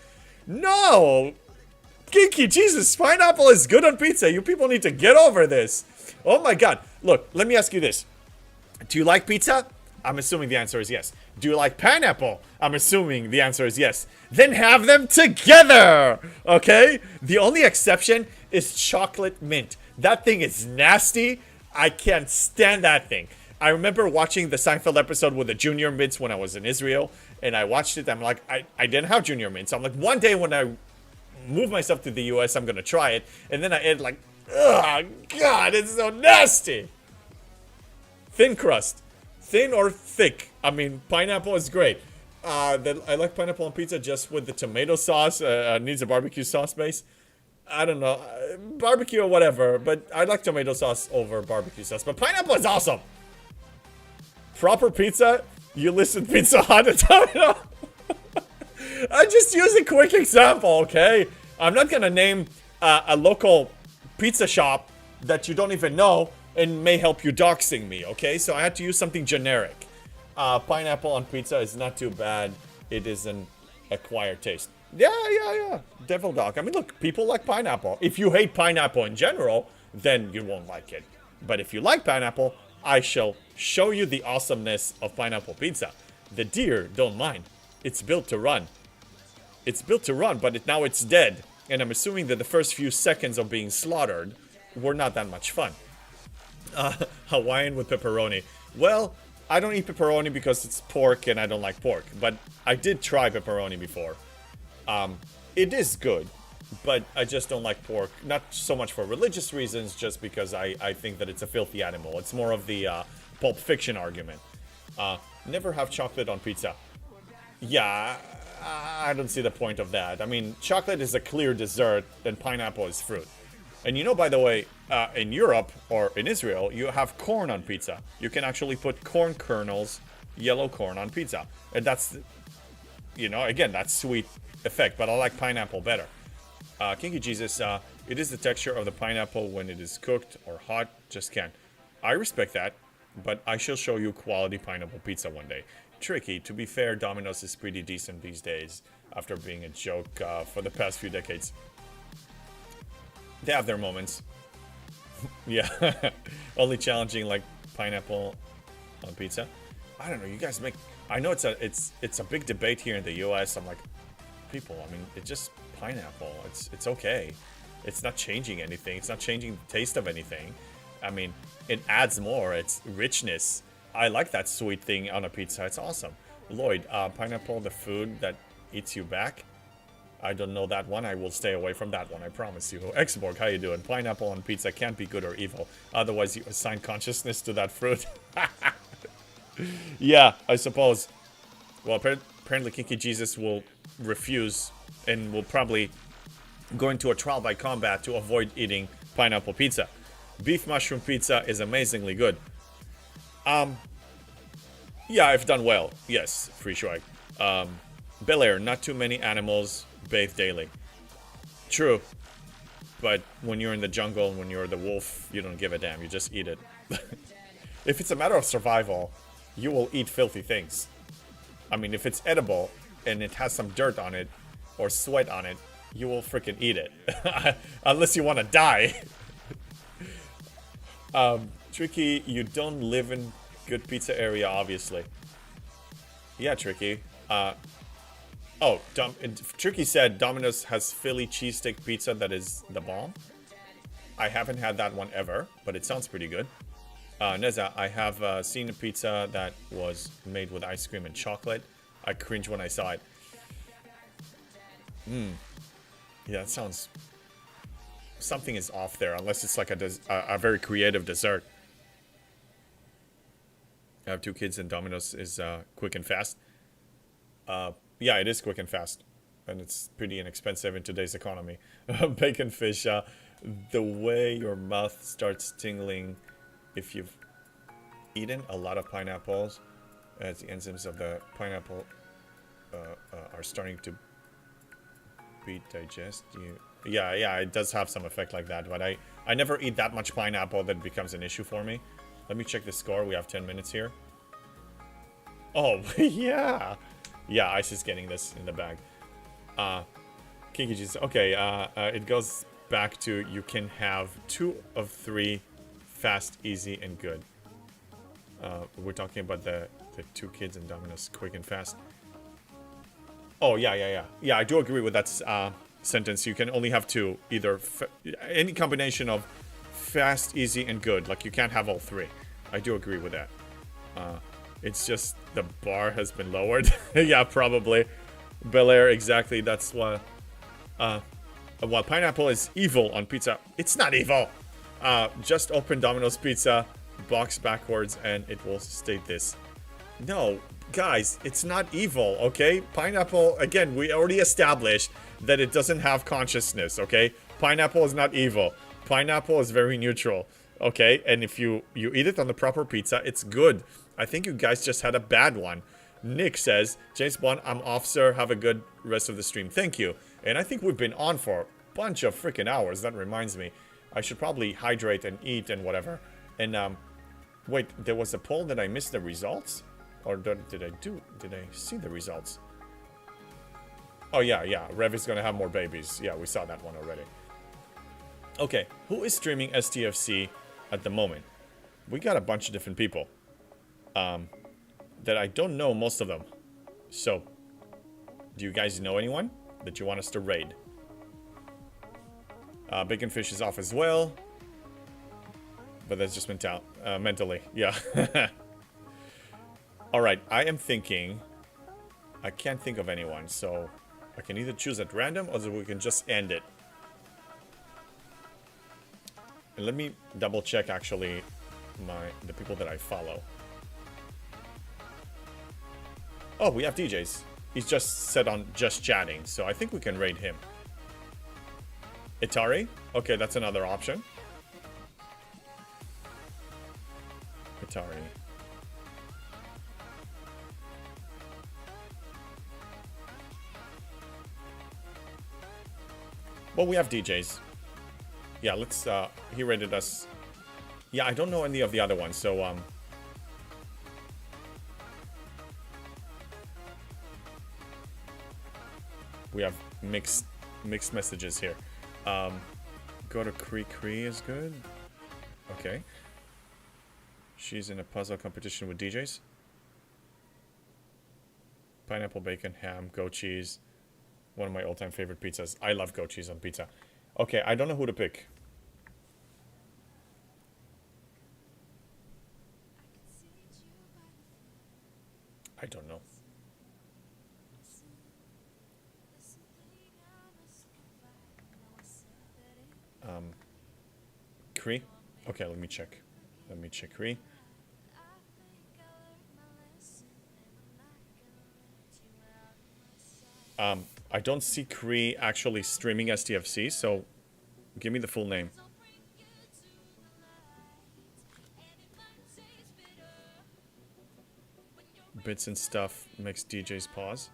[SPEAKER 3] No! Kiki Jesus, pineapple is good on pizza. You people need to get over this. Oh my god. Look, let me ask you this. Do you like pizza? I'm assuming the answer is yes. Do you like pineapple? I'm assuming the answer is yes. Then have them together! Okay? The only exception is chocolate mint. That thing is nasty. I can't stand that thing. I remember watching the Seinfeld episode with the junior mints when I was in Israel. And I watched it. I'm like, I didn't have junior mints. I'm like, one day when I move myself to the US, I'm going to try it. And then I ate like, ugh, God, it's so nasty. Thin crust. Thin or thick. I mean, pineapple is great. I like pineapple on pizza just with the tomato sauce. Needs a barbecue sauce base. I don't know. Barbecue or whatever. But I like tomato sauce over barbecue sauce. But pineapple is awesome. Proper pizza. You listen Pizza Hut and Domino. I just use a quick example, okay? I'm not going to name a local pizza shop that you don't even know and may help you doxing me, okay? So I had to use something generic. Pineapple on pizza is not too bad. It is an acquired taste. Yeah. Devil dog. I mean, look, people like pineapple. If you hate pineapple in general, then you won't like it. But if you like pineapple, I shall show you the awesomeness of pineapple pizza. The deer don't mind. It's built to run. It's built to run, but now it's dead. And I'm assuming that the first few seconds of being slaughtered were not that much fun. Hawaiian with pepperoni. Well, I don't eat pepperoni because it's pork and I don't like pork. But I did try pepperoni before. It is good, but I just don't like pork. Not so much for religious reasons, just because I think that it's a filthy animal. It's more of the Pulp Fiction argument. Never have chocolate on pizza. Yeah, I don't see the point of that. I mean, chocolate is a clear dessert, and pineapple is fruit. And you know, by the way, in Europe or in Israel, you have corn on pizza. You can actually put corn kernels, yellow corn on pizza. And that's, you know, again, that's sweet effect, but I like pineapple better. Kinky Jesus, it is the texture of the pineapple when it is cooked or hot, just can't. I respect that, but I shall show you quality pineapple pizza one day. Tricky, to be fair, Domino's is pretty decent these days, after being a joke for the past few decades. They have their moments. Yeah, only challenging like pineapple on pizza. I don't know, you guys make, I know it's a big debate here in the US. I'm like, people, I mean, it's just pineapple. It's okay. It's not changing anything. It's not changing the taste of anything. I mean, it adds more. It's richness. I like that sweet thing on a pizza. It's awesome. Lloyd, pineapple, the food that eats you back. I don't know that one. I will stay away from that one. I promise you. Xborg, how you doing? Pineapple on pizza can't be good or evil. Otherwise, you assign consciousness to that fruit. Yeah, I suppose. Well, apparently Kinky Jesus will refuse and will probably go into a trial by combat to avoid eating pineapple pizza. Beef mushroom pizza is amazingly good. Yeah, I've done well. Yes, free strike. Bel Air, not too many animals bathe daily. True. But when you're in the jungle, when you're the wolf, you don't give a damn. You just eat it. If it's a matter of survival, you will eat filthy things. I mean, if it's edible and it has some dirt on it or sweat on it, you will freaking eat it. Unless you want to die. Tricky, you don't live in good pizza area, obviously. Yeah, Tricky. Tricky said Domino's has Philly cheesesteak pizza that is the bomb. I haven't had that one ever, but it sounds pretty good. Neza, I have seen a pizza that was made with ice cream and chocolate. I cringed when I saw it. Yeah, that sounds... Something is off there, unless it's like a very creative dessert. I have 2 kids and Domino's is quick and fast. Yeah, it is quick and fast. And it's pretty inexpensive in today's economy. Bacon fish, the way your mouth starts tingling if you've eaten a lot of pineapples, as the enzymes of the pineapple are starting to be digested. Yeah, it does have some effect like that, but I never eat that much pineapple that it becomes an issue for me. Let me check the score. We have 10 minutes here. Oh, yeah. Yeah, Ice is getting this in the bag. Kinky Jesus. Okay, it goes back to you can have 2 of 3 fast, easy, and good. We're talking about the 2 kids in Domino's quick and fast. Oh, yeah. Yeah, I do agree with that sentence. You can only have 2. Either any combination of fast, easy, and good. Like, you can't have all 3. I do agree with that. It's just the bar has been lowered. Yeah, probably. Bel Air, exactly. That's why. While pineapple is evil on pizza, it's not evil. Just open Domino's Pizza, box backwards, and it will state this. No, guys, it's not evil, okay? Pineapple, again, we already established that it doesn't have consciousness, okay? Pineapple is not evil. Pineapple is very neutral, okay? And if you eat it on the proper pizza, it's good. I think you guys just had a bad one. Nick says, James Bond, I'm off, sir. Have a good rest of the stream. Thank you. And I think we've been on for a bunch of freaking hours. That reminds me. I should probably hydrate and eat and whatever. And, wait, there was a poll that I missed the results? Or did I see the results? Oh, yeah. Rev is gonna have more babies. Yeah, we saw that one already. Okay, who is streaming STFC at the moment? we got a bunch of different people. That I don't know most of them. So, do you guys know anyone that you want us to raid? Bacon Fish is off as well. But that's just mentally. Yeah. Alright, I am thinking... I can't think of anyone, so... I can either choose at random, or we can just end it. And let me double check, actually, the people that I follow. Oh, we have DJs. He's just set on just chatting, so I think we can raid him. Atari? Okay, that's another option. Atari. Well, we have DJs. Yeah, let's, he rated us. Yeah, I don't know any of the other ones, so, we have mixed messages here. Go to Cree is good. Okay. She's in a puzzle competition with DJs. Pineapple, bacon, ham, goat cheese. One of my all-time favorite pizzas. I love goat cheese on pizza. Okay, I don't know who to pick. I don't know. Cree? Okay, let me check. Let me check Cree. I don't see Cree actually streaming STFC, so give me the full name. Bits and stuff makes DJs pause.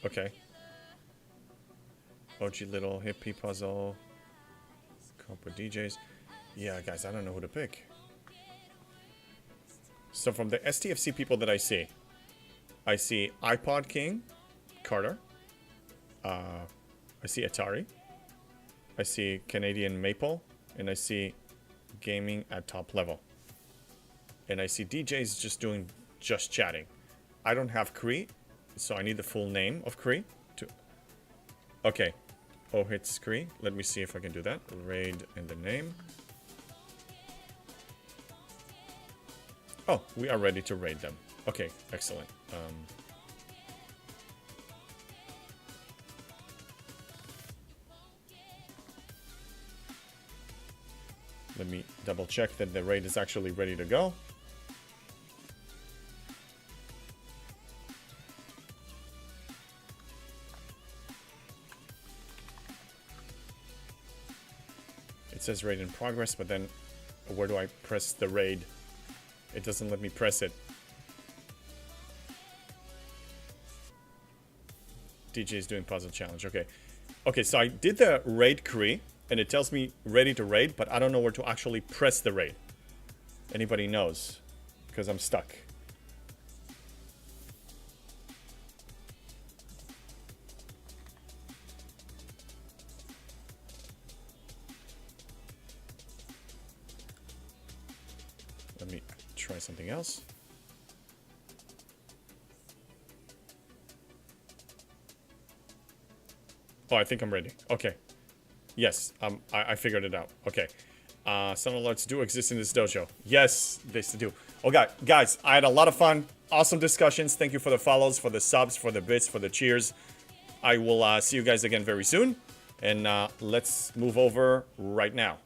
[SPEAKER 3] Okay. OG little hippie puzzle. Couple DJs. Yeah, guys, I don't know who to pick. So from the STFC people that I see iPod King, Carter. I see Atari. I see Canadian Maple. And I see Gaming at Top Level. And I see DJs just chatting. I don't have Cree, so I need the full name of Cree. Okay. Oh, hits Cree. Let me see if I can do that. Raid in the name. Oh, we are ready to raid them. Okay, excellent. Let me double check that the raid is actually ready to go. It says raid in progress, but then where do I press the raid? It doesn't let me press it. DJ is doing puzzle challenge. Okay. Okay, so I did the raid Cree, and it tells me ready to raid, but I don't know where to actually press the raid. Anybody knows? Because I'm stuck. Let me try something else. Oh, I think I'm ready. Okay. Yes, I figured it out. Okay. Some alerts do exist in this dojo. Yes, they do. Okay, guys, I had a lot of fun. Awesome discussions. Thank you for the follows, for the subs, for the bits, for the cheers. I will see you guys again very soon. And let's move over right now.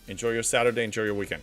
[SPEAKER 3] Enjoy your Saturday. Enjoy your weekend.